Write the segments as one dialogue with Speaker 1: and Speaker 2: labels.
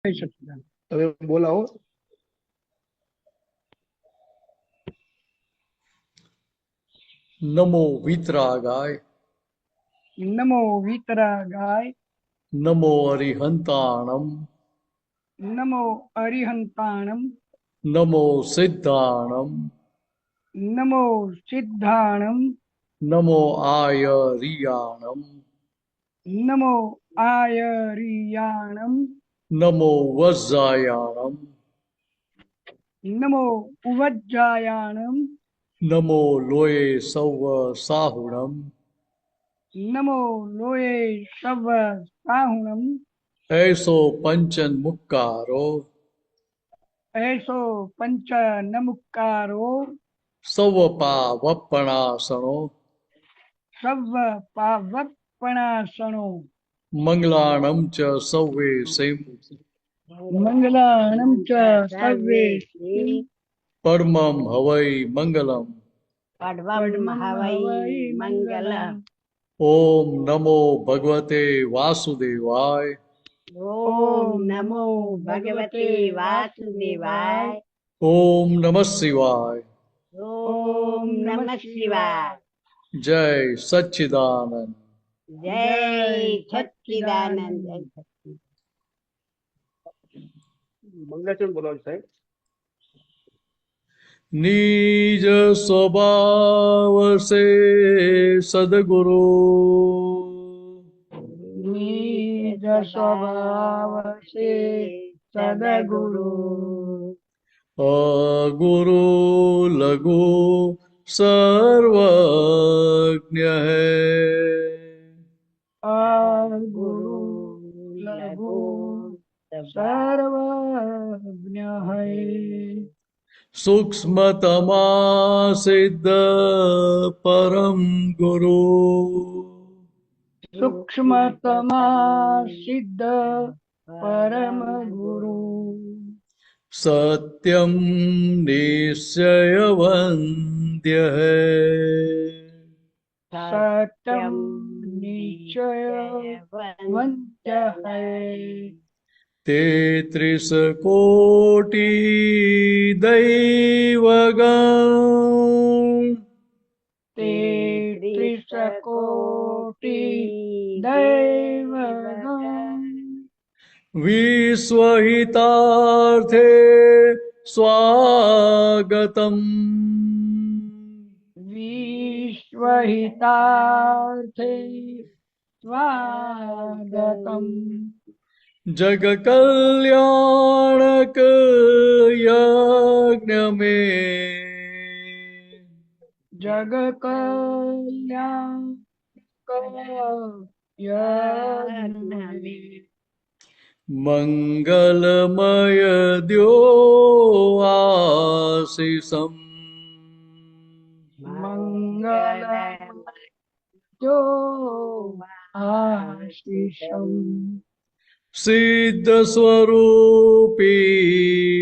Speaker 1: તમે બોલાવો.
Speaker 2: નમો વિતરાગાય,
Speaker 3: નમો વિતરાગાય,
Speaker 2: નમો અરિહંતાણમ,
Speaker 3: નમો અરિહંતાણમ,
Speaker 2: નમો સિદ્ધાણમ,
Speaker 3: નમો સિદ્ધાણમ,
Speaker 2: નમો આયરિયાણમ,
Speaker 3: નમો આયરિયાણમ,
Speaker 2: નમો વજ્જાયાણમ,
Speaker 3: નમો ઉવજ્જાયાણમ,
Speaker 2: નમો લોયે સૌ સાહુણમ,
Speaker 3: નમો લોયે સવ સાહુણમ,
Speaker 2: એસો પંચન મુક્કારો,
Speaker 3: એસો પંચ નમુક્કારો,
Speaker 2: સવ પાવપણાસણો,
Speaker 3: સવ પાવપણાસણો,
Speaker 2: મંગલાણમ ચ સૌવે સેમ,
Speaker 3: મંગલાણમ ચ સર્વે
Speaker 2: પરમમ હવૈ મંગલમ.
Speaker 4: પડવમ હવૈ મંગલમ.
Speaker 2: ઓમ નમો ભગવતે વાસુદેવાય,
Speaker 4: ઓમ નમો ભગવતે વાસુદેવાય.
Speaker 2: ઓમ નમઃ શિવાય.
Speaker 4: ઓમ નમઃ શિવાય.
Speaker 2: જય સચ્ચિદાનંદ.
Speaker 4: જય સચ્ચિદાનંદ. જય સચ્ચિદાનંદ.
Speaker 1: મંગલાચરણ બોલાવો સાહેબ.
Speaker 2: નિજ સ્વભાવ સે સદગુરુ,
Speaker 3: નિજ સ્વભાવ સે સદગુરુ,
Speaker 2: અગુરુ લઘુ સર્વજ્ઞ હૈ,
Speaker 3: અગુરુ લઘુ સર્વજ્ઞ હૈ,
Speaker 2: સૂક્ષ્મતમા સિદ્ધ પરમ ગુરુ,
Speaker 3: સૂક્ષ્મતમા સિદ્ધ પરમ ગુરુ,
Speaker 2: સત્યમ નિશ્ચય વંદ્ય હૈ,
Speaker 3: સત્યમ નિશ્ચય વંત્ય હૈ,
Speaker 2: 33 કોટી દૈવગણ,
Speaker 3: 33 કોટી દૈવગણ,
Speaker 2: વિશ્વહિતાર્થે સ્વાગતમ,
Speaker 3: વિશ્વહિતાર્થે સ્વાગતમ,
Speaker 2: જગ કલ્યાણક યજ્ઞ મેં,
Speaker 3: જગ કલ્યાણ યજ્ઞ
Speaker 2: મંગલમય દ્યો આશીષમ,
Speaker 3: મંગલમ જો આશીષમ,
Speaker 2: સિદ્ધ સ્વરૂપી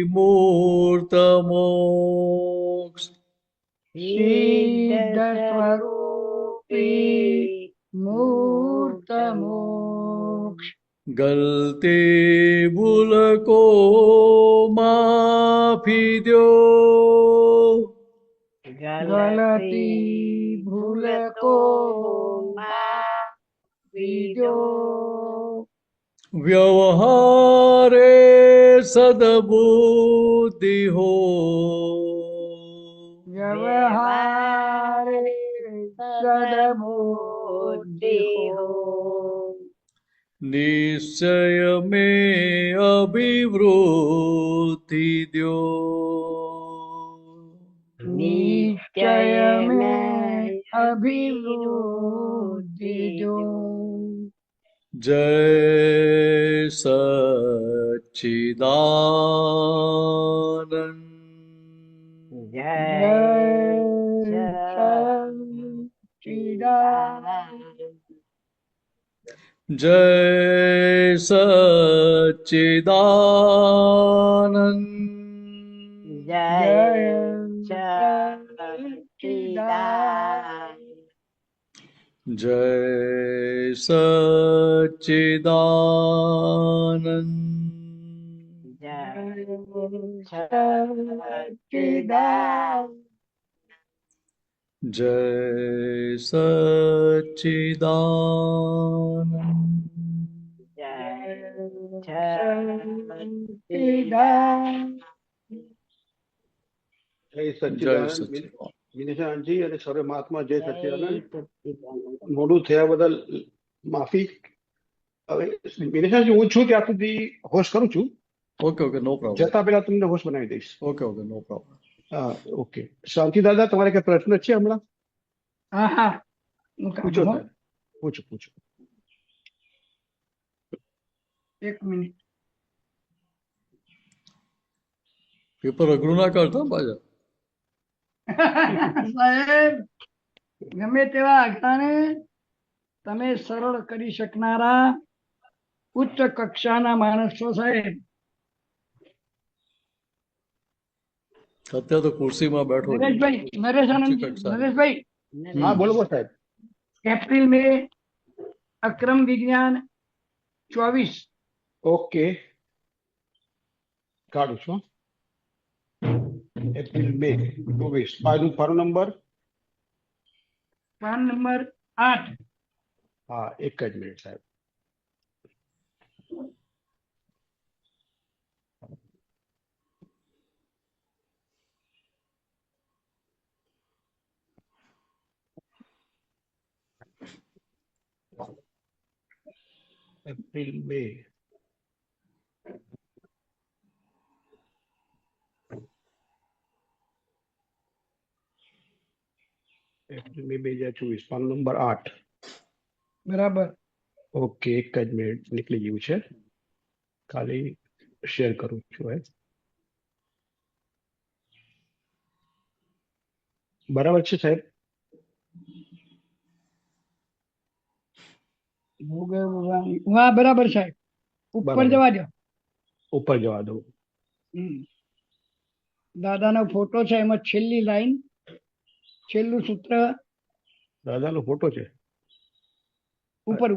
Speaker 2: મૂર્ત મોક્ષ,
Speaker 3: સિદ્ધ સ્વરૂપી મૂર્ત મોક્ષ,
Speaker 2: ગલતી ભૂલ કો માફી દ્યો,
Speaker 3: ગલતી ભૂલ કો માફી દો,
Speaker 2: વ્યવહારે સદબુદ્ધિ હો,
Speaker 3: વ્યવહારે સદબુદ્ધિ હો,
Speaker 2: નિશ્ચય में अभिवृद्धि द्यो,
Speaker 3: निश्चय में अभिवृद्धि दो,
Speaker 2: जय सच्चिदानंद,
Speaker 4: જય
Speaker 3: સચ્ચિદાનંદ,
Speaker 2: जय सच्चिदानंद,
Speaker 4: જય સચ્ચિદાનંદ.
Speaker 2: जय सच्चिदानंद.
Speaker 3: સચ્ચિદાનંદ
Speaker 2: જય સચ્ચિદાનંદ
Speaker 4: જય
Speaker 3: સચ્ચિદાનંદ
Speaker 1: જય
Speaker 2: જય
Speaker 1: સચ્ચિદાનંદ
Speaker 2: સચ્ચિદાનંદ
Speaker 1: વિનેશાનંદજી અને સર્વે મહાત્મા જય
Speaker 4: જય
Speaker 1: સચ્ચિદાનંદ.
Speaker 4: સચ્ચિદાનંદ
Speaker 1: મોડું થયા બદલ માફી. હવે વિનેશાનંદજી હું છું ત્યાં સુધી હોસ્ટ કરું છું.
Speaker 2: Okay no problem.
Speaker 1: જતા પહેલા તમને હોસ્ટ બનાવી દઈશ.
Speaker 2: Okay no problem.
Speaker 1: હા, ઓકે. શાંતિ દાદા, તમારે કઈ પ્રશ્ન છે હમણાં?
Speaker 3: હા હા હું
Speaker 1: પૂછો
Speaker 3: કાઢું હો.
Speaker 1: સાહેબ, પૂછો.
Speaker 3: એક મિનિટ.
Speaker 2: પેપર અઘરું ના કરતા પાછા.
Speaker 3: સાહેબ ગમે તેવા અઘરાને તમે સરળ કરી શકનારા ઉચ્ચ કક્ષાના માણસો સાહેબ.
Speaker 2: અત્યારે તો ખુરશીમાં બેઠો છું.
Speaker 3: નરેશભાઈ નરેશ
Speaker 2: ઊંચી
Speaker 3: આનંદજી
Speaker 2: કક્ષાની.
Speaker 3: નરેશભાઈ
Speaker 1: હા, બોલો સાહેબ.
Speaker 3: એપ્રિલ મે અક્રમ વિજ્ઞાન 24
Speaker 1: ઓકે, કાઢું છું. April May 24 file number.
Speaker 3: PAN number 8.
Speaker 1: હા, એક જ મિનિટ સાહેબ. April May April May 2024 PAN number 8.
Speaker 3: બરાબર.
Speaker 1: ઓકે, એક જ મિનિટ નીકળી ગયું છે. ખાલી શેર કરું છું. બરાબર છે સાહેબ?
Speaker 3: હા બરાબર સાહેબ. ઉપર
Speaker 1: બરાબર.
Speaker 3: જવા દો.
Speaker 1: ઉપર જવા દઉં.
Speaker 3: દાદાનો ફોટો છે, એમાં છેલ્લી લાઈન છેલ્લું સૂત્ર
Speaker 1: દાદાનો ફોટો છે.
Speaker 3: ઉપર.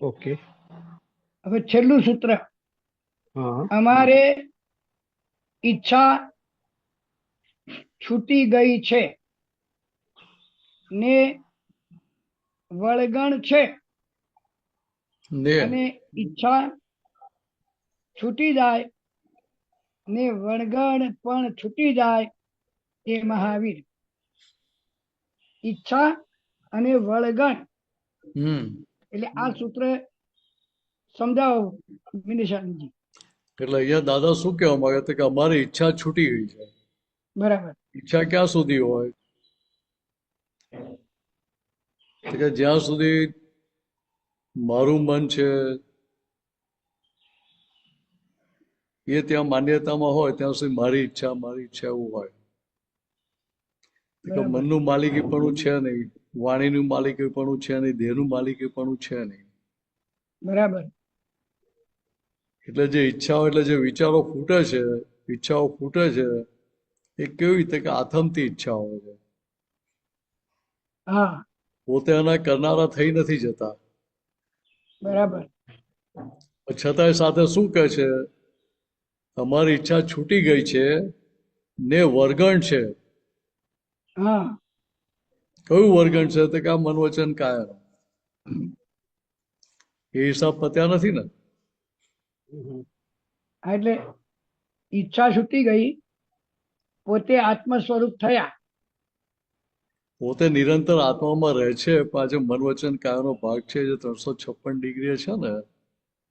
Speaker 1: ઓકે.
Speaker 3: હવે છેલ્લું સૂત્ર,
Speaker 1: હા.
Speaker 3: અમારે ઈચ્છા છૂટી ગઈ છે ને વળગણ છે,
Speaker 2: ને
Speaker 3: અને ઈચ્છા છૂટી જાય ને વળગણ પણ છૂટી જાય એ મહાવીર. ઈચ્છા અને વળગણ એટલે આ સૂત્ર સમજાવો વિનિશાનજી.
Speaker 2: એટલે અહીંયા દાદા શું કહેવા માંગે છે કે અમારી ઈચ્છા છૂટી ગઈ છે.
Speaker 3: બરાબર.
Speaker 2: ઈચ્છા ક્યાં સુધી હોય? તો કે જ્યાં સુધી મારું મન છે એ ત્યાં માન્યતામાં હોય ત્યાં સુધી મારી ઈચ્છા એવું હોય. તો કે
Speaker 3: બરાબર.
Speaker 2: મનનું માલિકીપણું છે નહીં, વાણીનું માલિકીપણું છે નહીં, દેહનું માલિકીપણું છે નહીં.
Speaker 3: બરાબર.
Speaker 2: એટલે જે ઈચ્છાઓ એટલે જે વિચારો ફૂટે છે, ઈચ્છાઓ ફૂટે છે એ કેવી રીતે કે આથમતી ઈચ્છાઓ છે.
Speaker 3: હા
Speaker 2: પોતે એના કરનારા થઈ નથી જતા.
Speaker 3: બરાબર.
Speaker 2: છતાંય સાથે શું કહે છે? અમારી ઈચ્છા છૂટી ગઈ છે ને વર્ગણ છે.
Speaker 3: હા
Speaker 2: કયું વર્ગણ છે? તો કે આ મન વચન કાયા. એ હિસાબ પત્યા નથી ને.
Speaker 3: એટલે ઈચ્છા છૂટી ગઈ, પોતે આત્મ સ્વરૂપ થયા.
Speaker 2: પોતે નિરંતર આત્મામાં રહે છે, પણ આજે મન વચન કાયાનો ભાગ છે જે 356 ડિગ્રી છે ને,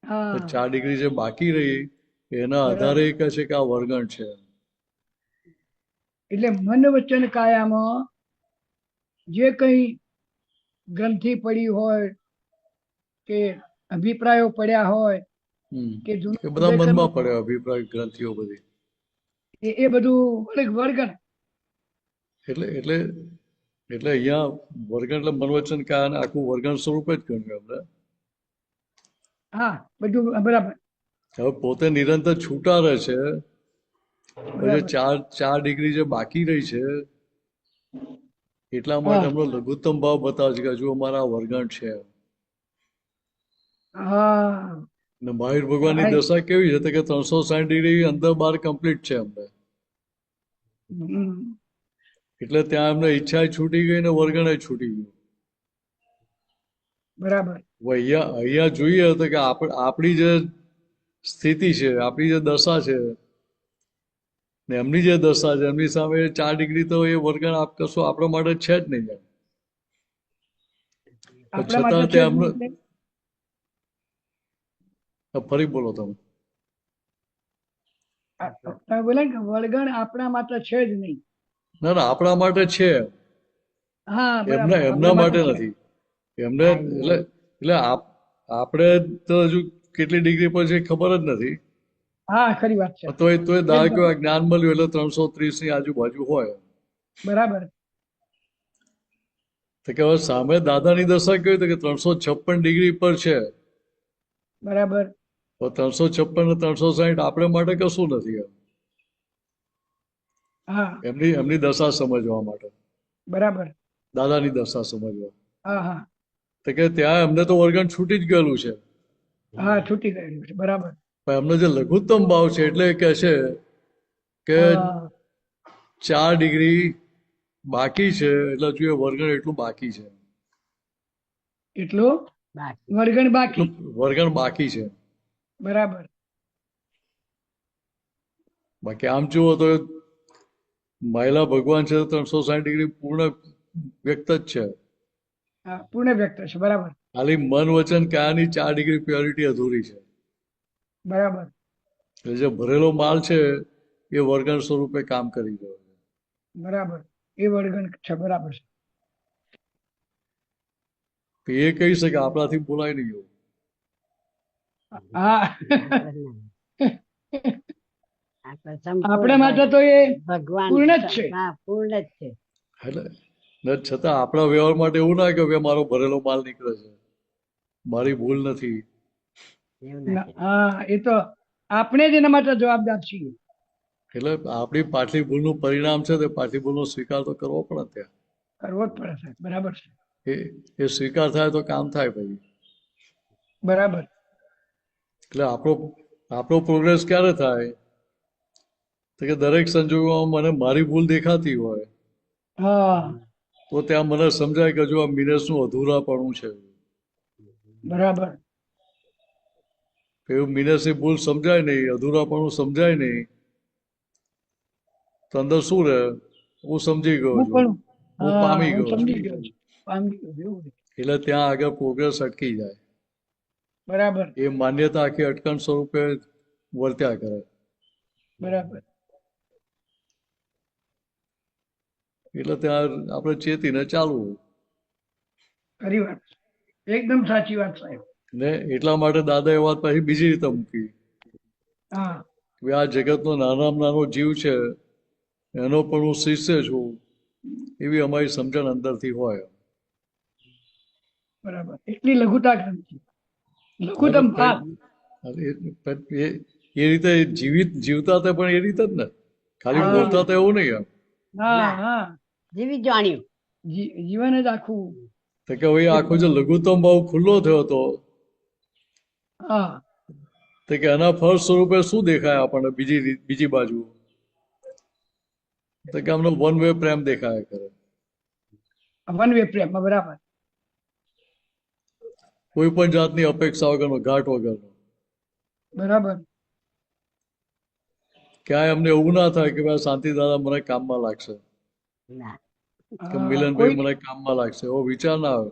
Speaker 3: હા
Speaker 2: 4 ડિગ્રી જે બાકી રહી એના
Speaker 3: બરાબર.
Speaker 2: આધારે એ કહે છે કે આ વર્ગણ છે.
Speaker 3: એટલે મન વચન કાયામાં જે કઈ ગ્રંથિ પડી હોય કે અભિપ્રાયો પડ્યા હોય કે જૂનું
Speaker 2: એ બધા
Speaker 3: ઉદય કર્મ
Speaker 2: મનમાં પડે અભિપ્રાય ગ્રંથિઓ બધી.
Speaker 3: એ બધું વર્ગણ.
Speaker 2: એટલે એટલે એટલે અહીંયા વર્ગણ એટલે મન વચન કાયાને આખું વર્ગણ સ્વરૂપ જ ગણ્યું આપણે.
Speaker 3: હા બધું બરાબર.
Speaker 2: હવે પોતે નિરંતર છૂટા રહે છે, પછી
Speaker 3: બરાબર.
Speaker 2: ચાર ડિગ્રી જે બાકી રહી છે એટલા માટે
Speaker 3: હા
Speaker 2: એમનો લઘુત્તમ ભાવ બતાવે છે કે હજુ અમારા વર્ગણ છે.
Speaker 3: હા
Speaker 2: ને મહાવીર ભગવાનની
Speaker 3: હા.
Speaker 2: દશા કેવી છે તો કે 360 ડિગ્રી અંદર બહાર કમ્પ્લીટ છે અમને.
Speaker 3: હમ.
Speaker 2: એટલે ત્યાં એમને ઈચ્છા છૂટી ગઈ ને વર્ગણે છૂટી ગયું.
Speaker 3: બરાબર.
Speaker 2: હવે અહીંયા જોઈએ તો કે આપણી જે સ્થિતિ છે, આપણી જે દશા છે ને એમની જે દશા છે એમની સામે 4 ડિગ્રી તો એ વર્ગણ કશું આપણા માટે છે જ નહીં.
Speaker 3: આપણા માટે
Speaker 2: છતાં
Speaker 3: છે જ
Speaker 2: ત્યાં
Speaker 3: નહીં
Speaker 2: એમને
Speaker 3: એટલે
Speaker 2: ફરી બોલો તમે.
Speaker 3: તમે બોલે કે વળગણ આપણા માટે છે જ નહીં.
Speaker 2: ના ના, આપણા માટે છે,
Speaker 3: હા બરાબર,
Speaker 2: એમના
Speaker 3: આપણા
Speaker 2: માટે
Speaker 3: છે.
Speaker 2: નથી. એમને એટલે આપણે તો હજુ કેટલી ડિગ્રી પર છે એ ખબર જ નથી.
Speaker 3: હા ખરી વાત છે.
Speaker 2: તોય દાખલા
Speaker 3: એકદમ.
Speaker 2: કેવા જ્ઞાન મળ્યું એટલે 330 ની આજુબાજુ હોય.
Speaker 3: બરાબર.
Speaker 2: તો કે હવે સામે દાદાની દશા કેવી તો કે 356 ડિગ્રી પર છે.
Speaker 3: બરાબર.
Speaker 2: તો 356 ને 360 આપણે માટે કશું નથી એમ.
Speaker 3: હા
Speaker 2: એમની દશા સમજવા માટે,
Speaker 3: બરાબર.
Speaker 2: દાદાની દશા સમજવા.
Speaker 3: હા હા
Speaker 2: તો કે ત્યાં એમને તો વર્ગણ છૂટી જ ગયેલું છે.
Speaker 3: હા છૂટી ગયેલું છે. બરાબર.
Speaker 2: પણ એમનો જે લઘુત્તમ ભાવ છે એટલે એ કહે છે કે
Speaker 3: હા
Speaker 2: 4 ડિગ્રી બાકી છે એટલે હજુ એ વર્ગણ એટલું બાકી છે.
Speaker 3: એટલું
Speaker 4: બાકી.
Speaker 3: વળગણ બાકી.
Speaker 2: વર્ગણ બાકી છે.
Speaker 3: બરાબર.
Speaker 2: બાકી આમ જુઓ તો મહિલા ભગવાન છે 360 ડિગ્રી પૂર્ણ વ્યક્ત જ છે.
Speaker 3: હા પૂર્ણ વ્યક્ત છે. બરાબર.
Speaker 2: ખાલી મન વચન કાયાની 4 ડિગ્રી પ્યોરિટી અધૂરી છે.
Speaker 3: બરાબર.
Speaker 2: એટલે જે ભરેલો માલ છે એ વર્ગણ સ્વરૂપે કામ કરી રહ્યો છે.
Speaker 3: બરાબર. એ વળગણ છે. બરાબર છે.
Speaker 2: તો એ કહી શકે આપણાથી બોલાય નહીં એવું.
Speaker 3: હા
Speaker 4: આપણે સંપૂર્ણ
Speaker 3: આપણે માટે તો એ
Speaker 4: ભગવાન
Speaker 3: પૂર્ણ જ છે.
Speaker 4: હા પૂર્ણ જ છે.
Speaker 2: એટલે ને છતાં આપણા વ્યવહાર માટે એવું ના કે ભાઈ મારો ભરેલો માલ નીકળે છે, મારી ભૂલ નથી.
Speaker 4: એવું
Speaker 3: ના,
Speaker 4: નથી.
Speaker 3: હા એ તો આપણે જ એના માટે જવાબદાર છીએ.
Speaker 2: એટલે આપણી પાછલી ભૂલનું પરિણામ છે તે પાછલી ભૂલનો સ્વીકાર તો કરવો પડે ત્યાં.
Speaker 3: કરવો જ પડે સાહેબ. બરાબર છે.
Speaker 2: એ સ્વીકાર થાય તો કામ થાય ભાઈ.
Speaker 3: બરાબર.
Speaker 2: એટલે આપણો પ્રોગ્રેસ ક્યારે થાય તો કે દરેક સંજોગોમાં મને મારી ભૂલ દેખાતી હોય
Speaker 3: હા
Speaker 2: તો ત્યાં મને સમજાય કે હજુ આ મિનસનું અધૂરાપણું છે.
Speaker 3: બરાબર.
Speaker 2: એવું મિનસની ભૂલ સમજાય નહીં, અધૂરાપણું સમજાય નહીં તો અંદર શું રહે? હું સમજી ગયો
Speaker 3: હું
Speaker 2: છું,
Speaker 3: પણ
Speaker 2: હું
Speaker 3: હા
Speaker 2: પામી
Speaker 3: હું
Speaker 2: ગયો
Speaker 3: સમજી
Speaker 2: છું.
Speaker 3: ગયો છું. પામી ગયો છું. એવું.
Speaker 2: એટલે ત્યાં આગળ પ્રોગ્રેસ અટકી જાય.
Speaker 3: બરાબર.
Speaker 2: એ માન્યતા આખી અટકણ સ્વરૂપે વર્ત્યા કરે.
Speaker 3: બરાબર.
Speaker 2: એટલે ત્યાં આપણે ચેતીને ચાલવું.
Speaker 3: ખરી વાત. એકદમ સાચી વાત સાહેબ.
Speaker 2: ને એટલા માટે દાદા એ વાત પાછી બીજી રીતે મૂકી
Speaker 3: હા
Speaker 2: કે આ જગતનો નાનામાં નાનો જીવ છે એનો પણ હું શિષ્ય છું એવી અમારી સમજણ અંદરથી હોય.
Speaker 3: બરાબર. એટલી લઘુતા ગ્રંથિ, લઘુત્તમ ભાવ.
Speaker 2: એ રીતે જીવતા હતા પણ એ રીતે જ ને, ખાલી
Speaker 3: હા.
Speaker 2: બોલતા તો એવું નહીં.
Speaker 3: હા
Speaker 4: ના.
Speaker 3: હા
Speaker 4: જીવી જાણ્યું.
Speaker 3: જીવન જ આખું.
Speaker 2: તો કે ભાઈ આખો જે લઘુત્તમ ભાવ ખુલ્લો થયો હતો
Speaker 3: હા
Speaker 2: તો કે એના ફળ સ્વરૂપે શું દેખાય આપણને બીજી બાજુ? તો કે આમનો વન વે પ્રેમ દેખાયા કરે.
Speaker 3: વન વે પ્રેમ. બરાબર.
Speaker 2: કોઈ પણ જાતની અપેક્ષા વગરનો, ઘાટ વગરનો.
Speaker 3: બરાબર.
Speaker 2: ક્યાંય અમને એવું ના થાય કે ભાઈ શાંતિ દાદા મને કામમાં લાગશે,
Speaker 4: ના
Speaker 2: કે
Speaker 3: હા,
Speaker 2: મિલનભાઈ
Speaker 3: કોઈ
Speaker 2: મને કામમાં લાગશે, એવો વિચાર ના આવે.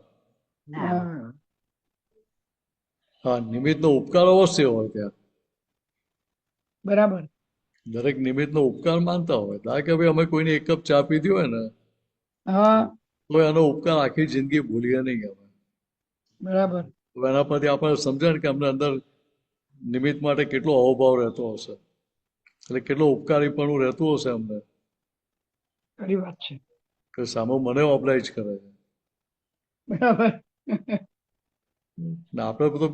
Speaker 4: ના
Speaker 3: હા,
Speaker 2: હા, નિમિત્તનો ઉપકાર અવશ્ય હોય ત્યાં.
Speaker 3: બરાબર.
Speaker 2: દરેક નિમિત્તનો ઉપકાર માનતા હોય. ધારો કે ભાઈ અમે કોઈને 1 કપ ચા પીધી હોય ને
Speaker 3: હા
Speaker 2: તો એનો ઉપકાર આખી જિંદગી ભૂલીએ નહીં અમે.
Speaker 3: બરાબર.
Speaker 2: તો એના પરથી આપણે સમજણ કે અમને અંદર નિમિત્ત માટે કેટલો અહોભાવ રહેતો હશે, એટલે કેટલો ઉપકારીપણું રહેતું હશે અમને,
Speaker 3: ખરી વાત છે.
Speaker 2: કે સામો મને ઓબ્લાઇજ કરે છે.
Speaker 3: બરાબર.
Speaker 2: ને આપણે તો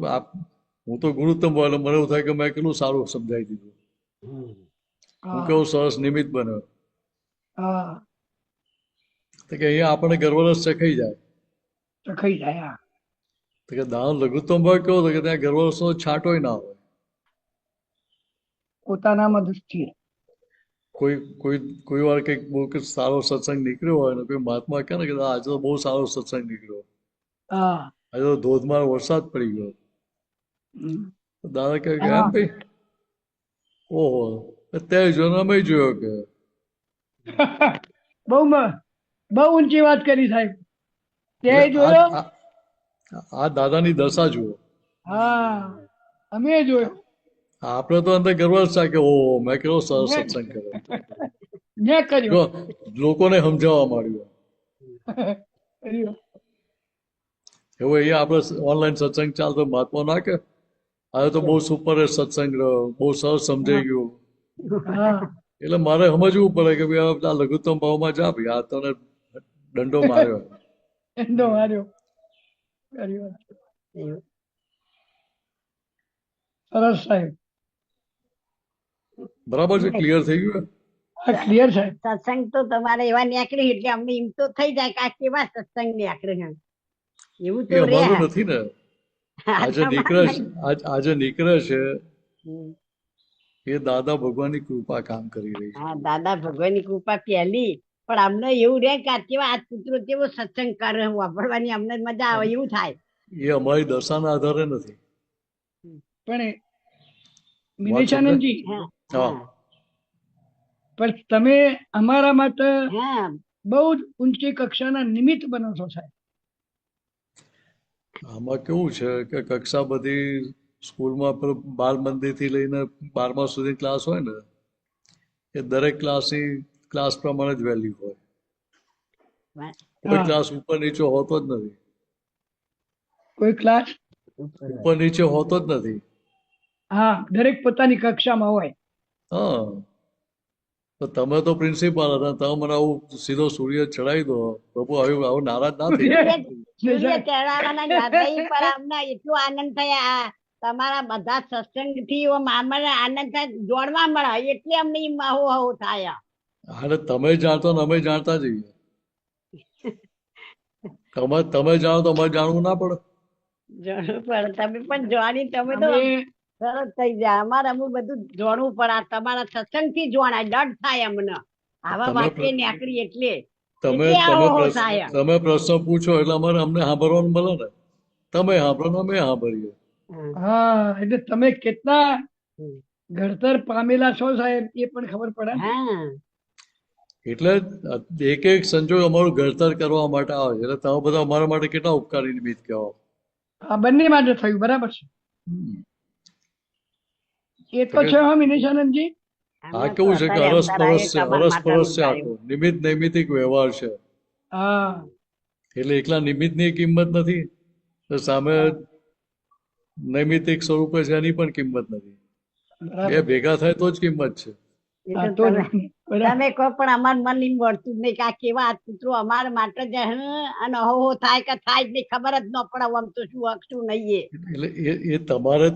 Speaker 2: હું તો ગુરુત્તમ હોય એટલે મને એવું થાય કે મેં કેટલું સારું સમજાવી દીધું, હું
Speaker 3: હા
Speaker 2: કેવો સરસ નિમિત્ત બન્યો.
Speaker 3: હા
Speaker 2: તો કે અહીંયા આપણને ગર્વરસ ચખાઈ જાય.
Speaker 3: ચખાઈ જાય. હા
Speaker 2: તો કે દાન લઘુત્તમ ભાવ કેવો હતો કે ત્યાં ગર્વરસનો છાંટોય ના હોય.
Speaker 3: પોતાનામાં દૃષ્ટિએ.
Speaker 2: કોઈ કોઈ કોઈ વાર કંઈક બહુ કંઈક સારો સત્સંગ નીકળ્યો હોય ને કોઈ મહાત્મા કહે ને કે આજે તો બહુ સારો સત્સંગ નીકળ્યો,
Speaker 3: હા.
Speaker 2: આજે તો ધોધમાર વરસાદ પડી ગયો.
Speaker 3: હમ.
Speaker 2: તો દાદા કહે કે
Speaker 3: હા.
Speaker 2: એમ ભાઈ, ઓહો તે જોયો અમે જોયો કે
Speaker 3: બહુ બહુ ઊંચી વાત કરી સાહેબ. તે
Speaker 2: એટલે
Speaker 3: જોયો.
Speaker 2: આ દાદાની દશા જુઓ.
Speaker 3: હા, અમે જોયો.
Speaker 2: આપણે તો અંદર ગર્વ જ થાય કે ઓહો મેં કેવો સરસ સત્સંગ કર્યો.
Speaker 3: મેં કર્યો.
Speaker 2: જો લોકોને સમજાવવા માંડ્યું.
Speaker 3: કર્યો.
Speaker 2: એવું અહીંયા આપણે ઓનલાઈન સત્સંગ ચાલતો મહાત્મા ના કે હવે તો બહુ સુપર સત્સંગ રહ્યો, બહુ સરસ સમજાઈ ગયું.
Speaker 3: હા.
Speaker 2: એટલે મારે સમજવું પડે કે ભાઈ આ લઘુત્તમ ભાવમાં જા ભાઈ, આ તને દંડો માર્યો.
Speaker 3: એંડો માર્યો. કર્યો.
Speaker 4: એવું.
Speaker 3: સરસ સાહેબ.
Speaker 2: બરાબર છે, ક્લિયર થઈ ગયું.
Speaker 3: આ ક્લિયર સાહેબ.
Speaker 4: સત્સંગ તો તમારે એવા નીકળી એટલે અમને એમ તો થઈ જાય કે આ કેવા સત્સંગ નીકળે છે એવું
Speaker 2: એ
Speaker 4: તો રે.
Speaker 2: અમારું નથી ને. આજે નીકળે છે, આજે નીકળે છે એ દાદા ભગવાનની કૃપા કામ કરી રહી છે.
Speaker 4: હા, દાદા ભગવાનની કૃપા પહેલી, પણ અમને એવું રે કે આ કેવા આ કૂતરો કેવો સત્સંગ કરે વાપરવાની અમને મજા આવે એવું થાય.
Speaker 2: એ અમારી દશાના આધારે નથી.
Speaker 3: પણ મિનેશાનંદજી,
Speaker 4: હા,
Speaker 2: હા.
Speaker 3: પણ તમે અમારા માટે
Speaker 4: હા,
Speaker 3: બહુ જ ઊંચી કક્ષાના નિમિત્ત બનો છો સાહેબ.
Speaker 2: આમાં કેવું છે કે કક્ષા બધી સ્કૂલમાં બાળ મંદિરથી લઈને 12મા સુધી ક્લાસ હોય ને એ દરેક ક્લાસની ક્લાસ પ્રમાણે જ વેલ્યુ હોય. કોઈ
Speaker 3: હા.
Speaker 2: ક્લાસ ઉપર નીચે હોતો જ નથી.
Speaker 3: કોઈ ક્લાસ.
Speaker 2: ઉપર નીચે હોતો જ નથી.
Speaker 3: હા, દરેક પોતાની કક્ષામાં હોય.
Speaker 2: હા, તો તમે તો પ્રિન્સિપાલ હતા, તમે મને આવું સીધો સૂર્ય ચડાવી દો પ્રભુ, આવું નારાજ ના થઈ જાય.
Speaker 4: સૂર્ય ચઢાવવાના વાત નહીં, પણ અમને એટલો આનંદ થયા આ તમારા બધા સત્સંગ થી અમને આનંદ થાય, જોડવા મળે એટલે અમને એમ હો થાય.
Speaker 2: અને તમે જાણતો ને અમે જાણતા જઈએ. તમે જાણો તો અમારે જાણવું ના પડે.
Speaker 4: જાણવું પડે, તમે પણ જાણી તમે તો
Speaker 3: અમે
Speaker 4: સરસ થઈ જાય. અમારે અમુક બધું જોડવું પડે, આ તમારા સત્સંગ થી જોડાય, ડર થાય અમને આવા
Speaker 2: તમે
Speaker 4: વાક્ય નીકળી એટલે
Speaker 2: તમે
Speaker 4: એટલે આવો
Speaker 2: તમે
Speaker 4: થાય.
Speaker 2: તમે પ્રશ્ન પૂછો એટલે અમને સાંભળવાનું મળે ને. તમે સાંભળો ને અમે સાંભળીએ.
Speaker 3: હા, એટલે તમે કેટલા ઘડતર પામેલા છો સાહેબ એ પણ ખબર પડે.
Speaker 4: હા,
Speaker 2: એટલે એક એક સંજોગ અમારું ઘડતર કરવા માટે આવે છે. એટલે તમે બધા અમારા માટે કેટલા ઉપકારી નિમિત્ત કહેવાય.
Speaker 3: આ બંને માટે થયું, બરાબર છે. એ તો છે હા મિનેશાનંદજી.
Speaker 2: આ કેવું છે કે અરસપરસ છે, અરસપરસ છે, આખું નિમિત્ત નૈમિતિક વ્યવહાર છે.
Speaker 3: હા.
Speaker 2: એટલે એકલા નિમિત્તની કિંમત નથી, તો સામે નૈમિતિક સ્વરૂપે છે એની પણ કિંમત નથી. બે
Speaker 3: બરાબર.
Speaker 2: ભેગા થાય તો જ કિંમત છે.
Speaker 3: હા, તો જ. બરાબર.
Speaker 4: તમે કહો પણ અમાર મન એમ વળતું જ નહીં કે આ કેવા આ કૂતરો અમારા માટે જ અને હો થાય કે થાય જ નહીં, ખબર જ ન પડે આમ તો શું હક શું નહીં.
Speaker 2: એટલે એ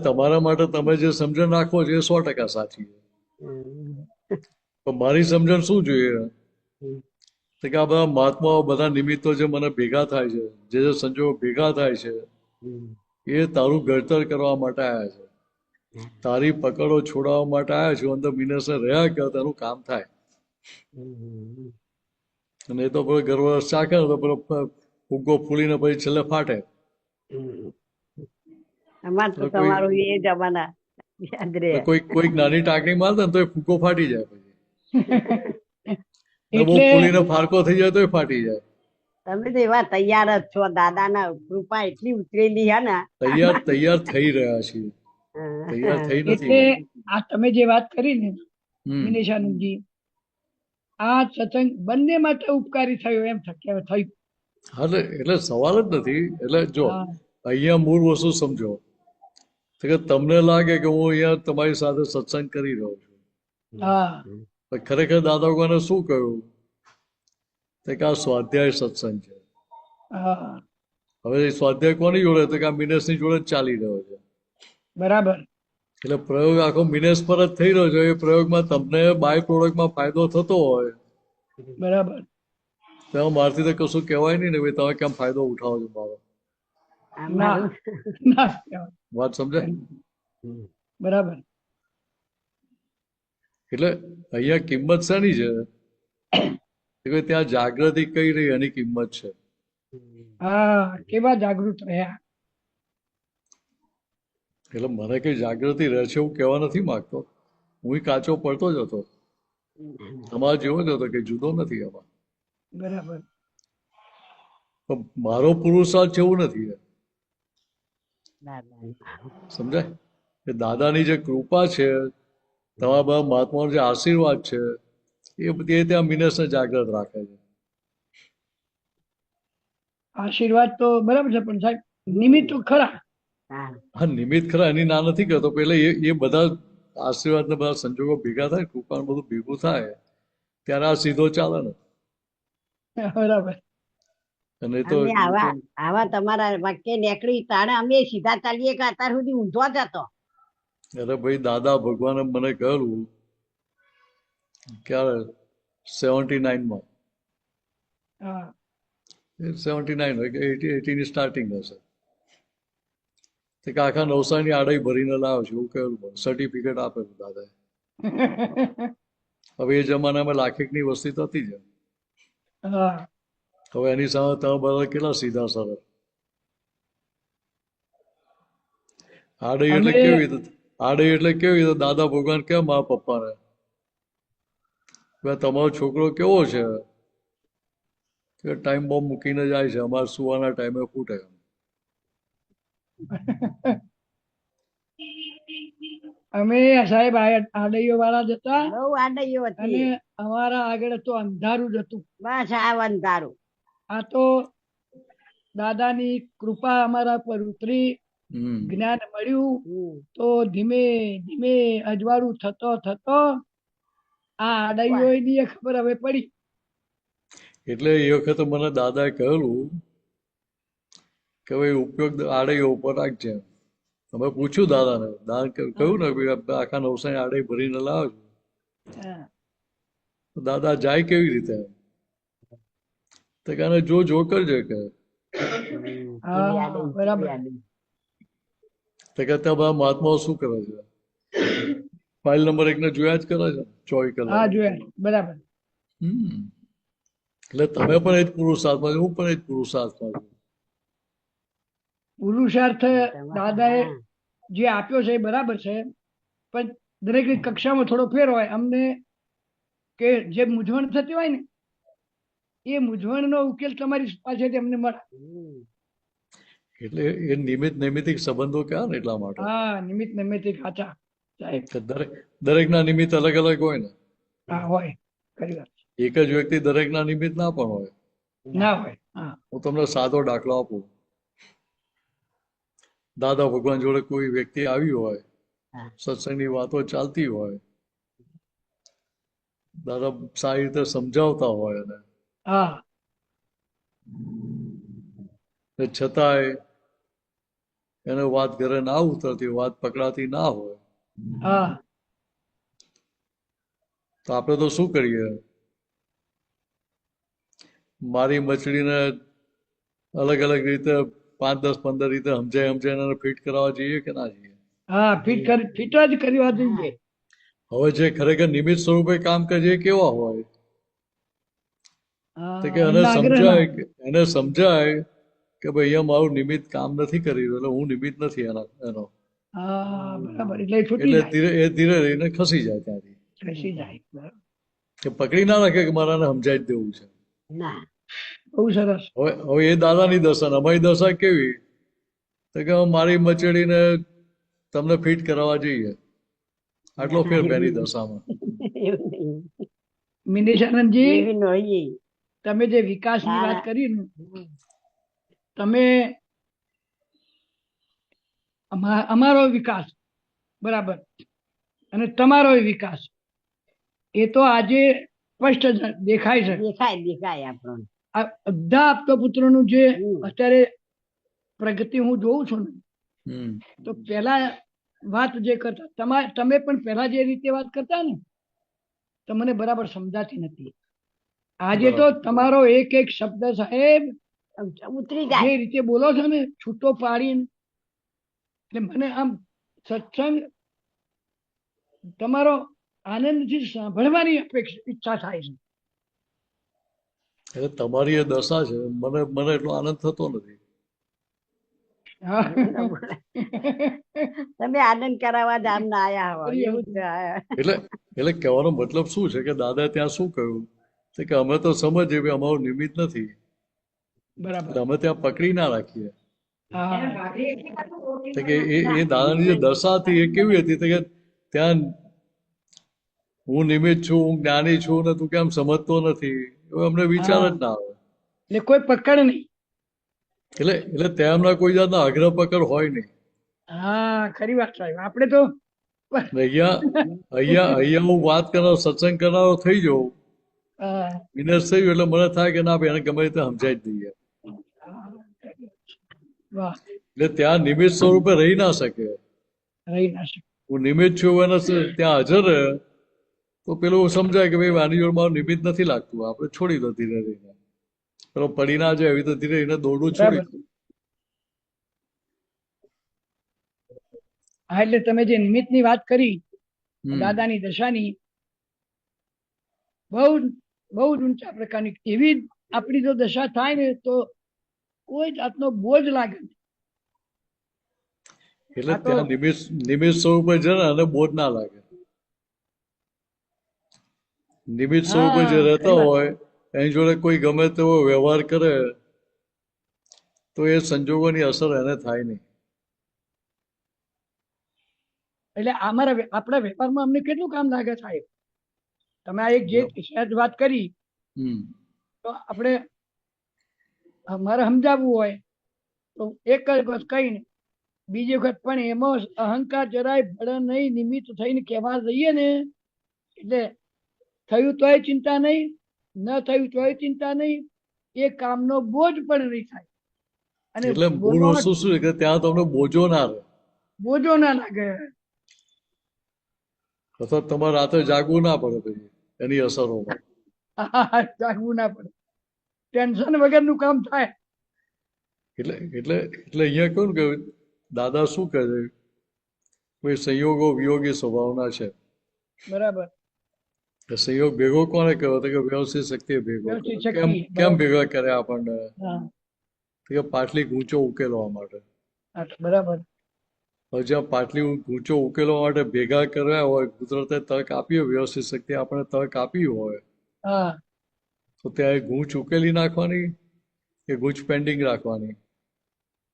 Speaker 2: તમારા માટે તમે જે સમજણ રાખો છો એ 100% સાચી છે. પણ મારી સમજણ શું જોઈએ તો કે આ બધા મહાત્માઓ, બધા નિમિત્તો જે મને ભેગા થાય છે, જે સંજોગો ભેગા થાય છે એ તારું ઘડતર કરવા માટે આવ્યા છે. તારી પકડો છોડાવવા માટે આવ્યા છે. અંદર મિનસે રહ્યા કે તારું કામ થાય. અને એ તો પેલો ગર્વ ચાખે તો પેલો ફુગ્ગો ફૂલીને પછી છેલ્લે ફાટે.
Speaker 4: અમાર તો તમારું એ જમાના યાદ રહે.
Speaker 2: કોઈક નાની ટાંકણી મારતા ને તો એ ફુગ્ગો ફાટી જાય. પછી બહુ
Speaker 3: એટલે
Speaker 2: ફૂલીને ફારકો થઈ જાય તો ફાટી જાય.
Speaker 4: તમે તો એવા તૈયાર જ છો, દાદાના કૃપા એટલી ઉતરેલી હે ને.
Speaker 2: તૈયાર થઈ રહ્યા છીએ. તૈયાર થઈ
Speaker 3: એટલે
Speaker 2: નથી.
Speaker 3: આ તમે જે વાત કરી ને
Speaker 2: હમ.
Speaker 3: મિનેશાનંદજી, આ સત્સંગ બંને માટે ઉપકારી થયો એમ થયું.
Speaker 2: હા, એટલે સવાલ જ નથી. એટલે જો
Speaker 3: હા.
Speaker 2: અહીંયા મૂળ વસ્તુ સમજો તો કે તમને લાગે કે હું અહીંયા તમારી સાથે સત્સંગ કરી રહ્યો છું,
Speaker 3: હા.
Speaker 2: પણ ખરેખર દાદા ભગવાને શું કહ્યું તો કે આ સ્વાધ્યાય સત્સંગ છે.
Speaker 3: હા.
Speaker 2: હવે એ સ્વાધ્યાય કોની જોડે તો કે આ મિનેશની જોડે જ ચાલી રહ્યો છે.
Speaker 3: બરાબર.
Speaker 2: એટલે પ્રયોગ આખો મિનેશ પર જ થઈ રહ્યો છે. એ પ્રયોગમાં તમને બાય પ્રોડક્ટમાં ફાયદો થતો હોય
Speaker 3: બરાબર.
Speaker 2: તો મારથી તો કશું કહેવાય નહીં ને ભાઈ તમે કેમ ફાયદો ઉઠાવો છો મારો.
Speaker 3: ના
Speaker 4: અમારું
Speaker 3: ના કહેવાય.
Speaker 2: વાત સમજાય?
Speaker 3: બરાબર.
Speaker 2: એટલે અહીંયા કિંમત શાની છે કે ત્યાં જાગૃતિ કઈ રહી એની કિંમત છે.
Speaker 3: હા, કેવા જાગૃત રહ્યા.
Speaker 2: એટલે મને કઈ જાગૃતિ રહે છે એવું કહેવા નથી માંગતો. હું કાચો પડતો જ હતો, તમારો જેવો જ હતો, કે જુદો નથી આમાં.
Speaker 3: બરાબર.
Speaker 2: પણ મારો પુરુષાર્થ છે એવું નથી.
Speaker 4: દાદા
Speaker 2: સમજાય? કે દાદાની જે કૃપા છે, તમારા બધા મહાત્માનો જે આશીર્વાદ છે, એ બધી ત્યાં મિનસને જાગૃત રાખે છે.
Speaker 3: આશીર્વાદ તો બરાબર છે, પણ સાહેબ નિમિત્ત તો ખરા.
Speaker 4: હા
Speaker 2: હા, નિમિત્ત ખરા, એની ના નથી કરતો. પેલા એ બધા આશીર્વાદ ને બધા સંજોગો ભેગા થાય, કૃપા બધું ભેગું થાય, ત્યારે આ સીધો ચાલે ને.
Speaker 3: બરાબર.
Speaker 2: અને એ તો
Speaker 4: અમે આવા આવા તમારા વાક્ય નીકળી તાણે અમે સીધા ચાલીએ કે અત્યાર સુધી ઊંધો જ હતો.
Speaker 2: અરે ભાઈ, દાદા ભગવાને મને કહેલું ક્યારે 79માં,
Speaker 3: હા
Speaker 2: 79 હોય કે 80 ની સ્ટાર્ટિંગ હશે, તે કે આખા નવસારીની આડાઈ ભરીને લાવ્યો છું એવું કહેલું. સર્ટિફિકેટ આપેલું દાદાએ. હવે એ જમાનામાં લાખેકની વસ્તી તો હતી જ.
Speaker 3: હા
Speaker 2: હવે એની સામે તમે બધા કેટલા સીધા સરળ. આડઈ એટલે
Speaker 3: અમે
Speaker 2: કેવી રીતે? આડઈ એટલે કેવી રીતે? દાદા ભગવાન કેમ મારા પપ્પાને, તમારો છોકરો કેવો છે કે ટાઈમ બોમ્બ મૂકીને જાય છે, અમારે સુવાના ટાઈમે ફૂટે.
Speaker 3: અમે સાહેબ આડઈઓ વાળા જ હતા,
Speaker 4: બહુ આડઈઓ
Speaker 3: અને
Speaker 4: હતી.
Speaker 3: અમારા આગળ તો અંધારું જ હતું.
Speaker 4: બસ આ અંધારું.
Speaker 3: આ તો દાદાની કૃપા અમારા પર ઉતરી,
Speaker 2: હમ
Speaker 3: જ્ઞાન મળ્યું,
Speaker 4: હમ.
Speaker 3: તો ધીમે ધીમે અજવાળું થતો થતો આ આડઈઓની ખબર હવે પડી.
Speaker 2: એટલે એ વખતે મને દાદાએ કહેલું કે ભાઈ ઉપયોગ આડઈઓ ઉપર રાખજે. તમે પૂછ્યું દાદાને, દાદા કહ્યું ને ભાઈ આખા નવસારી આડઈ ભરીને લાવ્યો છું.
Speaker 3: હા.
Speaker 2: તો દાદા જાય કેવી રીતે? તો કે આને જો કરજે કે.
Speaker 3: હા, બરાબર.
Speaker 2: તો કે ત્યાં બધા મહાત્માઓ શું કરે છે? ફાઇલ નંબર 1 ને જોયા જ કરે છે 24 કલાક.
Speaker 3: હા જોયા, બરાબર.
Speaker 2: એટલે તમે પણ એ જ પુરુષાર્થમાં છો, હું પણ એ જ પુરુષાર્થમાં છું.
Speaker 3: પુરુષાર્થ દાદાએ જે આપ્યો છે એ બરાબર છે, પણ દરેકની કક્ષામાં થોડો ફેર હોય. અમને કે જે મૂંઝવણ થતી હોય ને, એ મૂંઝવણનો ઉકેલ તમારી પાસેથી અમને મળે.
Speaker 2: એટલે એ નિમિત્ત નૈમિતિક સંબંધો કહેવાય ને, એટલા માટે.
Speaker 3: હા, નિમિત્ત નૈમિત્તિક સાચા સાહેબ.
Speaker 2: કે દરેકના નિમિત્ત અલગ અલગ હોય ને.
Speaker 3: હા હોય, ખરી વાત.
Speaker 2: એક જ વ્યક્તિ દરેકના નિમિત્ત ના પણ હોય.
Speaker 3: ના હોય. હા
Speaker 2: હું તમને સાદો દાખલો આપું. દાદા ભગવાન જોડે કોઈ વ્યક્તિ આવી હોય, સત્સંગની વાતો ચાલતી હોય, દાદા સારી રીતે સમજાવતા હોય, અને
Speaker 3: હા
Speaker 2: છતાંય એને વાત ઘરે ના ઉતરતી, વાત પકડાતી ના હોય,
Speaker 3: હા
Speaker 2: તો આપણે તો શું કરીએ? મારી મછલીને અલગ અલગ રીતે 5, 10, 15 રીતે સમજાઈને ફિટ કરાવવા જઈએ કે ના જઈએ?
Speaker 3: હા, ફિટ જ કરવા જોઈએ.
Speaker 2: હવે જે ખરેખર નિમિત્ત સ્વરૂપે કામ કરે છે એ કેવા હોય? તો કે
Speaker 3: એમના આગ્રહ ના હોય.
Speaker 2: એને સમજાય કે ભાઈ અહીંયા મારું નિમિત્ત કામ નથી કરી રહ્યું, એટલે હું નિમિત્ત નથી એનો.
Speaker 3: હા બરાબર. એટલે એ છૂટી
Speaker 2: એટલે
Speaker 3: જાય,
Speaker 2: એ ધીરે રહીને ખસી જાય ત્યાંથી.
Speaker 3: ખસી જાય. બરાબર.
Speaker 2: કે પકડી ના રાખે કે મારાને સમજાઈ જ દેવું છે.
Speaker 4: ના
Speaker 3: બહુ સરસ.
Speaker 2: હવે એ દાદાની દશા ને અમારી દશા કેવી? તો કે મારી મચેડીને તમને ફિટ કરાવવા જઈએ. આટલો ફેર બેની દશામાં.
Speaker 4: એવું નહીં.
Speaker 3: મિનેશાનંદજી,
Speaker 4: એવી નહીં.
Speaker 3: તમે જે વિકાસની વાત કરી ને, તમે અમારો વિકાસ બરાબર, અને તમારો વિકાસ, એ તો આજે સ્પષ્ટ દેખાય છે.
Speaker 4: દેખાય આપણને.
Speaker 3: આ બધા આપતો પુત્રોનું જે અત્યારે પ્રગતિ હું જોઉં છું ને, તો પેલા વાત જે કરતા, તમે પણ પહેલા જે રીતે વાત કરતા ને, તો મને બરાબર સમજાતી નથી. આજે તો તમારો એક એક શબ્દ સાહેબ
Speaker 4: ઉતરી
Speaker 3: જે
Speaker 4: જાય.
Speaker 3: રીતે બોલો છો ને છૂટો પાડીને, એટલે મને આમ સત્સંગ તમારો આનંદથી સાંભળવાની ઈચ્છા થાય છે.
Speaker 2: એટલે તમારી એ દશા છે, મને એટલો આનંદ થતો નથી.
Speaker 3: હા.
Speaker 4: તમે આનંદ કરાવવા જ આમ ના આયા હો, એવું જ છે.
Speaker 2: એટલે કહેવાનો મતલબ શું છે કે દાદા ત્યાં શું કહ્યું છે કે અમે તો સમજીએ કે અમારું નિમિત્ત નથી,
Speaker 3: બરાબર.
Speaker 2: એટલે અમે ત્યાં પકડી ના રાખીએ.
Speaker 3: હા.
Speaker 2: તો કે એ દાદાની જે દશા હતી એ કેવી હતી, તો કે ત્યાં હું નિમિત્ત છું, હું જ્ઞાની છું ને તું કેમ સમજતો નથી, એવો અમને વિચાર જ ના આવે.
Speaker 3: એટલે કોઈ પકડ નહીં.
Speaker 2: એટલે તેમના કોઈ જાતના આગ્રહ પકડ હોય નહીં.
Speaker 3: હા, ખરી વાત સાહેબ. આપણે તો
Speaker 2: ને અહીંયા હું વાત કરનારો, સત્સંગ કરનારો થઈ જાઉં,
Speaker 3: હા,
Speaker 2: વિનર થયું એટલે મને થાય કે ના ભાઈ એને ગમે રીતે સમજાઈ જ દઈએ.
Speaker 3: વાહ,
Speaker 2: એટલે ત્યાં નિમિત્ત સ્વરૂપે રહી ના શકે.
Speaker 3: રહી ના શકે.
Speaker 2: હું નિમિત્ત છું એને ત્યાં હાજર રહે તો પેલું સમજાય કે ભાઈ આની જોડે મારું નિમિત્ત નથી લાગતું, આપણે છોડી દો ધીરે ધીરે. પેલો પડી ના જાય એવી તો ધીરે ધીરે દોડવું છોડી
Speaker 3: બરાબર. હા, એટલે તમે જે નિમિત્તની વાત કરી
Speaker 2: દો.
Speaker 3: દાદાની દશાની, બહુ બહુ જ ઊંચા પ્રકારની, એવી આપણી જો દશા થાય ને તો કોઈ જાતનો બોજ લાગે નહીં.
Speaker 2: એટલે
Speaker 3: આ તો
Speaker 2: ત્યાં નિમિત્ત સ્વરૂપે છે ને અને બોજ ના લાગે. નિમિત્ત સ્વરૂપે જે
Speaker 3: હા,
Speaker 2: રહેતા
Speaker 3: ખરી વાત.
Speaker 2: હોય એની જોડે કોઈ ગમે તેવો વ્યવહાર કરે તો એ સંજોગોની અસર એને થાય નહીં.
Speaker 3: એટલે આપણા વેપારમાં અમને કેટલું કામ લાગે સાહેબ. તમે આ એક જે સહેજ વાત કરી,
Speaker 2: હમ
Speaker 3: તો આપણે મારે સમજાવવું હોય તો એક જ વખત કહીને બીજી વખત પણ એમાં અહંકાર જરાય ભળે નહીં, નિમિત્ત થઈને કહેવા જઈએ ને એટલે થયું તોય ચિંતા નહીં, ન થયું તોય ચિંતા નહીં, એ કામનો બોજ પણ નહીં થાય. અને
Speaker 2: એટલે મૂળ
Speaker 3: બોલવાનો
Speaker 2: વસ્તુ શું છે કે ત્યાં તમને બોજો ના રહે,
Speaker 3: બોજો ના લાગે.
Speaker 2: અથવા તમારે રાતે જાગવું ના પડે પછી એની અસરોમાં.
Speaker 3: જાગવું ના પડે, ટેન્શન વગરનું કામ થાય.
Speaker 2: એટલે અહીંયા કહું કે દાદા શું કહે છે, કોઈ સંયોગો વિયોગી સ્વભાવના છે.
Speaker 3: બરાબર.
Speaker 2: સંયોગ ભેગો કોને કહ્યો તો કે વ્યવસ્થિત શક્તિએ ભેગો
Speaker 3: વ્યવસ્થિત
Speaker 2: કર્યો.
Speaker 3: શક્તિ,
Speaker 2: કેમ
Speaker 3: બરાબર.
Speaker 2: ભેગા કર્યા આપણને?
Speaker 3: હા,
Speaker 2: તો કે પાટલી ગૂંચો ઉકેલવા માટે.
Speaker 3: બરાબર.
Speaker 2: હવે જ્યાં પાટલી ગૂંચો ઉકેલવા માટે ભેગા કર્યા હોય, કુદરતે તક આપી હોય, વ્યવસ્થિત શક્તિ આપણે તક આપી હોય,
Speaker 3: હા,
Speaker 2: તો ત્યાં એ ગૂંચ ઉકેલી નાખવાની કે ગૂંચ પેન્ડિંગ રાખવાની?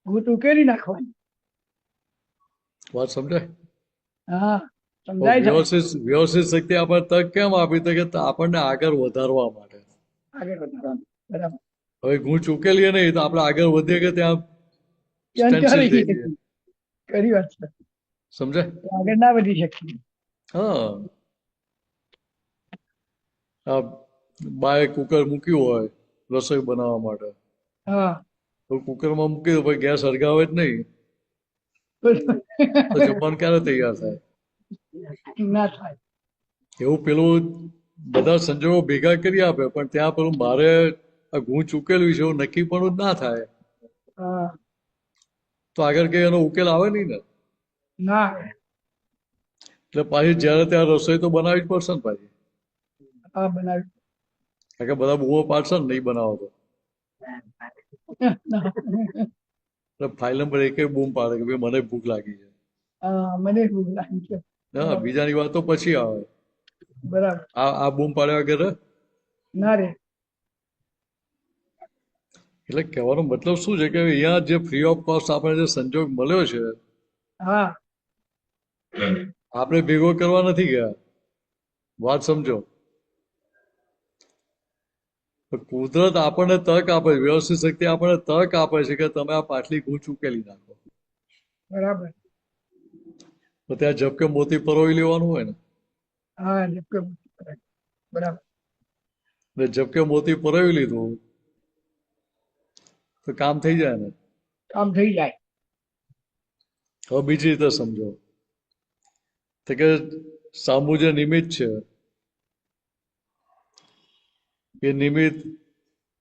Speaker 3: ભૂત ઉકેલી નાખવાની.
Speaker 2: વાત સમજાય?
Speaker 3: હા,
Speaker 2: તો
Speaker 3: સમજાય છે.
Speaker 2: વ્યવસ્થિત શક્તિ આપણને તક કેમ આપી? તો કે આપણને આગળ વધારવા માટે.
Speaker 3: આગળ વધારવાનું. બરાબર.
Speaker 2: હવે ગૂંચ ઉકેલીએ નહીં તો આપણે આગળ વધીએ કે ત્યાં
Speaker 3: ત્યાં
Speaker 2: સ્ટેન્સિલ થઈ
Speaker 3: રહી.
Speaker 2: જઈએ.
Speaker 3: ખરી વાત છે.
Speaker 2: સમજાય?
Speaker 3: આગળ ના વધી શકીએ.
Speaker 2: હા, આ બાએ કુકર મૂક્યું હોય રસોઈ બનાવવા માટે,
Speaker 3: હા.
Speaker 2: તો કુકરમાં મૂકી દો ભાઈ, ગેસ સળગાવે જ નહીં તો જમવાનું ક્યારે તૈયાર થાય?
Speaker 3: ના થાય.
Speaker 2: એવું પેલું બધા સંજોગો ભેગા કરી આપે પણ ત્યાં પેલું મારે આ ગૂંચ ઉકેલવી છે એવું નક્કી પણ ના થાય
Speaker 3: હા,
Speaker 2: તો આગળ કઈ એનો ઉકેલ આવે નહીં ને.
Speaker 3: ના આવે.
Speaker 2: એટલે પાછી જ્યારે ત્યાં રસોઈ તો બનાવવી જ પડશે ને પાછી.
Speaker 3: હા, બનાવી.
Speaker 2: કારણ કે બધા બહુ પાડશે ને નહીં બનાવો તો. એટલે ફાઇલ નંબર એકે બૂમ પાડે કે ભાઈ મને ભૂખ લાગી છે.
Speaker 3: હા, મને ભૂખ લાગી છે.
Speaker 2: હા, બીજાની વાત તો પછી આવે.
Speaker 3: બરાબર.
Speaker 2: આ બૂમ પાડ્યા વગર.
Speaker 3: ના રે.
Speaker 2: એટલે કહેવાનો મતલબ શું છે કે અહીંયા જે ફ્રી ઓફ કોસ્ટ આપણે જે સંજોગ મળ્યો છે,
Speaker 3: હા,
Speaker 2: આપણે ભેગો કરવા નથી ગયા. વાત સમજો. કુદરત આપણને તક આપે છે, વ્યવસ્થિત શક્તિ આપણને તક આપે છે કે તમે આ પાટલી ગૂંચ ઉકેલી નાખો.
Speaker 3: બરાબર.
Speaker 2: તો ત્યાં ઝબકે મોતી પરોવી લેવાનું હોય ને.
Speaker 3: હા, બરાબર.
Speaker 2: એટલે ઝબકે મોતી પરોવી લીધું તો કામ થઈ જાય ને.
Speaker 3: કામ થઈ જાય.
Speaker 2: હવે બીજી રીતે સમજો તો કે સામુ જે નિમિત્ત છે એ નિમિત્ત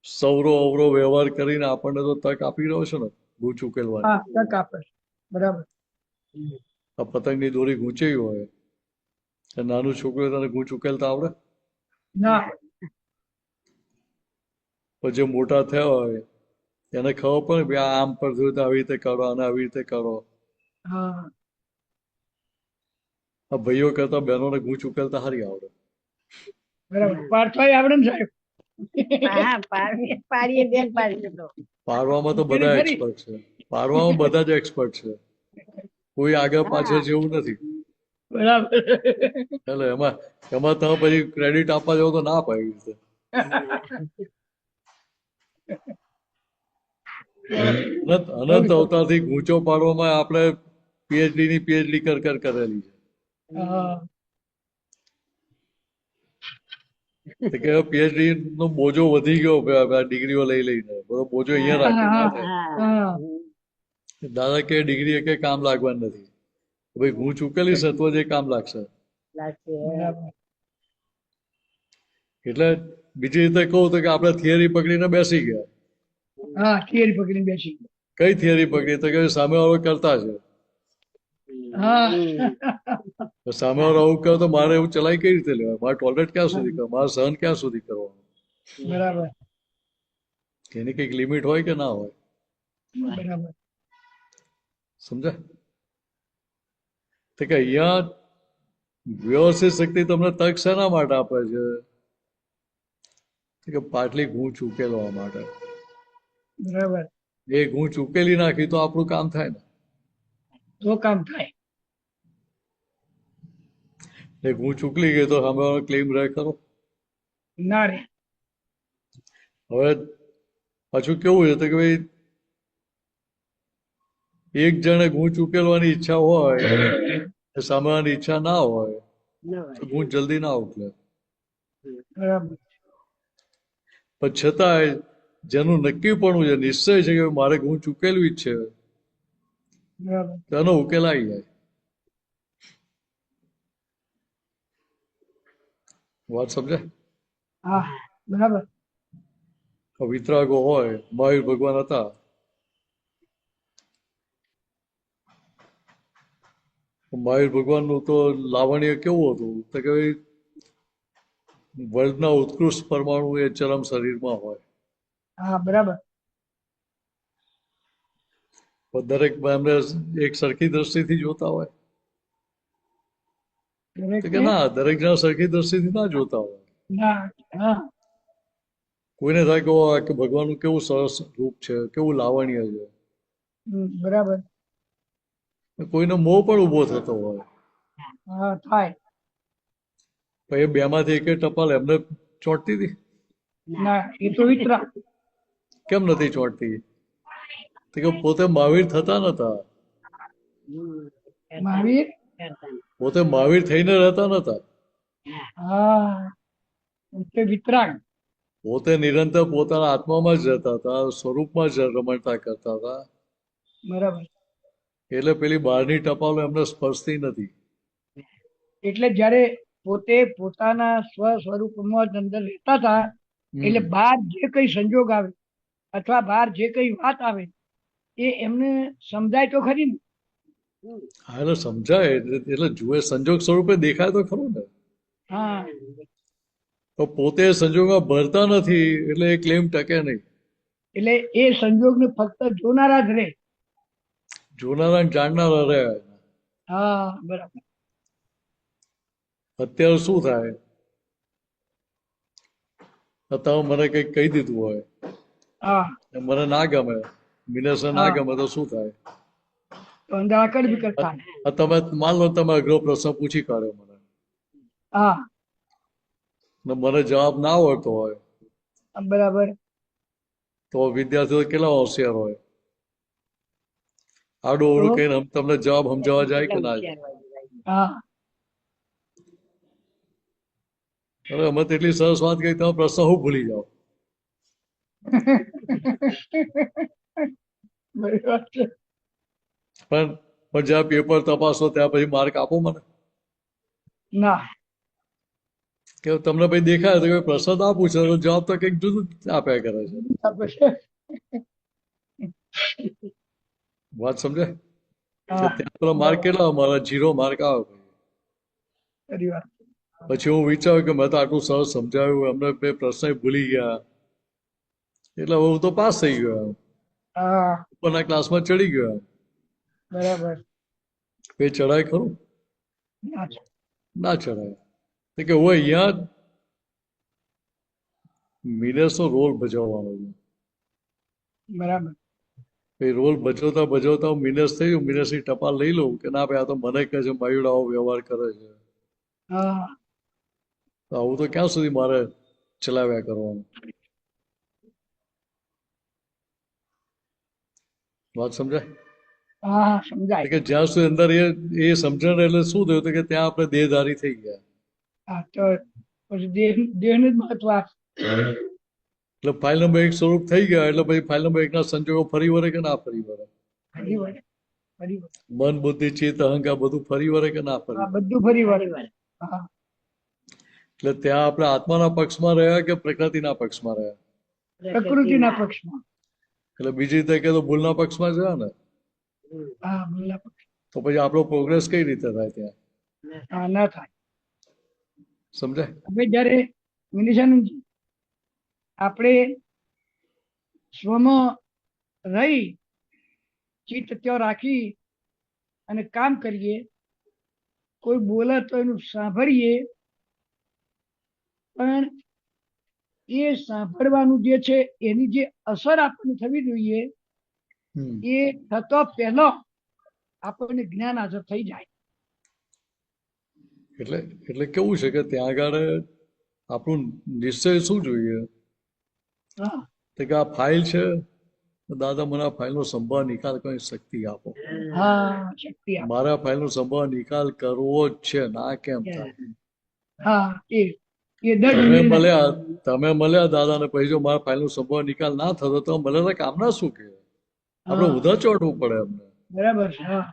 Speaker 2: સવરો અવરો વ્યવહાર કરીને આપણને તો તક આપી રહ્યો છે ને ગૂંચ ઉકેલવાની.
Speaker 3: હા તક આપે છે. બરાબર.
Speaker 2: આ પતંગની દોરી ગૂંચેવી હોય તો નાનું છોકરું તને ગૂંચ ઉકેલતા આવડે?
Speaker 3: ના.
Speaker 2: પણ જે મોટા થયા હોય એને ખબર પડે કે આ આમ પર જોયું તો આવી રીતે કરો અને આવી રીતે કરો.
Speaker 3: હા
Speaker 2: આ ભાઈઓ કરતા બહેનોને ગૂંચ ઉકેલતા સારી આવડે.
Speaker 3: બરાબર. પાર્થભાઈ આવડે ને સાહેબ?
Speaker 4: હા પાડીએ બેન પાડીએ તો
Speaker 2: પાડવામાં તો
Speaker 3: ખરી
Speaker 2: બધા
Speaker 3: ખરી.
Speaker 2: એક્સપર્ટ છે. પાડવામાં બધા જ એક્સપર્ટ છે. કોઈ આગળ પાછળ જેવું નથી.
Speaker 3: બરાબર.
Speaker 2: એટલે એમાં એમાં તમે પછી ક્રેડિટ આપવા જાવ તો ના પાય એવી રીતે. અનંત અવતારથી ગૂંચો પાડવામાં આપણે પીએચડી ની પીએચડી કરેલી છે.
Speaker 3: હા.
Speaker 2: તો કે પીએચડી નો બોજો વધી ગયો ડિગ્રીઓ લઈ લઈને. બધો બોજો અહીંયા રાખે ના થાય.
Speaker 3: હા.
Speaker 2: દાદા કે ડિગ્રી કે કામ લાગવાનું નથી. ભાઈ ગૂંચ ઉકેલી છે તો જ એ કામ લાગશે.
Speaker 3: બરાબર.
Speaker 2: એટલે બીજી રીતે કહું તો કે આપણે થિયરી પકડીને બેસી ગયા.
Speaker 3: હા થિયરી પકડીને બેસી ગયો.
Speaker 2: કઈ થિયરી પકડી તો કે સામેવાળો કરતા છે.
Speaker 3: હા
Speaker 2: તો સામેવાળો આવું કહે તો મારે એવું ચલાવી કઈ રીતે લેવાય? મારે ટોલરેટ ક્યાં સુધી કરવા? મારે સહન ક્યાં સુધી કરવાનું?
Speaker 3: બરાબર.
Speaker 2: એની કઈક લિમિટ હોય કે ના હોય?
Speaker 3: બરાબર.
Speaker 2: સમજાય? તો કે અહીંયા વ્યવસ્થિત શક્તિ તમને તક શેના માટે આપે છે? કે પાટલી ગૂંચ ઉકેલવા માટે.
Speaker 3: બરાબર.
Speaker 2: એ ગૂંચ ઉકેલી નાખી તો આપણું કામ થાય ને.
Speaker 3: તો કામ થાય.
Speaker 2: એ ગૂંચ ઉકલી ગઈ તો સામેવાળો ક્લેમ રહે ખરો?
Speaker 3: ના રે.
Speaker 2: હવે પાછું કેવું છે તો કે ભાઈ એક જણે ગૂંચ ઉકેલવાની ઈચ્છા હોય સામેવાની ઈચ્છા ના હોય તો ગૂંચ જલ્દી ના ઉકલે.
Speaker 3: બરાબર.
Speaker 2: પણ છતાંય જેનું નક્કીપણું છે, નિશ્ચય છે કે મારે ગૂંચ ઉકેલવી જ છે,
Speaker 3: બરાબર.
Speaker 2: તેનો ઉકેલ આવી જાય. વાત સમજાય?
Speaker 3: હા બરાબર.
Speaker 2: વિતરાગો હોય, મહાવીર ભગવાન હતા, મહાવીર ભગવાનનું તો લાવણ્ય કેવું હતું તો કે વર્લ્ડના ઉત્કૃષ્ટ પરમાણુ એ ચરમ શરીરમાં હોય.
Speaker 3: હા બરાબર.
Speaker 2: દરેક એમને એક સરખી દ્રષ્ટિથી જોતા હોય તો કે ના, દરેક જણા સરખી દ્રષ્ટિથી ના જોતા હોય.
Speaker 3: ના. હા
Speaker 2: કોઈને થાય કે ભગવાનનું કેવું સરસ રૂપ છે, કેવું લાવણ્ય છે.
Speaker 3: બરાબર.
Speaker 2: કોઈને મોહ પણ ઉભો થતો હોય.
Speaker 3: હા થાય.
Speaker 2: પણ એ બેમાંથી એક ટપાલ એમને ચોંટતી હતી?
Speaker 3: ના એ તો વિતરા.
Speaker 2: કેમ નથી ચોંટતી? તો કે પોતે મહાવીર થતા નતા.
Speaker 3: મહાવીર.
Speaker 2: પોતે મહાવીર થઈને રહેતા નતા.
Speaker 3: હા તે વિતરાગ.
Speaker 2: પોતે નિરંતર પોતાના આત્મામાં જ રહેતા હતા, સ્વરૂપમાં જ રમણતા કરતા હતા.
Speaker 3: બરાબર.
Speaker 2: એટલે પેલી બહારની ટપાલો એમને સ્પર્શતી નથી.
Speaker 3: એટલે જયારે પોતે પોતાના સ્વરૂપમાં જ અંદર રહેતા હતા એટલે બહાર જે કઈ સંજોગ આવે અથવા બહાર જે કઈ વાત આવે એ એમને સમજાય તો ખરી ને.
Speaker 2: હા એટલે સમજાય એટલે જુએ સંજોગ સ્વરૂપે દેખાય તો ખરું ને.
Speaker 3: હા
Speaker 2: તો પોતે સંજોગમાં ભરતા નથી એટલે એ ક્લેમ ટકે નહીં.
Speaker 3: એટલે એ સંજોગને ફક્ત જોનારા જ રહે.
Speaker 2: જોનારા ને જાણનારા રહે.
Speaker 3: હા બરાબર.
Speaker 2: અત્યારે શું થાય, તમે મને કઈક કહી દીધું હોય,
Speaker 3: હા
Speaker 2: મને ના ગમે, મિનેશને ના ગમે તો શું થાય?
Speaker 3: તો અંદર આકડ વિકટ થાય.
Speaker 2: તમે માન લો તમે અઘરો પ્રશ્ન પૂછી કાઢ્યો મને,
Speaker 3: હા
Speaker 2: ને મને જવાબ ના આવડતો હોય
Speaker 3: બરાબર.
Speaker 2: તો વિદ્યાર્થીઓ કેટલા હોશિયાર હોય, આડું અવળું કહીને તમને જવાબ સમજાવવા જાય કે ના જાય?
Speaker 3: હા
Speaker 2: હવે અમે તેટલી સરસ વાત કરી, તમે પ્રશ્ન હું ભૂલી જાઓ.
Speaker 3: બરાબર છે.
Speaker 2: પણ જ્યાં પેપર તપાસો ત્યાં પછી માર્ક આપો મને.
Speaker 3: ના
Speaker 2: કે તમને ભાઈ દેખાય તો પ્રસાદ આપું છે તો જવાબ તો કંઈક જુદું જ આપ્યા કરે છે.
Speaker 3: આપે છે.
Speaker 2: વાત સમજે?
Speaker 3: હા,
Speaker 2: ત્યાં પેલો માર્ક કેટલા મારા 0 માર્ક આવે.
Speaker 3: ખરી વાત.
Speaker 2: પછી હું વિચાર્યું કે મેં તો આટલું સરસ સમજાવ્યું, એમને બે પ્રશ્ન ભૂલી ગયા, એટલે હું તો પાસ થઈ ગયો.
Speaker 3: હા,
Speaker 2: ઉપરના ક્લાસમાં ચડી ગયો.
Speaker 3: બરાબર.
Speaker 2: એ ચડાય ખરું?
Speaker 3: ના છે.
Speaker 2: ના ચડાય. કે હું અહીંયા મિનસનો રોલ ભજવવાનો છે.
Speaker 3: બરાબર.
Speaker 2: એ રોલ ભજવતા ભજવતા હું મિનસ થઈ ગયું. મિનસની ટપાલ લઈ લઉં કે ના ભાઈ આ તો મને કહે છે મયુડાઓ વ્યવહાર કરે છે.
Speaker 3: હા,
Speaker 2: તો આવું તો ક્યાં સુધી મારે ચલાવ્યા કરવાનું? વાત સમજાય?
Speaker 3: હા, સમજાય.
Speaker 2: કે જ્યાં સુધી અંદર એ સમજણ એટલે શું થયું કે ત્યાં આપણે દેહધારી થઈ ગયા.
Speaker 3: હા, તો પછી દેહનું જ મહત્વ આપે.
Speaker 2: એટલે ફાઇલ નંબર 1 સ્વરૂપ થઈ ગયા એટલે પછી ફાઇલ નંબર 1 ના સંજોગો ફરી વળે કે ના ફરી વળે?
Speaker 3: ફરી વળે. ફરી વળે.
Speaker 2: મન બુદ્ધિ ચિત્ત અહંકાર બધું ફરી વળે કે ના ફરી
Speaker 3: હા,
Speaker 2: વળે?
Speaker 3: બધું ફરી વળે. હા,
Speaker 2: એટલે ત્યાં આપણે આત્માના પક્ષમાં રહ્યા કે પ્રકૃતિના પક્ષમાં રહ્યા?
Speaker 3: પ્રકૃતિના પક્ષમાં.
Speaker 2: એટલે બીજી રીતે કે તો ભૂલના પક્ષમાં જ રહ્યા ને?
Speaker 3: હા, ભૂલના પક્ષ.
Speaker 2: તો પછી આપણો પ્રોગ્રેસ કઈ રીતે થાય ત્યાં?
Speaker 3: હા, ના થાય.
Speaker 2: સમજાય?
Speaker 3: હવે જયારે વિનિશાનંદજી આપણે સ્વમાં રહી ચિત્ત ત્યાં રાખી અને કામ કરીએ, કોઈ બોલે તો એનું સાંભળીએ, પણ એ સાંભળવાનું જે છે એની જે અસર આપણને થવી જોઈએ એ થતો પહેલો આપણને જ્ઞાન હાજર થઈ જાય.
Speaker 2: એટલે કેવું છે કે ત્યાં આગળ આપણું નિશ્ચય શું જોઈએ?
Speaker 3: હા,
Speaker 2: તો કે આ ફાઇલ છે, દાદા મને આ ફાઇલનો સંભાળ નિકાલ કરવાની શક્તિ આપો.
Speaker 3: હા, શક્તિ આપે.
Speaker 2: મારે આ ફાઇલનો સંભાળ નિકાલ કરવો જ છે, ના કેમ થાય?
Speaker 3: હા, એ
Speaker 2: તમે મળ્યા દાદાને પછી જો મારા ફાઇલનો સંભાળ નિકાલ ના થતો તો મળેલા કામના શું કે? આપણે ઉધા ચોટવું પડે અમને.
Speaker 3: બરાબર છે. હા,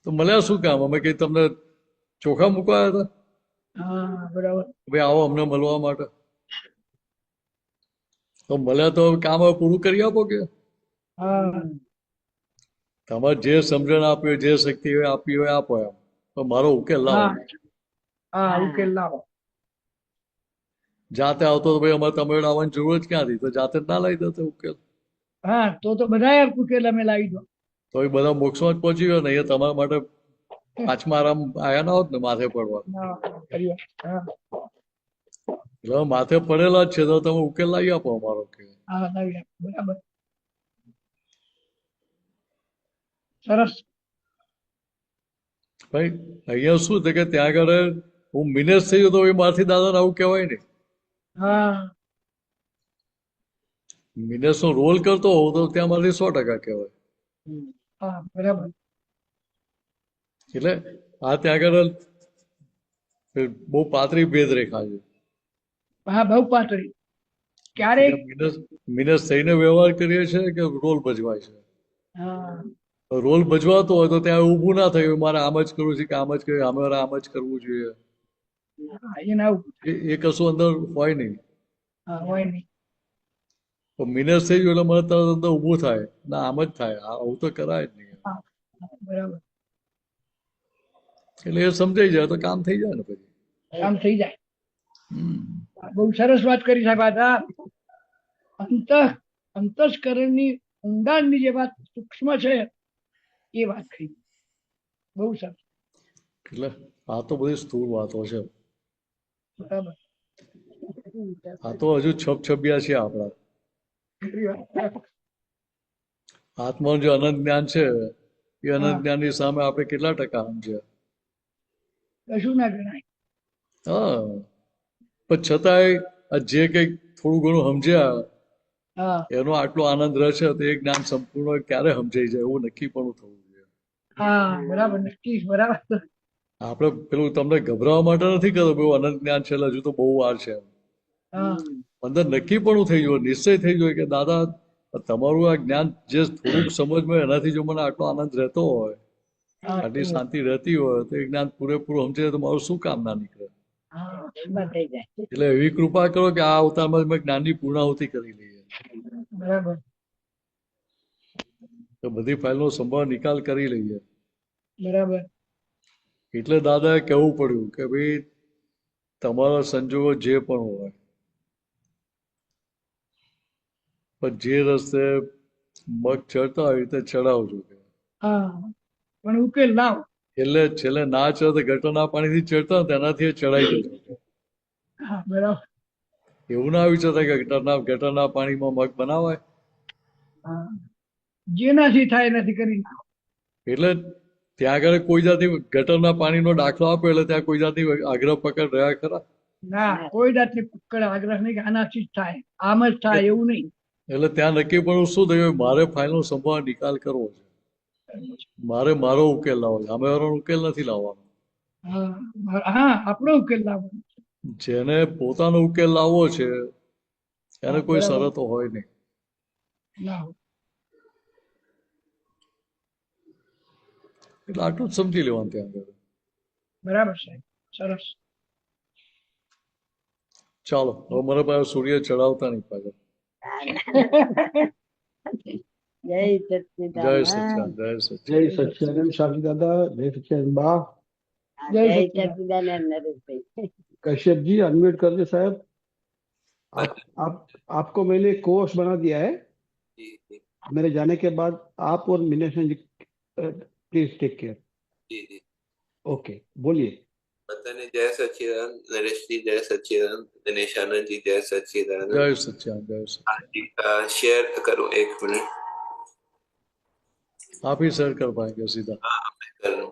Speaker 2: તો મળ્યા શું કામ? અમે કઈ તમને ચોખા મૂકવાયા હતા?
Speaker 3: હા, બરાબર.
Speaker 2: ભાઈ આવો અમને મળવા માટે. તો મળ્યા તો કામ હવે પૂરું કરી આપો કે?
Speaker 3: હા,
Speaker 2: તમારે જે સમજણ આપી હોય, જે શક્તિ હોય આપી હોય આપો એમ, પણ મારો ઉકેલ લાવો.
Speaker 3: હા, હા, ઉકેલ લાવો.
Speaker 2: જાતે આવતો તો ભાઈ અમારે તમે આવવાની જરૂર જ ક્યાંથી? તો જાતે જ ના લાવી દેતો ઉકેલ?
Speaker 3: હા, તો બધા ઉકેલ અમે લાવી દો.
Speaker 2: તો એ બધા મોક્ષમાં જ પહોંચી ગયો ને? એ તમારા માટે પાંચમા આરામ આયા ના હોત ને માથે પડવા.
Speaker 3: હા, કરી વાત. હા,
Speaker 2: એટલે માથે પડેલા જ છે તો તમે ઉકેલ લાવી આપો અમારો કે.
Speaker 3: હા, લાવી આપો. બરાબર. સરસ.
Speaker 2: ભાઈ અહીંયા શું છે કે ત્યાં આગળ હું મિનેસ થઈ ગયો તો એ મારથી દાદાને આવું કહેવાય ને.
Speaker 3: હા,
Speaker 2: મિનેસનો રોલ કરતો હોઉં તો ત્યાં મારથી 100% કહેવાય.
Speaker 3: હા, બરાબર.
Speaker 2: એટલે આ ત્યાં આગળ બહુ પાતળી ભેદ રેખા છે.
Speaker 3: હા, બહુ પાતળી. ક્યારેક
Speaker 2: મિનેસ થઈને વ્યવહાર કરીએ છીએ કે રોલ ભજવાય છે?
Speaker 3: હા,
Speaker 2: રોલ ભજવાતો હોય તો ત્યાં ઊભું ના થયું મારે આમ જ કરવું છે કે આમ જ કર્યું અમારે આમ જ કરવું જોઈએ.
Speaker 3: એને આવું.
Speaker 2: એ કશું અંદર હોય નહીં.
Speaker 3: હા, હોય નહીં.
Speaker 2: તો મિનેસ થઈ ગયું એટલે મને તરત અંદર ઊભું થાય ના આમ જ થાય, આવું તો કરાય જ નહીં.
Speaker 3: હા, બરાબર.
Speaker 2: એટલે એ સમજાઈ જાય તો કામ થઈ જાય ને પછી.
Speaker 3: કામ થઈ જાય. બહુ સરસ વાત કરી સાહેબ. અંતસ્કરણની ઊંડાણની જે વાત સૂક્ષ્મ છે એ વાત કરી. બહુ સરસ.
Speaker 2: એટલે આ તો બધી સ્થૂળ વાતો છે.
Speaker 3: બરાબર.
Speaker 2: આ તો હજુ છબછબિયા છે આપણા. આત્માનું જે અનંત જ્ઞાન છે એ અનંત જ્ઞાનની સામે આપણે કેટલા ટકા સમજ્યા?
Speaker 3: કશું ના ગણાય.
Speaker 2: હા, પણ છતાંય આ જે કંઈક થોડું ઘણું સમજ્યા
Speaker 3: હા,
Speaker 2: એનો આટલો આનંદ રહેશે તો એ જ્ઞાન સંપૂર્ણ ક્યારે સમજાઈ જાય એવું નક્કી પણ થવું જોઈએ.
Speaker 3: હા, બરાબર. નક્કી. બરાબર.
Speaker 2: આપણે પેલું તમને ગભરાવા માટે નથી કરતો બહુ અનંત જ્ઞાન છે એટલે હજુ તો બહુ વાર છે.
Speaker 3: હા,
Speaker 2: અંદર નક્કી પણ થઈ ગયો, નિશ્ચય થઈ ગયો કે દાદા તમારું આ જ્ઞાન જે થોડુંક સમજમાં એનાથી જો મને આટલો આનંદ રહેતો હોય,
Speaker 3: હા,
Speaker 2: આટલી શાંતિ રહેતી હોય તો એ જ્ઞાન પૂરેપૂરું સમજે તો મારું શું કામ ના નીકળે?
Speaker 3: હા,
Speaker 4: બંધ થઈ જાય.
Speaker 2: એટલે એવી કૃપા કરો કે આ અવતારમાં અમે જ્ઞાનની પૂર્ણાહુતિ કરી લઈએ,
Speaker 3: બરાબર.
Speaker 2: તો બધી ફાઇલનો સંભાવ નિકાલ કરી લઈએ.
Speaker 3: બરાબર.
Speaker 2: એટલે દાદાએ કહેવું પડ્યું કે ભાઈ તમારા સંજોગો જે પણ હોય, પણ જે રસ્તે મગ ચડતા હોય એ રીતે ચડાવજો.
Speaker 3: હા, પણ ઉકેલ લાવ.
Speaker 2: છેલ્લે ના ચડે તો ગટરના પાણીથી ચડતા હોય તેનાથી ચડાઈ જજો.
Speaker 3: હા, બરાબર.
Speaker 2: એવું ના વિચારતા કે ગટરના પાણીમાં મગ બનાવાય.
Speaker 3: હા, જેનાથી થાય નથી કરી નાખો.
Speaker 2: એટલે ત્યાં આગળ કોઈ જાતની ગટરના પાણીનો દાખલો આપ્યો એટલે ત્યાં કોઈ જાતની આગ્રહ પકડ રહ્યા ખરા?
Speaker 3: ના, કોઈ જાતની પકડ આગ્રહ નહીં કે આનાથી જ થાય, આમ જ થાય એવું નહીં.
Speaker 2: એટલે ત્યાં નક્કી પણ શું થયું, મારે ફાઇલનો સંભાવ નિકાલ કરવો છે, મારે મારો ઉકેલ લાવવો છે, સામે વાળાનો ઉકેલ નથી લાવવાનો.
Speaker 3: હા, આપણો ઉકેલ લાવવાનો.
Speaker 2: જેને પોતાનો ઉકેલ લાવવો છે એને કોઈ
Speaker 3: બરાબર.
Speaker 2: શરતો હોય નહીં.
Speaker 3: લાવ.
Speaker 2: એટલે આટલું જ સમજી લેવાનું ત્યાં આગળ.
Speaker 3: બરાબર સાહેબ, સરસ.
Speaker 2: ચાલો હવે મારા પાસે સૂર્ય ચડાવતા નહીં પાછળ.
Speaker 4: જય
Speaker 2: જય
Speaker 4: સચ્ચિદાનંદ.
Speaker 2: સચ્ચાન, જય સચ્ચાન.
Speaker 1: જય સચ્ચિદાનંદ શાસ્ત્રી દાદા, જય સચ્ચિદાનંદ બા.
Speaker 3: જય
Speaker 4: જય
Speaker 3: સચ્ચિદાનંદ.
Speaker 4: સચ્ચિદાનંદ નરેશભાઈ.
Speaker 1: कश्यप जी अनम्यूट कर दे साहब। आप आपको मैंने कोर्स बना दिया है। मेरे जाने के बाद आप और मिनेशन जी प्लीज टेक केयर।
Speaker 5: जी जी
Speaker 1: ओके, बोलिए।
Speaker 5: बताने जय सच्चिदानंद, नरेश जी जय सच्चिदानंद, दिनेश आनंद जी जय सच्चिदानंद।
Speaker 2: જય સચ્ચાન, જય સચ્ચાન.
Speaker 5: शेयर करूं 1 मिनट?
Speaker 2: आप ही शेयर कर पाएंगे सीधा?
Speaker 5: मैं कर लूं।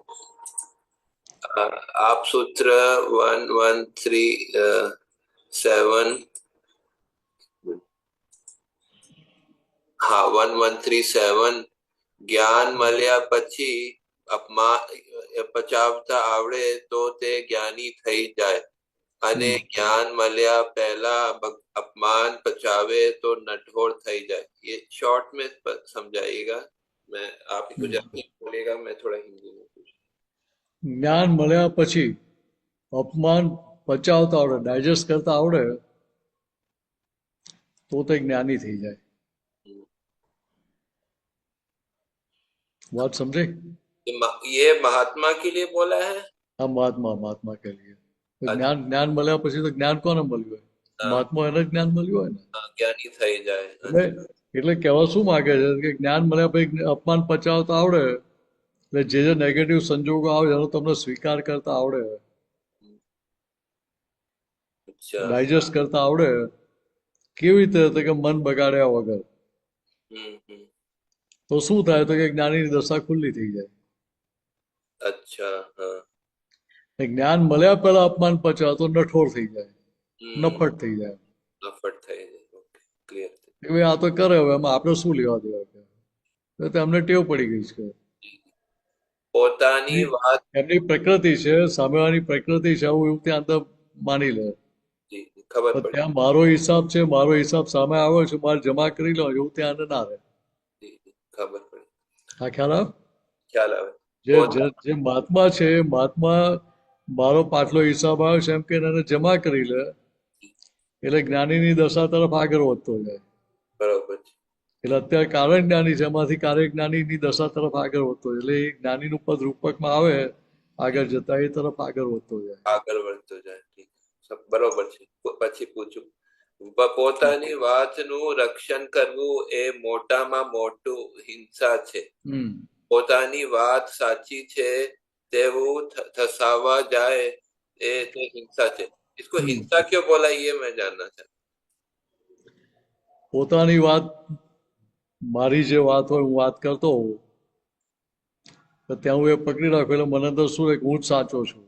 Speaker 5: आप सूत्र 1137 हाँ 1137 જ્ઞાન મળ્યા પછી અપમાન પચાવતા આવડે તો તે જ્ઞાની થઈ જાય અને જ્ઞાન મળ્યા पहला अपमान पचावे तो नटहोर થઈ જાય। ये शॉर्ट में समझाइएगा। मैं आप ही गुजराती में बोलेगा, मैं थोड़ा हिंदी में पूछ।
Speaker 2: જ્ઞાન મળ્યા પછી અપમાન પચાવતા આવડે, ડાયજેસ્ટ કરતા આવડે તો તે જ્ઞાની થઈ જાય। बात समझे?
Speaker 5: ये महात्मा के लिए बोला है।
Speaker 2: हाँ, महात्मा के लिए। तो ज्ञान મળ્યા પછી તો જ્ઞાન કોને મળ્યું હોય? મહાત્મા એને જ જ્ઞાન મળ્યું હોય ને।
Speaker 5: જ્ઞાની થઈ જાય।
Speaker 2: એટલે કહેવા શું માંગે છે કે જ્ઞાન મળ્યા પછી અપમાન પચાવતા આવડે એટલે જે નેગેટિવ સંજોગો આવે એનો તમને સ્વીકાર કરતા આવડે, ડાયજેસ્ટ કરતા આવડે। કેવી રીતે કે મન બગાડ્યા વગર। તો શું થાય તો કે જ્ઞાનીની દશા ખુલ્લી થઈ જાય।
Speaker 5: अच्छा हाँ।
Speaker 2: જ્ઞાન મળ્યા પહેલા અપમાન પચાવ તો નઠોર થઈ જાય, નફટ થઈ જાય।
Speaker 5: નફટ થઈ જાય। ક્લિયર।
Speaker 2: હવે આ તો કરે, હવે એમાં આપણે શું લેવા દેવા કે તો એમને ટેવ પડી ગઈ છે।
Speaker 5: પોતાની વાત
Speaker 2: એમની પ્રકૃતિ છે, સામેવાળાની પ્રકૃતિ છે, આવું એવું ત્યાં અંદર માની લે।
Speaker 5: ખબર
Speaker 2: પણ
Speaker 5: પડી।
Speaker 2: ત્યાં મારો હિસાબ છે, મારો હિસાબ સામે આવ્યો છે, મારે જમા કરી લો એવું ત્યાં અંદર ના રહે।
Speaker 5: ખબર પડી।
Speaker 2: આ ખ્યાલ આવે?
Speaker 5: ખ્યાલ આવે।
Speaker 2: જે મહાત્મા છે, મહાત્મા મારો પાછલો હિસાબ આવ્યો છે એમ કે એને જમા કરી લે એટલે જ્ઞાનીની દશા તરફ આગળ વધતો જાય।
Speaker 5: બરોબર છે।
Speaker 2: એટલે અત્યારે કારણ જ્ઞાની છે, એમાંથી કાર્ય જ્ઞાનીની દશા તરફ આગળ વધતો જાય। એટલે એ જ્ઞાનીનું પદ રૂપકમાં આવે આગળ જતા એ તરફ આગળ વધતો જાય।
Speaker 5: આગળ વધતો જાય। ઠીક, બરોબર છે। પછી પૂછું, પોતાની વાતનું રક્ષણ કરવું એ મોટામાં મોટું હિંસા છે। પોતાની વાત સાચી છે તેવું થસાવા જાય એ તો હિંસા છે। इसको हिंसा क्यों बोला ये मैं जानना चाहता।
Speaker 2: પોતાની વાત, મારી જે વાત હોય હું વાત કરતો હોઉં તો ત્યાં હું એ પકડી રાખું એટલે મને અંદર શું રહે કે હું જ સાચો છું।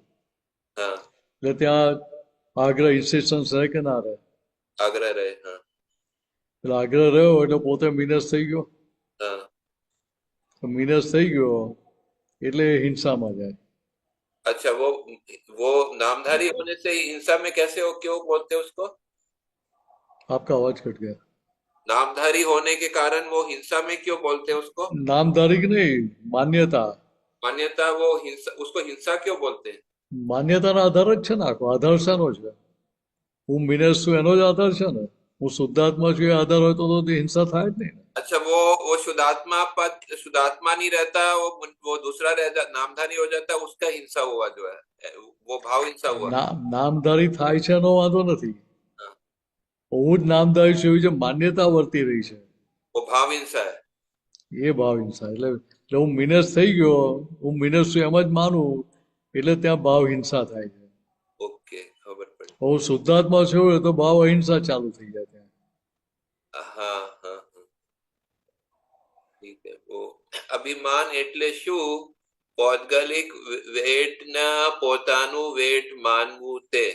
Speaker 5: हाँ
Speaker 2: એટલે ત્યાં આગ્રહ ઇન્સિસ્ટન્સ રહે કે ના રહે?
Speaker 5: आग्रह रहे। हाँ
Speaker 2: એટલે આગ્રહ રહ્યો એટલે પોતે મિનસ થઈ ગયો।
Speaker 5: हाँ
Speaker 2: મિનસ થઈ ગયો એટલે હિંસામાં જાય।
Speaker 5: अच्छा, वो नामधारी होने से हिंसा में कैसे हो, क्यों बोलते हैं उसको?
Speaker 2: आपका आवाज कट गया।
Speaker 5: नामधारी होने के कारण वो हिंसा में क्यों बोलते हैं उसको?
Speaker 2: नामधारी की नहीं, मान्यता।
Speaker 5: मान्यता, वो हिंसा, उसको हिंसा क्यों बोलते हैं?
Speaker 2: માન્યતાના આધાર જ છે ને, આખો આધાર શાનો છે? હું મિનેશ છું એનો જ આધાર છે ને. હું શુદ્ધાત્મા છું એ આધાર હોય તો હિંસા થાય જ નહીં ને.
Speaker 5: अच्छा, वो शुद्धात्मा पद शुद्धात्मा नहीं रहता, वो दूसरा रहता, नामधारी हो जाता है, उसका हिंसा हुआ जो है वो भाव हिंसा हुआ।
Speaker 2: નામધારી થાય છે એનો વાંધો નથી.
Speaker 5: हाँ,
Speaker 2: હું જ નામધારી છું એવી જે માન્યતા વર્તી રહી છે
Speaker 5: वो भाव हिंसा है।
Speaker 2: એ ભાવ હિંસા. એટલે હું મિનેશ થઈ ગયો, હું મિનેશ છું એમ જ માનું, એટલે ત્યાં ભાવ હિંસા થાય છે.
Speaker 5: ओके, खबर पड़ी।
Speaker 2: હું શુદ્ધાત્મા છું તો ભાવ અહિંસા ચાલુ થઈ જાય ત્યાં.
Speaker 5: हाँ हाँ हाँ, ठीक है। वो અભિમાન એટલે શું? પૌદ્ગલિક વેટના પોતાનું વેટ માનવું, તે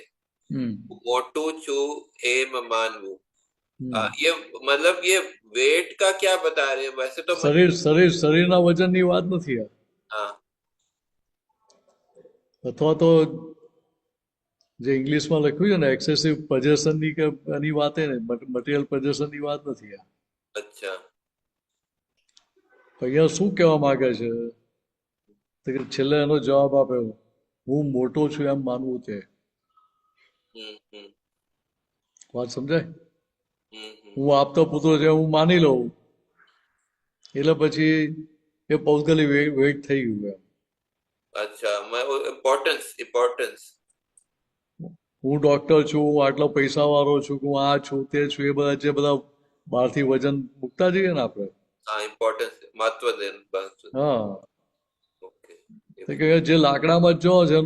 Speaker 5: મોટું છું એમ માનવું। ये मतलब ये वेट का क्या बता रहे हैं? वैसे तो
Speaker 2: શરીરના વજનની વાત નથી આ.
Speaker 5: हाँ,
Speaker 2: અથવા તો જે ઇંગ્લિશમાં લખ્યું છે ને એક્સેસિવ પોઝેશનની કે એની વાત ને, મટીરિયલ પોઝેશનની વાત નથી આ.
Speaker 5: अच्छा,
Speaker 2: અહીંયા શું કહેવા માંગે છે? તો કે છેલ્લે એનો જવાબ આપ્યો, હું મોટો છું એમ માનવું તે. વાત સમજાય? હું આપતો પુત્ર છે હું માની લઉં, એટલે પછી એ પૌદ્ગલિક વેટ થઈ ગયું એમ.
Speaker 5: अच्छा, इम्पोर्टेंस।
Speaker 2: હું ડોક્ટર છું, હું આટલો પૈસા વાળો છું, હું આ છું તે છું, એ બધા જે બધા બહારથી વજન મૂકતા જઈએ ને આપણે.
Speaker 5: हाँ, इम्पोर्टेंस, महत्व देना।
Speaker 2: હા,
Speaker 5: ओके,
Speaker 2: તો કે જે લાકડામાં જો છે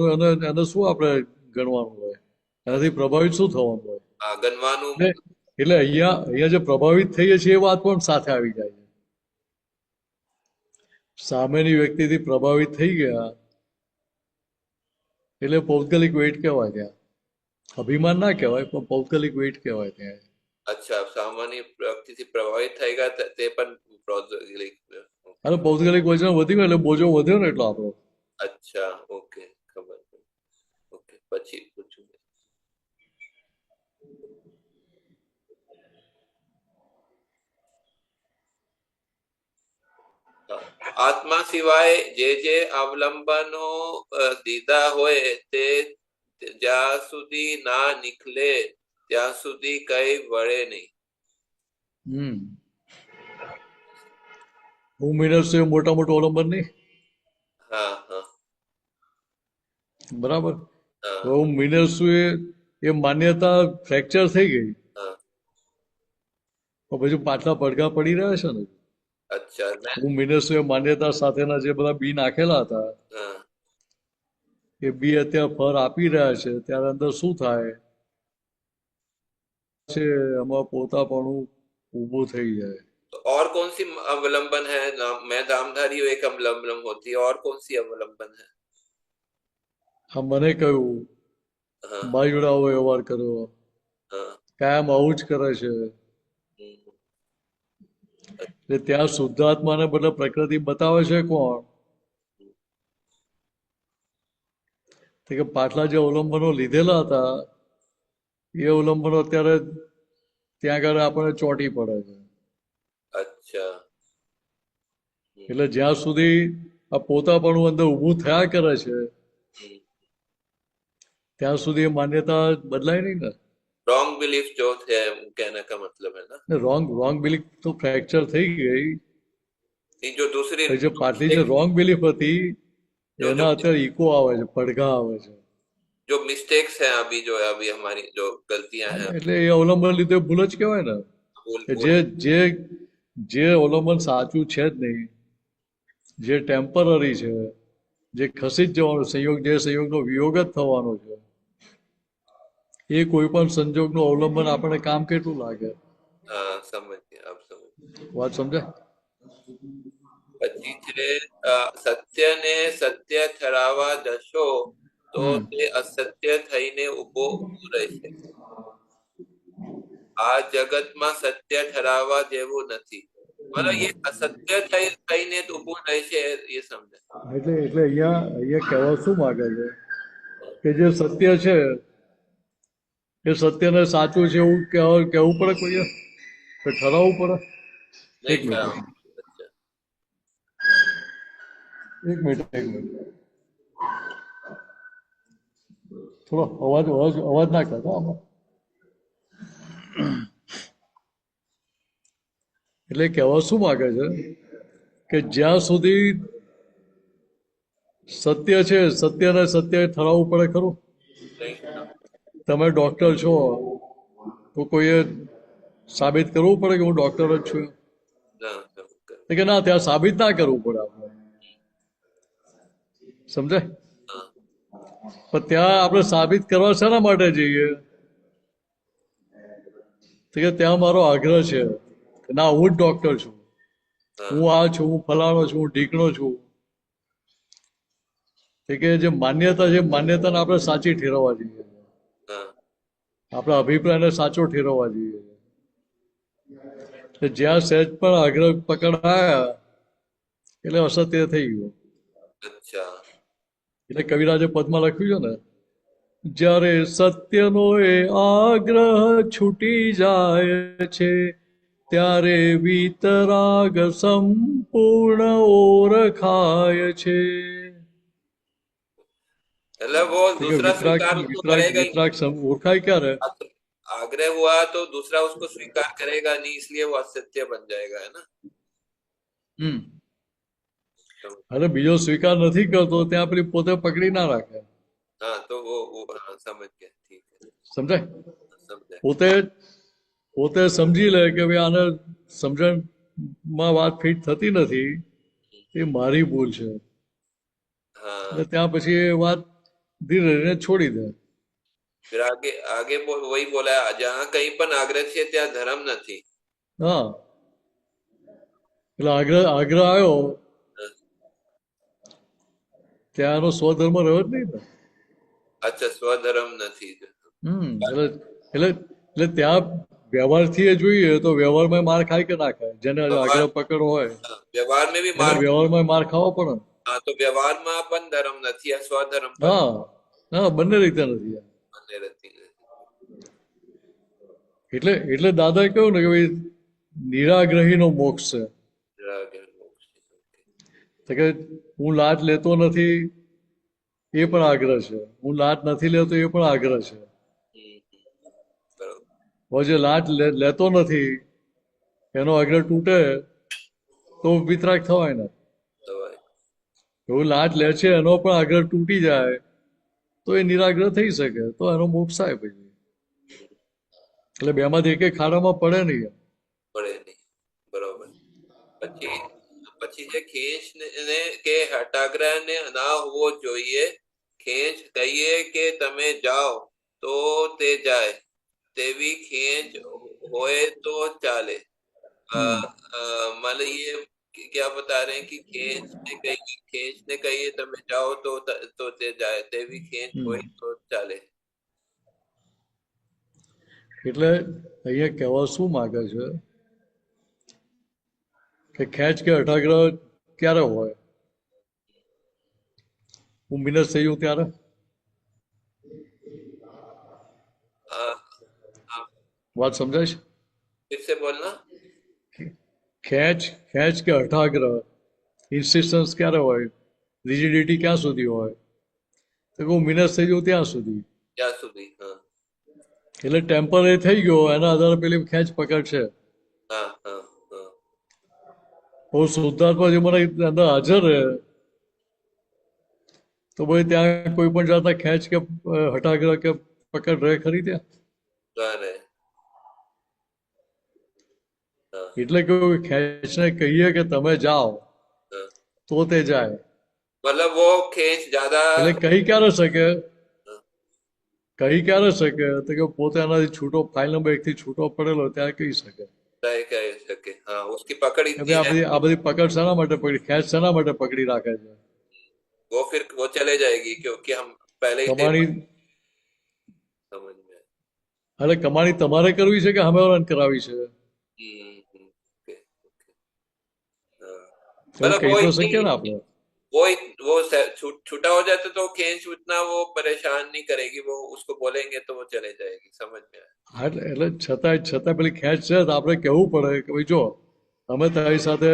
Speaker 2: એને શું આપણે ગણવાનું હોય? એનાથી પ્રભાવિત શું થવાનું હોય?
Speaker 5: हाँ, गणवानु।
Speaker 2: એટલે અહીંયા જે પ્રભાવિત થઈએ છીએ એ વાત પણ સાથે આવી જાય છે. સામેની વ્યક્તિથી પ્રભાવિત થઈ ગયા એટલે પૌદ્ગલિક વેટ કહેવાય ત્યાં. અભિમાન ના કહેવાય પણ પૌદ્ગલિક વેટ કહેવાય ત્યાં.
Speaker 5: अच्छा, सामान्य व्यक्तिથી પ્રભાવિત થઈ ગયા તે પણ પૌદ્ગલિક।
Speaker 2: અને પૌદ્ગલિક વજન વધી ગયું એટલે બોજો વધ્યો ને એટલો આપણો.
Speaker 5: अच्छा, ओके, ખબર પડી। ओके, પછી પૂછું। આત્મા સિવાય જે અવલંબનો દીધા હોય તે જ્યાં સુધી ના નીકળે ત્યાં સુધી કઈ વળે નહીં।
Speaker 2: હું મિનસ મોટા મોટું અવલંબન નહીં.
Speaker 5: હા હા,
Speaker 2: બરાબર. હું મિનસ છું એ માન્યતા ફ્રેક્ચર થઈ ગઈ, પછી પાછલા પડઘા પડી રહ્યા છે ને.
Speaker 5: અચ્છા,
Speaker 2: હું મિનસ છું એ માન્યતા સાથેના જે બધા બી નાખેલા હતા એ બી અત્યારે ફળ આપી રહ્યા છે, ત્યારે અંદર શું થાય છે એમાં પોતાપણું ઊભું થઈ જાય।
Speaker 5: तो और कौन सी अवलंबन है? मैं दामधारी हूँ, एक अवलंबन होती है, और कौन सी अवलंबन है?
Speaker 2: હા, મને કહ્યું મારી જોડે આવો વ્યવહાર કર્યો, કાયમ આવું જ કરે છે, એટલે ત્યાં શુદ્ધાત્માને બદલે પ્રકૃતિ બતાવે છે કોણ? કે પાછલા જે અવલંબનો લીધેલા હતા એ અવલંબનો અત્યારે ત્યાં આગળ આપણને ચોંટી પડે છે।
Speaker 5: અચ્છા,
Speaker 2: એટલે જ્યાં સુધી આ પોતાપણું અંદર ઊભું થયા કરે છે ત્યાં સુધી એ માન્યતા બદલાય નહીં ને।
Speaker 5: रॉन्ग बिलीफ जो थे कहने का मतलब है ना?
Speaker 2: રોંગ બિલીફ તો ફ્રેક્ચર થઈ ગઈ,
Speaker 5: जो दूसरी
Speaker 2: જે પાછલી જે રોંગ બિલીફ હતી એના અત્યારે ઇકો આવે છે, પડઘા આવે છે।
Speaker 5: जो मिस्टेक्स हैं अभी जो है, अभी हमारी जो गलतियां हैं,
Speaker 2: એટલે એ અવલંબન લીધે ભૂલ જ કહેવાય ને। જે અવલંબન સાચું છે જ નહીં, જે ટેમ્પરરી છે, જે ખસી જ જવાનો સંયોગ, જે સંયોગનો વિયોગ જ થવાનો છે, એ કોઈ પણ સંજોગનું અવલંબન આપણને કામ કેટલું લાગે?
Speaker 5: हाँ, समझ गए, आप समझ।
Speaker 2: વાત સમજાય?
Speaker 5: પછી છે સત્યને સત્ય ઠરાવવા જશો તો તે અસત્ય થઈને ઉભો રહેશે। આ જગતમાં સત્ય ઠરાવવા જેવું નથી, मतलब ये असत्य થઈને ઉભો રહેશે, એ સમજે।
Speaker 2: એટલે અહીંયા કહેવા શું માંગે છે કે જે સત્ય છે એ સત્યને સાચું છે એવું કહેવું પડે કોઈએ કે ઠરાવવું પડે? એક મિનિટ થોડો અવાજ અવાજ અવાજ ના કરતો આમાં. એટલે કહેવા શું માંગે છે કે જ્યાં સુધી સત્ય છે, સત્યને સત્ય ઠરાવવું પડે ખરું. તમે ડોક્ટર છો તો કોઈએ સાબિત કરવું પડે કે હું ડોક્ટર જ છું, કે ના, ત્યાં સાબિત ના કરવું પડે આપણે, સમજાય. પણ ત્યાં આપણે સાબિત કરવા શેના માટે જઈએ? કે ત્યાં મારો આગ્રહ છે કે ના, હું જ ડોક્ટર છું, હું આ છું, હું ફલાણો છું, હું ઢીકણો છું. કે જે માન્યતા છે, માન્યતાને આપણે સાચી ઠેરવવા જોઈએ, આપણા અભિપ્રાયને સાચો ઠેરવવા જોઈએ. જ્યાં સહેજ પણ આગ્રહ પકડાયા એટલે અસત્ય થઈ ગયું. એટલે કવિરાજે પદમાં લખ્યું છે ને, જ્યારે સત્યનો એ આગ્રહ છૂટી જાય છે ત્યારે વિતરાગ સંપૂર્ણ ઓળખાય છે.
Speaker 5: એટલે वो दूसरा स्वीकार तो करेगा ही नहीं।
Speaker 2: ओळखाय क्યારે?
Speaker 5: आग्रह हुआ तो दूसरा उसको स्वीकार करेगा नहीं, इसलिए वो असत्य बन जाएगा, है ना।
Speaker 2: अरे बीजो स्वीकार નથી કરતો ત્યાં પેલી પોતે પકડી ના રાખે.
Speaker 5: हाँ, तो वो हाँ, समझ गया, ठीक है,
Speaker 2: સમજાય.
Speaker 5: समझा।
Speaker 2: પોતે સમજી લે કે ભાઈ આને સમજણમાં વાત ફિટ થતી નથી, એ મારી ભૂલ છે, એટલે ત્યાં પછી એ વાત ધીરે ધીરે છોડી દે.
Speaker 5: फिर आगे आगे वही बोला, जहाँ कहीं પણ आग्रह છે ત્યાં ધર્મ નથી.
Speaker 2: હા, એટલે આગ્રહ આવ્યો ત્યાં એનો સ્વધર્મ રહ્યો જ નહીં ને.
Speaker 5: અચ્છા, સ્વધર્મ નથી.
Speaker 2: એટલે ત્યાં વ્યવહારથી જોઈએ તો વ્યવહારમાં માર ખાય કે ના ખાય? જેને આગ્રહ પકડ હોય
Speaker 5: વ્યવહાર में भी
Speaker 2: વ્યવહારમાં માર ખાવો પડે.
Speaker 5: हाँ, तो વ્યવહારમાં પણ ધર્મ નથી, આ સ્વધર્મ
Speaker 2: હા, બંને રીતે નથી. એટલે દાદાએ કહ્યું ને કે ભાઈ નિરાગ્રહીનો મોક્ષ છે. કે હું લાટ લેતો નથી એ પણ આગ્રહ છે, હું લાટ નથી લેતો એ પણ આગ્રહ છે. હવે જે લાટ લેતો નથી એનો આગ્રહ તૂટે તો વિતરાગ થવાય ને. એવું લાટ લે છે એનો પણ આગ્રહ તૂટી જાય તો એ નિરાગ્રહ થઈ શકે, તો એનો મોક્ષ થાય પછી. એટલે બેમાંથી એક ખાડામાં પડે નહીં.
Speaker 5: બરોબર. પછી જે ખેંચ ને કે હટાગ્રહ ને ના હોવો જોઈએ, ખેંચ કહીએ કે તમે જાઓ તો તે જાય, તેવી ખેંચ હોય તો ચાલે. मतलब ये क्या बता रहे हैं कि खेंच ने कहिए તમે જાઓ તો તે જાય, તેવી ખેંચ હોય તો ચાલે.
Speaker 2: એટલે અહીંયા કહેવા શું માંગે છે કે ખેંચ કે હઠાગ્રહ ક્યારે હોય? હું મિનસ થઈ હું ત્યારે. વાત સમજાય છે?
Speaker 5: फिर से बोलना।
Speaker 2: ખેંચ કે હઠાગ્રહ ઇન્સિસ્ટન્સ ક્યારે હોય? રિજિડિટી ક્યાં સુધી હોય? તો હું મિનસ થઈ જઉં ત્યાં સુધી. એટલે ટેમ્પરરી થઈ ગયો એના આધારે પેલી ખેંચ પકડ છે. હું શુદ્ધાત્મા જે મને અંદર હાજર રહે તો ભાઈ ત્યાં કોઈ પણ જાતના ખેંચ કે હઠાગ્રહ કે પકડ રહે ખરી ત્યાં? એટલે કેવું ખેંચને કહીએ કે તમે જાઓ તો તે જાય.
Speaker 5: मतलब वो खेच ज्यादा
Speaker 2: એટલે કહી ક્યારે શકે તો કે પોતે એનાથી છૂટો, ફાઇલ નંબર 1 થી છૂટો પડેલો ત્યારે કહી શકે.
Speaker 5: हाँ, उसकी पकड़ इतनी है,
Speaker 2: આ બધી પકડ શાના માટે પકડી, ખેંચ શાના માટે પકડી રાખે છે?
Speaker 5: वो फिर वो चले जाएगी क्योंकि हम पहले ही
Speaker 2: કમાણી
Speaker 5: समझ में।
Speaker 2: એટલે કમાણી તમારે કરવી છે કે સામેવાળાને કરાવી છે?
Speaker 5: मतलब
Speaker 2: કહી તો શકીએ ને આપણે.
Speaker 5: वो छूटा हो जाता तो खेच उतना वो परेशान नहीं करेगी, वो उसको बोलेंगे तो वो चले जाएगी, समझ में आया।
Speaker 2: એટલે છતાં પેલી ખેંચ છે તો આપણે કહેવું પડે કે ભાઈ જો અમે તારી સાથે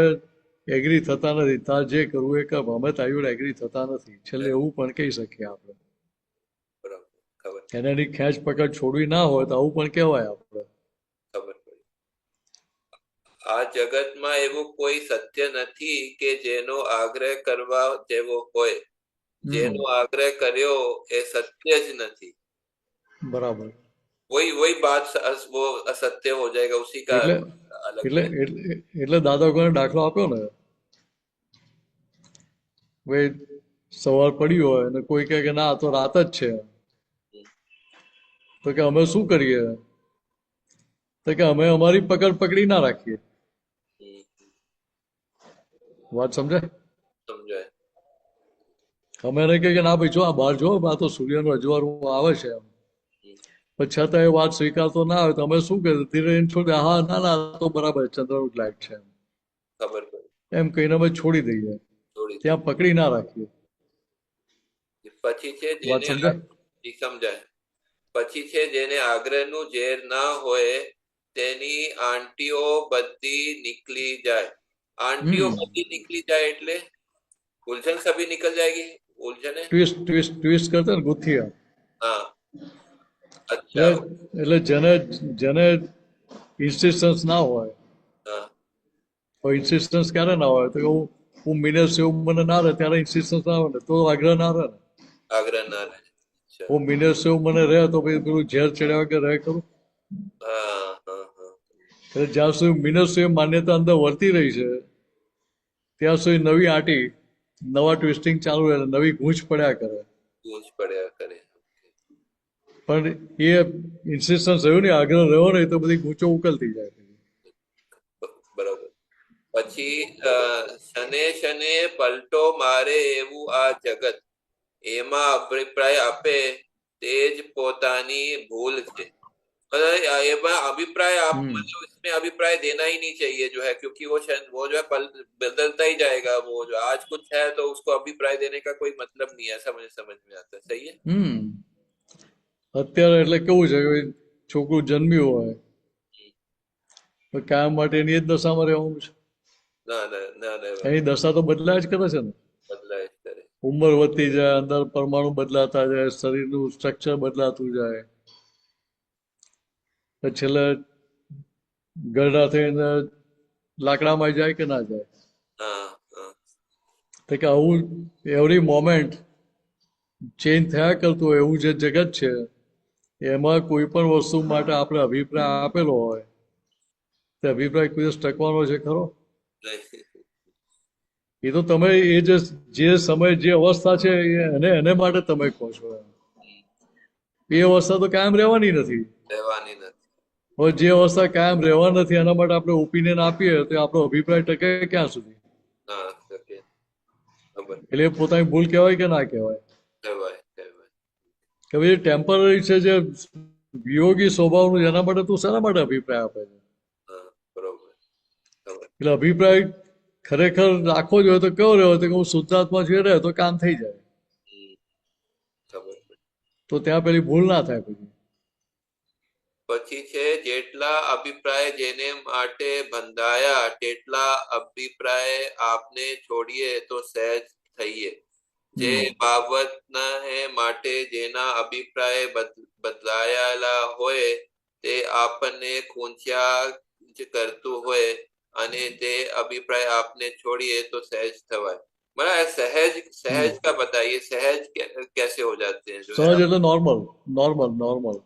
Speaker 2: એગ્રી થતા નથી, તાર જે કરવું એ કર, અમે તારી જોડે એગ્રી થતા નથી, છેલ્લે એવું પણ કહી શકીએ આપણે.
Speaker 5: ખબર
Speaker 2: એને એની ખેંચ પકડ છોડવી ના હોય તો આવું પણ કહેવાય આપણે.
Speaker 5: ખબર પડી. આ જગતમાં એવું કોઈ સત્ય નથી કે જેનો આગ્રહ કરવા જેવો હોય. જેનો आग्रह કર્યો એ सत्य જ નથી.
Speaker 2: બરાબર.
Speaker 5: वही बात वो असत्य हो जाएगा उसी का अलग
Speaker 2: એટલે દાદા કોને દાખલો આપ્યો ને, ભાઈ સવાર પડ્યું હોય અને કોઈ કહે કે ના આ તો રાત જ છે, તો કે અમે શું કરીએ? તો કે અમે અમારી પકડ પકડી ના રાખીએ. વાત સમજાય?
Speaker 5: સમજાય.
Speaker 2: અમે એને કહીએ કે ના ભાઈ જો આ બહાર જો આ તો સૂર્યનું અજવાળું આવે છે, પણ છતાં એ વાત સ્વીકારતો ના આવે તો અમે શું કરીએ? ધીરે છોડી, હા ના ના તો બરાબર ચંદ્રનું જ લાઈટ છે
Speaker 5: ખબર પડી
Speaker 2: એમ કહીને અમે છોડી દઈએ, ત્યાં પકડી ના રાખીએ.
Speaker 5: પછી છે
Speaker 2: વાત સમજાય?
Speaker 5: સમજાય. પછી છે જેને આગ્રહનું ઝેર ના હોય તેની આંટીઓ બધી નીકળી જાય. आंटियों बत्ती निकली जाए એટલે उलझन सभी निकल जाएगी. उलझन है
Speaker 2: ટ્વિસ્ટ કરતા ને ગુથિયા.
Speaker 5: हाँ अच्छा
Speaker 2: એટલે જેને ઇન્સિસ્ટન્સ ના હોય, ઇન્સિસ્ટન્સ ક્યારે ના હોય તો હું મિનેસ એવું મને ના રહે ત્યારે ઇન્સિસ્ટન્સ ના આવે ને તો આગ્રહ ના રહે ને.
Speaker 5: आग्रह ना रहे.
Speaker 2: હું મિનેસ એવું મને રહે તો પછી પેલું ઝેર ચડ્યા વગર રહે કરું. એટલે જ્યાં સુધી મિનેસ માન્યતા અંદર વર્તી રહી છે ત્યાં સુધી નવી આંટી નવા ટ્વિસ્ટિંગ ચાલુ રહે, નવી ગૂંચ પડ્યા કરે. પણ એ ઇન્સિસ્ટન્સ રહ્યો ને, આગ્રહ રહ્યો ને તો બધી ગૂંચો ઉકલતી જાય.
Speaker 5: બરોબર. પછી શને શને પલટો મારે એવું આ જગત, એમાં અભિપ્રાય આપે તે જ પોતાની ભૂલ છે. एमा अभिप्राय आप मतलब इसमें अभिप्राय देना ही नहीं चाहिए जो है, क्योंकि वो जो है बदलता ही जाएगा. वो जो आज कुछ है तो उसको अभिप्राय देने का कोई मतलब नहीं है. ऐसा मुझे समझ में आता है. सही है.
Speaker 2: અત્યારે એટલે કેવું છે કે છોકરું જન્મ્યું હોય કાયમ માટે એની જ દશામાં રહેવાનું છે?
Speaker 5: ના
Speaker 2: એની દશા તો બદલાય જ કરે છે ને.
Speaker 5: બદલાય જ કરે.
Speaker 2: ઉંમર વધતી જાય, અંદર પરમાણુ બદલાતા જાય, શરીરનું સ્ટ્રક્ચર બદલાતું જાય, છેલ્લે ગરડા થઈને લાકડામાં જાય કે ના જાય? તો કે આવું એવરી મોમેન્ટ ચેન્જ થયા કરતું હોય એવું જે જગત છે એમાં કોઈ પણ વસ્તુ માટે આપણે અભિપ્રાય આપેલો હોય તે અભિપ્રાય કોઈ દિવસ ટકવાનો છે ખરો? એ તો તમે એ જે સમય જે અવસ્થા છે એને માટે તમે કહો છો. એ અવસ્થા તો કાયમ રહેવાની નથી. હવે જે અવસ્થા કાયમ રહેવા નથી એના માટે આપણે ઓપિનિયન આપીએ તો આપણો અભિપ્રાય ટકે ક્યાં સુધી? એટલે પોતાની ભૂલ કહેવાય કે ના કહેવાય? કે ભાઈ ટેમ્પરરી છે, જે વિયોગી સ્વભાવનું, એના માટે તું શેના માટે અભિપ્રાય આપે છે? એટલે અભિપ્રાય ખરેખર રાખવો જ હોય તો કેવો રહ્યો તો હું શુદ્ધાત્મા છું રહે તો કામ થઈ જાય, તો ત્યાં પેલી ભૂલ ના થાય.
Speaker 5: પછી છે જેટલા અભિપ્રાય જેને માટે બંધાયા તેટલા અભિપ્રાય આપને છોડીએ તો સહેજ થઈએ. જે બાબતના માટે જેના અભિપ્રાય બદલાયેલા હોય તે આપણને ખૂંચ્યા જ કરતું હોય અને તે અભિપ્રાય આપને છોડીએ તો સહેજ થવાય. बड़ा सहज का बताइए, सहज कैसे हो जाते हैं? जो
Speaker 2: सहज એટલે नॉर्मल.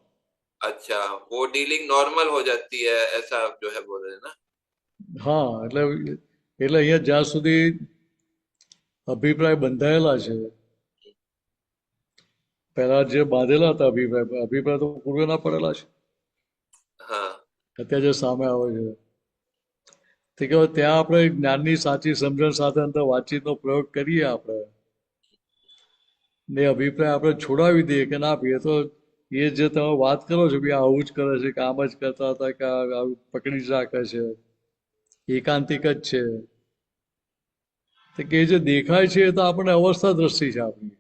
Speaker 5: अच्छा, वो डीलिंग नॉर्मल हो जाती है ऐसा जो है बोल रहे हैं ना?
Speaker 2: હા, એટલે અહીંયા જ્યાં સુધી અભિપ્રાય બંધાયેલા છે, પહેલા જે બાંધેલા હતા અભિપ્રાય તો પૂર્વે ના પડેલા છે. અત્યારે જે સામે આવે છે કે ત્યાં આપણે જ્ઞાનની સાચી સમજણ સાથે અંદર વાતચીતનો પ્રયોગ કરીએ આપણે ને અભિપ્રાય આપણે છોડાવી દઈએ કે ના ભાઈ તો એ જે તમે વાત કરો છો કે આવું જ કરે છે કે આમ જ કરતા હતા કે પકડી જ રાખે છે, એકાંતિક જ છે, તો કે જે દેખાય છે એ તો આપણને અવસ્થા દ્રષ્ટિ છે આપણી.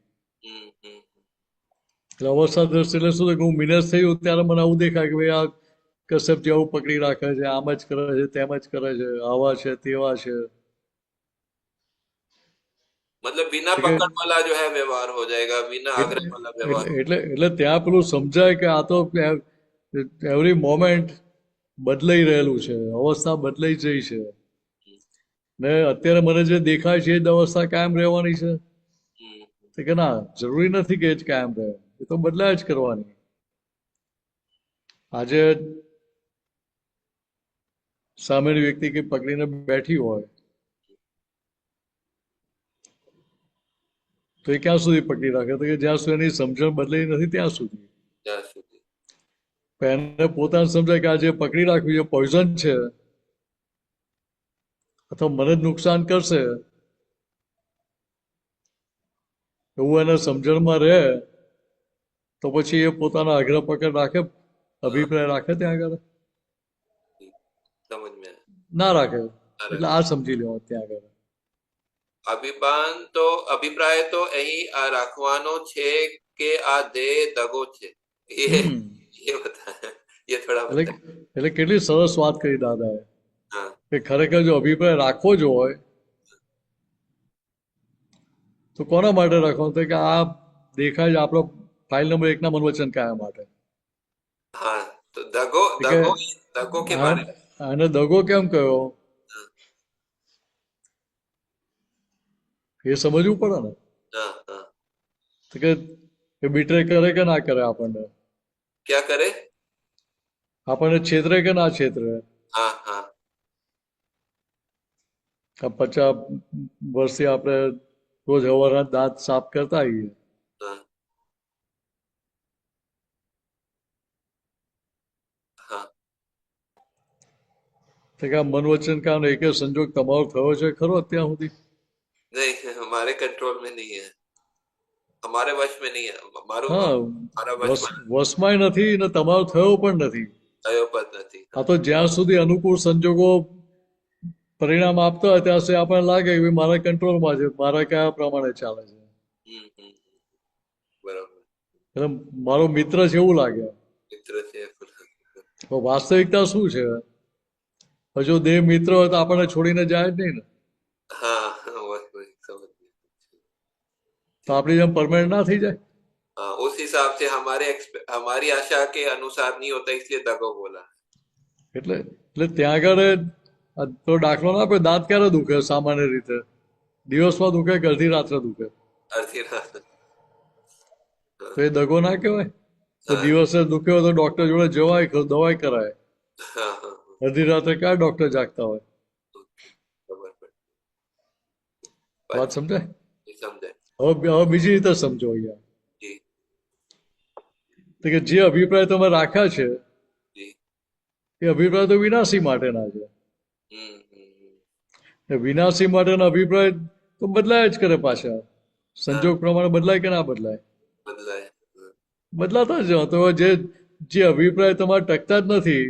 Speaker 2: એટલે અવસ્થા દ્રષ્ટિ એટલે શું કે હું મિનસ થયું ત્યારે મને આવું દેખાય કે ભાઈ આ કશ્યપ જેવું પકડી રાખે છે, આમ જ કરે છે, તેમ જ કરે છે, આવા છે તેવા છે.
Speaker 5: मतलब बिना
Speaker 2: ठीक है
Speaker 5: पकड़ वाला जो है व्यवहार हो जाएगा, बिना आग्रह
Speaker 2: એટલે
Speaker 5: वाला व्यवहार।
Speaker 2: એટલે ત્યાં પેલું સમજાય કે આ તો એવરી મોમેન્ટ બદલાઈ રહેલું છે, અવસ્થા બદલાઈ જ રહી છે, ને અત્યારે મને જે દેખાય છે એ જ અવસ્થા કાયમ રહેવાની છે.
Speaker 5: हम्म,
Speaker 2: તો કે ના, જરૂરી નથી કે એ જ કાયમ રહે, એ તો બદલાય જ કરવાની. આજે સામેની વ્યક્તિ કે પકડીને બેઠી હોય તો એ ક્યાં સુધી પકડી રાખે? તો કે જ્યાં સુધી એની સમજણ બદલાઈ નથી ત્યાં સુધી.
Speaker 5: ત્યાં સુધી
Speaker 2: પણ એને પોતાને સમજાય કે આ જે પકડી રાખ્યું છે પોઈઝન છે, અથવા મને જ નુકસાન કરશે, એવું એને સમજણમાં રહે તો પછી એ પોતાનો આગ્રહ પકડ રાખે, અભિપ્રાય રાખે ત્યાં આગળ?
Speaker 5: સમજ में
Speaker 2: ના રાખે.
Speaker 5: आया।
Speaker 2: એટલે આ સમજી લેવાનું ત્યાં આગળ.
Speaker 5: અભિપ્રાય તો અહીં આ રાખવાનો છે કે આ દેહ દગો છે, ये बताया, ये थोड़ा
Speaker 2: એટલે
Speaker 5: बताया।
Speaker 2: એટલે કેટલી સરસ વાત કરી દાદાએ
Speaker 5: हाँ
Speaker 2: કે ખરેખર જો અભિપ્રાય રાખવો જ હોય તો કોના માટે રાખવાનો? તો કે આ દેખાય છે આપણો ફાઇલ નંબર 1 ના મનવચન કાયા માટે.
Speaker 5: हाँ, तो दगो
Speaker 2: તો કે
Speaker 5: दगो दगो के बारे में।
Speaker 2: આને દગો કેમ કયો એ સમજવું પડે ને.
Speaker 5: हाँ हाँ,
Speaker 2: તો કે એ બીટ્રે કરે કે ના કરે, આપણને
Speaker 5: क्या करे?
Speaker 2: આપણને છેતરે કે ના છેતરે.
Speaker 5: हाँ हाँ
Speaker 2: 50 વર્ષથી આપણે રોજ સવારના દાંત સાફ કરતા આવીએ,
Speaker 5: हाँ हाँ,
Speaker 2: તો કે આ મન વચન કાનો એક સંજોગ તમારો થયો છે ખરો અત્યાર સુધી?
Speaker 5: नहीं हमारे कंट्रोल में नहीं है, हमारे वश में नहीं है, मारो
Speaker 2: હા,
Speaker 5: हमारा वश में
Speaker 2: વશમાંય નથી ને તમારો થયો પણ નથી.
Speaker 5: થયો પણ નથી।
Speaker 2: આ તો જ્યાં સુધી અનુકૂળ સંજોગો પરિણામ આપતા હોય ત્યાં સુધી આપણને લાગે કે ભાઈ મારા કંટ્રોલમાં છે, મારા કયા પ્રમાણે ચાલે છે,
Speaker 5: હમ, હમ, બરાબર,
Speaker 2: એટલે મારો મિત્ર છે એવું લાગે.
Speaker 5: મિત્ર છે।
Speaker 2: તો વાસ્તવિકતા શું છે? હજુ દેહ મિત્ર હોય તો આપણને છોડીને જાય જ નહીં ને,
Speaker 5: हाँ वही समझ गए।
Speaker 2: તો આપણી જેમ પરમાનન્ટ ના થઈ જાય.
Speaker 5: हाँ, उस हिसाब से हमारी आशा के अनुसार नहीं होता, इसलिए दगो बोला।
Speaker 2: એટલે એટલે ત્યાં આગળ તો દાખલો ના આપે, દાંત ક્યારે દુખે સામાન્ય રીતે? દિવસમાં દુખે કે અડધી રાત્રે દુખે?
Speaker 5: અડધી રાત।
Speaker 2: તો એ દગો ના કહેવાય? તો
Speaker 5: હા
Speaker 2: દિવસે દુખે હોય તો ડોક્ટર જોડે જવાય, દવાઈ કરાય.
Speaker 5: हाँ हाँ,
Speaker 2: અડધી રાત્રે ક્યાં ડોક્ટર જાગતા હોય?
Speaker 5: ખબર પડી,
Speaker 2: વાત સમજાય?
Speaker 5: સમજાય।
Speaker 2: હવે બીજી રીતે સમજો અહીંયા,
Speaker 5: જી
Speaker 2: તો કે જે અભિપ્રાય તમે રાખ્યા છે
Speaker 5: જી,
Speaker 2: એ અભિપ્રાય તો વિનાશી માટેના છે.
Speaker 5: હમ હમ હમ,
Speaker 2: એ વિનાશી માટેના અભિપ્રાય તો બદલાય જ કરે પાછા. સંજોગ પ્રમાણે બદલાય કે ના બદલાય?
Speaker 5: બદલાય।
Speaker 2: બદલાતા જ. તો જે અભિપ્રાય તમારે ટકતા જ નથી,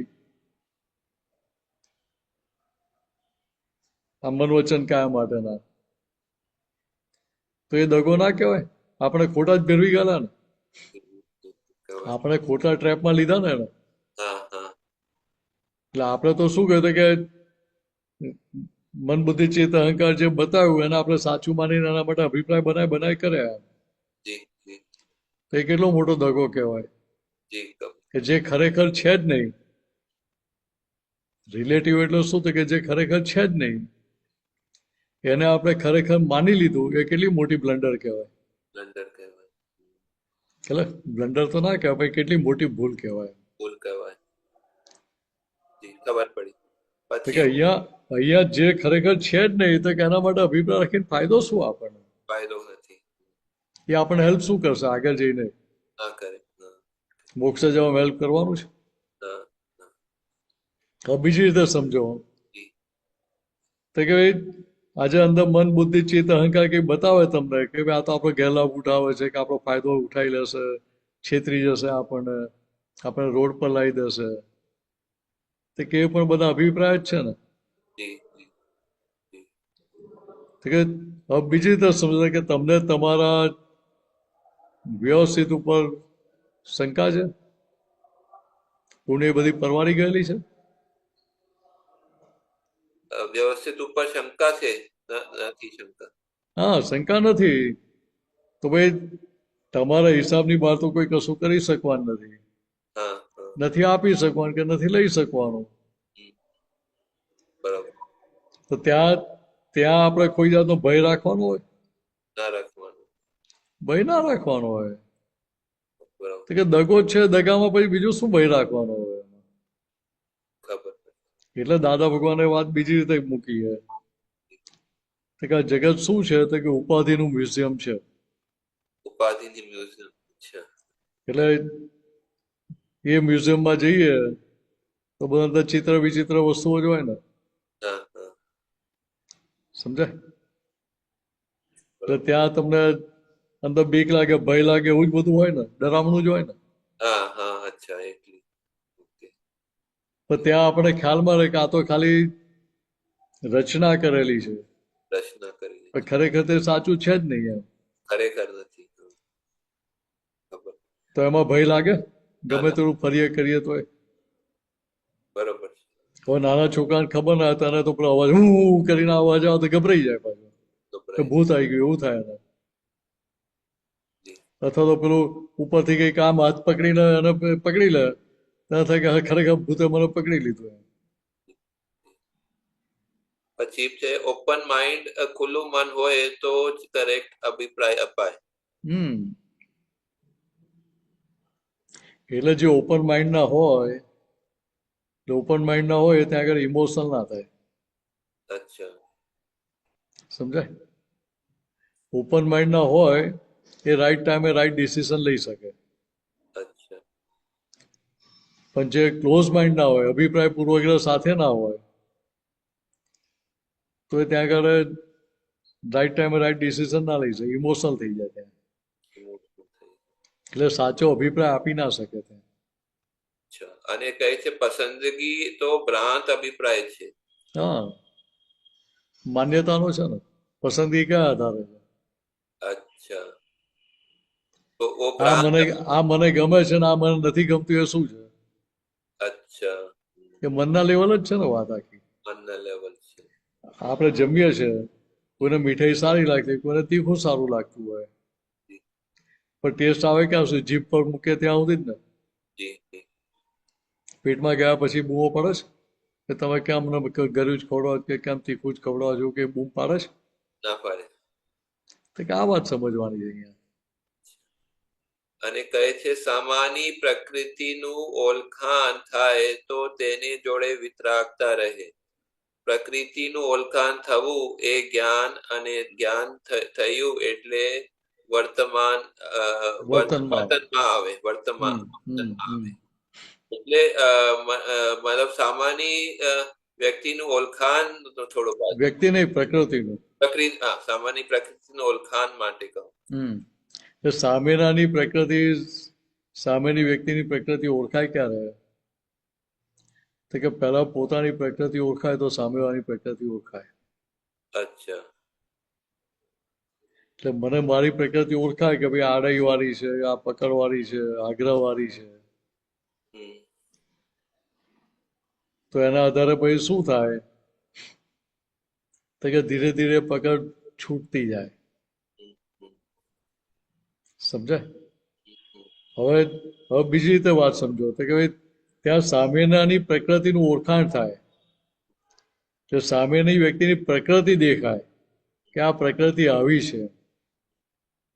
Speaker 2: આ મન વચન કાયા માટેના, તો એ દગો ના કહેવાય? આપણે ખોટા જ ભેરવી ગયેલા ને,
Speaker 5: ખબર।
Speaker 2: આપણે ખોટા ટ્રેપમાં લીધા ને એને.
Speaker 5: હા હા
Speaker 2: એટલે આપણે તો શું કહેતા કે મન બુદ્ધિ ચિત્ત અહંકાર જે બતાવ્યું એને આપણે સાચું માનીને એના માટે અભિપ્રાય બનાય કર્યા,
Speaker 5: જી જી
Speaker 2: તો એ કેટલો મોટો દગો કહેવાય
Speaker 5: જી, ખબર।
Speaker 2: કે જે ખરેખર છે જ નહીં. રિલેટિવ એટલે શું? તો કે જે ખરેખર છે જ નહીં એને આપણે ખરેખર માની લીધું, એ કેટલી મોટી બ્લન્ડર કહેવાય.
Speaker 5: બ્લન્ડર કહેવાય,
Speaker 2: એટલે બ્લન્ડર તો ના કહેવાય, પણ કેટલી મોટી ભૂલ કહેવાય.
Speaker 5: ભૂલ કહેવાય। જી, ખબર પડી।
Speaker 2: તો કે
Speaker 5: પછી
Speaker 2: અહીંયા જે ખરેખર છે જ નહીં, તો કે એના માટે અભિપ્રાય રાખીને ફાયદો શું આપણને?
Speaker 5: ફાયદો નથી,
Speaker 2: એ આપણને હેલ્પ શું કરશે આગળ જઈને?
Speaker 5: ના કરે। હા
Speaker 2: મોક્ષ જવામાં હેલ્પ કરવાનું છે.
Speaker 5: હા હા,
Speaker 2: હવે બીજી રીતે સમજો,
Speaker 5: જી
Speaker 2: તો કે ભાઈ આજે અંદર મન બુદ્ધિ ચિત્ત અહંકાર કઈ બતાવે તમને કે ભાઈ આ તો આપણો ગેરલાભ ઉઠાવે છે, કે આપણો ફાયદો ઉઠાવી લેશે, છેતરી જશે આપણે રોડ પર લાવી દેશે, તો કે એ પણ બધા અભિપ્રાય જ છે ને.
Speaker 5: જી જી જી,
Speaker 2: તો કે હવે બીજી રીતે સમજો કે તમને તમારા વ્યવસ્થિત ઉપર શંકા છે, પુણ્ય બધી પરવારી ગયેલી છે.
Speaker 5: વ્યવસ્થિત ઉપર શંકા છે? નથી શંકા।
Speaker 2: હા, શંકા નથી. તો ભાઈ તમારા હિસાબની બહાર તો કોઈ કશું કરી શકવાનું નથી.
Speaker 5: હા હા
Speaker 2: નથી આપી શકવાનું કે નથી લઈ શકવાનું.
Speaker 5: બરાબર.
Speaker 2: તો ત્યાં ત્યાં આપણે કોઈ જાતનો ભય રાખવાનો હોય?
Speaker 5: ના રાખવાનું.
Speaker 2: ભય ના રાખવાનો હોય.
Speaker 5: બરાબર.
Speaker 2: તો કે દગો જ છે, દગામાં પછી બીજું શું ભય રાખવાનો હોય?
Speaker 5: ખબર.
Speaker 2: એટલે દાદા ભગવાને વાત બીજી રીતે મૂકી છે. તો કે આ જગત શું છે? તો કે ઉપાધિનું મ્યુઝિયમ છે.
Speaker 5: ઉપાધિની મ્યુઝિયમ છે.
Speaker 2: એટલે એ મ્યુઝિયમમાં જઈએ તો બધા અંદર ચિત્ર વિચિત્ર વસ્તુઓ જ હોય ને.
Speaker 5: હા હા
Speaker 2: સમજાય? એટલે ત્યાં તમને અંદર બીક લાગે, ભય લાગે, એવું જ બધું હોય ને, ડરામણું જ હોય ને.
Speaker 5: હા હા અચ્છા એટલી. ઓકે.
Speaker 2: પણ ત્યાં આપણે ખ્યાલમાં રહે કે આ તો ખાલી રચના કરેલી છે,
Speaker 5: રચના કરી
Speaker 2: પણ ખરેખર તે સાચું છે જ નહીં એમ.
Speaker 5: ખરેખર નથી. ખબર.
Speaker 2: તો એમાં ભય લાગે ગમે
Speaker 5: ના,
Speaker 2: તેવું ફરીએ કરીએ તો.
Speaker 5: બરોબર છે.
Speaker 2: હવે નાના છોકરાને ખબર ના હોય તને તો પેલો અવાજ હું કરીને અવાજ આવે તો ગભરાઈ જાય પાછું
Speaker 5: તો
Speaker 2: કે ભૂત આવી ગયું એવું થાય એને.
Speaker 5: જી.
Speaker 2: અથવા તો પેલું ઉપરથી કઈક આમ હાથ પકડીને એને પકડી લે ત્યારે થાય કે ખરેખર ભૂતે મને પકડી લીધું એમ.
Speaker 5: પછી છે ઓપન માઇન્ડ, ખુલ્લું મન હોય તો જ કરેક્ટ અભિપ્રાય અપાય.
Speaker 2: એટલે જે ઓપન માઇન્ડ ના હોય, ઓપન માઇન્ડ ના હોય ત્યાં આગળ ઇમોશનલ ના થાય.
Speaker 5: અચ્છા.
Speaker 2: સમજાય? ઓપન માઇન્ડ ના હોય એ રાઈટ ટાઈમે રાઈટ ડિસિઝન લઈ શકે.
Speaker 5: અચ્છા.
Speaker 2: પણ જે ક્લોઝ માઇન્ડ ના હોય, અભિપ્રાય પૂર્વગ્રહ સાથે ના હોય, તો એ ત્યાં આગળ રાઈટ ટાઈમે રાઈટ ડિસિઝન ના લઈ શકે, ઇમોશનલ થઈ જાય ત્યાં. એટલે સાચો અભિપ્રાય આપી ના શકે ત્યાં.
Speaker 5: અચ્છા. અને કહે છે પસંદગી તો ભ્રાંત અભિપ્રાય છે.
Speaker 2: હા, માન્યતાનો છે ને. પસંદગી કયા આધારે છે?
Speaker 5: અચ્છા. તો ઓ
Speaker 2: આ
Speaker 5: ભ્રાંત.
Speaker 2: મને ગમે છે ને આ મને નથી ગમતું એ શું છે?
Speaker 5: અચ્છા.
Speaker 2: એ મનના લેવલ જ છે ને વાત આખી.
Speaker 5: મનના લેવલ છે.
Speaker 2: આપણે જમીએ છીએ, કોઈને મીઠાઈ સારી લાગતી, કોઈને તીખું સારું લાગતું હોય, પણ ટેસ્ટ આવે ક્યાં સુધી? જીભ પર મૂકે ત્યાં સુધી જ ને.
Speaker 5: જી જી.
Speaker 2: પેટમાં ગયા પછી બૂમો પડે છે કે તમે કેમ મને ગળ્યું જ ખવડાવો કે કેમ તીખું જ ખવડાવો છો કે બૂમ પાડે છે?
Speaker 5: ના પાડે.
Speaker 2: તો કે આ વાત સમજવાની છે અહીંયા.
Speaker 5: અને કહે છે સામાની પ્રકૃતિનું ઓળખાણ થાય તો તેની જોડે વિતરાગતા રહે. પ્રકૃતિનું ઓળખાણ થવું એ જ્ઞાન, અને જ્ઞાન થયું એટલે વર્તમાન
Speaker 2: વર્તનમાં
Speaker 5: આવે. વર્તમાન
Speaker 2: હમ
Speaker 5: આવે. એટલે મતલબ સામાન્ય વ્યક્તિનું ઓળખાણ થોડો
Speaker 2: વ્યક્તિ નહીં, પ્રકૃતિનું.
Speaker 5: પ્રકૃતિ. હા, સામાન્ય પ્રકૃતિનું ઓળખાણ માટે કહું.
Speaker 2: તો સામેની વ્યક્તિની પ્રકૃતિ ઓળખાય ક્યારે? તો કે પહેલા પોતાની પ્રકૃતિ ઓળખાય તો સામેવાળાની પ્રકૃતિ ઓળખાય.
Speaker 5: અચ્છા.
Speaker 2: એટલે મને મારી પ્રકૃતિ ઓળખાય કે ભાઈ આડાઈ વાળી છે, આ પકડવાળી છે, આગ્રહ વાળી છે, તો એના આધારે પછી શું થાય? તો કે ધીરે ધીરે પકડ છૂટતી જાય. સમજાય? હવે બીજી રીતે વાત સમજો તો કે ભાઈ ત્યાં સામેનાની પ્રકૃતિનું ઓળખાણ થાય, કે સામેની વ્યક્તિની પ્રકૃતિ દેખાય કે આ પ્રકૃતિ આવી છે,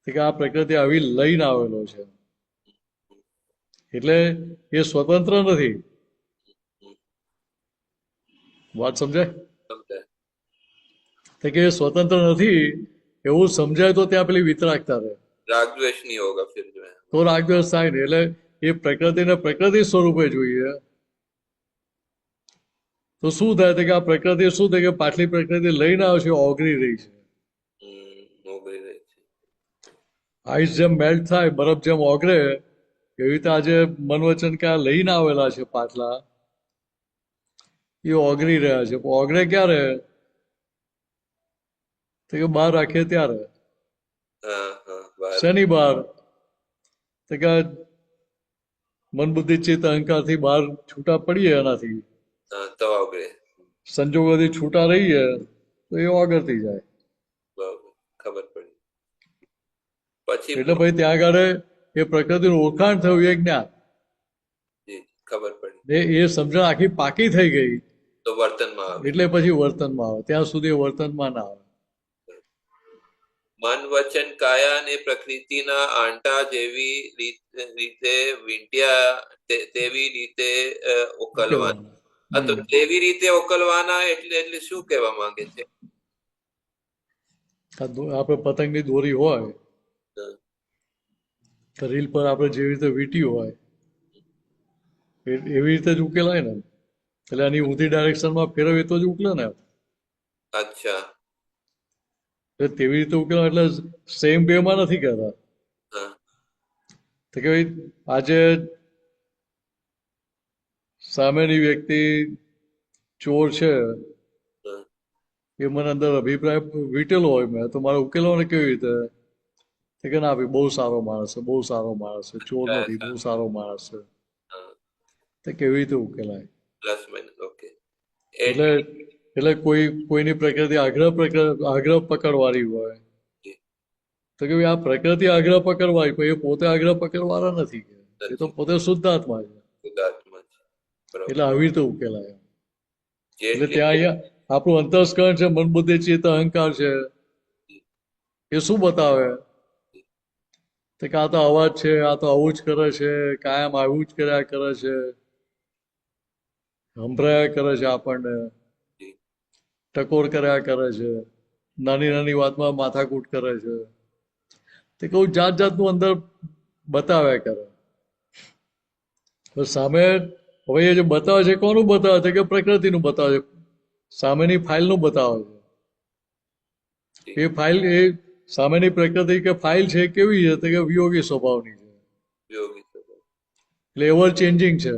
Speaker 2: કે આ પ્રકૃતિ આવી લઈને આવેલો છે. એટલે એ સ્વતંત્ર નથી. વાત સમજાય? કે એ સ્વતંત્ર નથી એવું સમજાય તો ત્યાં પેલી વિતરાગતા રહે.
Speaker 5: રાગદ્વેષ નહીં હોગા ફિર જો હૈ.
Speaker 2: તો રાગદ્વેષ થાય ને. એટલે એ પ્રકૃતિને પ્રકૃતિ સ્વરૂપે જોઈએ તો શું થાય? કે આ પ્રકૃતિ શું થાય કે પાછલી પ્રકૃતિ લઈને આવે છે, ઓગળી રહી છે. આઈસ જેમ મેલ્ટ થાય, બરફ જેમ ઓગળે, એવી રીતે આજે મન વચન કે આ લઈને આવેલા છે પાછલા, એ ઓગળી રહ્યા છે. ઓગળે ક્યારે? તો કે બહાર રાખીએ ત્યારે. શેની બહાર? તો કે મન બુદ્ધિ ચિત્ત અહંકાર થી બહાર છૂટા પડીએ, એનાથી સંજોગોથી છૂટા રહીએ તો એ ઓગળતી જાય.
Speaker 5: પછી
Speaker 2: એટલે ભાઈ ત્યાં આગળ એ પ્રકૃતિનું ઓળખાણ થયું એ જ્ઞાન,
Speaker 5: જી, ખબર પડી
Speaker 2: એ સમજણ આખી પાકી થઈ ગઈ
Speaker 5: તો વર્તનમાં આવે.
Speaker 2: એટલે પછી વર્તનમાં આવે. ત્યાં સુધી વર્તનમાં ના આવે.
Speaker 5: મન વચન કાયા અને પ્રકૃતિના આંટા જેવી રીતે વીંટ્યા તેવી રીતે ઉકલવાના. તો તેવી રીતે ઉકલવાના એટલે શું કહેવા માંગે છે?
Speaker 2: આપણે પતંગની દોરી હોય તો રીલ પર આપણે જેવી રીતે વીંટી હોય એવી રીતે જ ઉકેલાય ને. એટલે આની ઊંધી ડાયરેક્શનમાં ફેરવીએ તો જ ઉકલે ને.
Speaker 5: અચ્છા,
Speaker 2: એટલે તેવી રીતે ઉકેલાય એટલે સેમ વે માં નથી કહેતા.
Speaker 5: હા,
Speaker 2: તો કે ભાઈ આજે સામેની વ્યક્તિ ચોર છે
Speaker 5: હા,
Speaker 2: એ મને અંદર અભિપ્રાય વીટેલો હોય મેં તો મારે ઉકેલવાનો કેવી રીતે? તો કે ના ભાઈ બહુ સારો માણસ છે, બહુ સારો માણસ છે, ચોર નથી, બહુ સારો માણસ છે.
Speaker 5: હા,
Speaker 2: તો કેવી રીતે ઉકેલાય?
Speaker 5: Plus minus, okay.
Speaker 2: એટલે કોઈની પ્રકૃતિ આગ્રહ પકડવાળી હોય તો કે ભાઈ આ પ્રકૃતિ આગ્રહ પકડવાળી, પણ એ પોતે આગ્રહ પકડવાળા નથી. એ તો પોતે શુદ્ધાત્મા છે.
Speaker 5: શુદ્ધાત્મા છે, બરાબર.
Speaker 2: એટલે આવી રીતે ઉકેલાય. એટલે
Speaker 5: જેટલી
Speaker 2: ત્યાં અહીંયા આપણું અંતસ્કરણ છે, મન બુદ્ધિ ચિત્ત અહંકાર છે, એ શું બતાવે? તો કે આ તો અવાજ છે, આ તો આવું જ કરે છે, કાયમ આવું જ કર્યા કરે છે, સંભળાયા કરે છે, આપણને ટકોર કર્યા કરે છે, નાની નાની વાતમાં માથાકૂટ કરે છે. તે કહું જાત જાતનું અંદર બતાવ્યા કરે. તો સામે હવે એ જે બતાવે છે કોનું બતાવે છે? કે પ્રકૃતિનું બતાવે છે, સામેની ફાઇલનું બતાવે છે. એ ફાઇલ એ સામેની પ્રકૃતિ કે ફાઇલ છે કેવી છે? તો કે વિયોગી સ્વભાવની છે, એટલે એવર ચેન્જિંગ છે.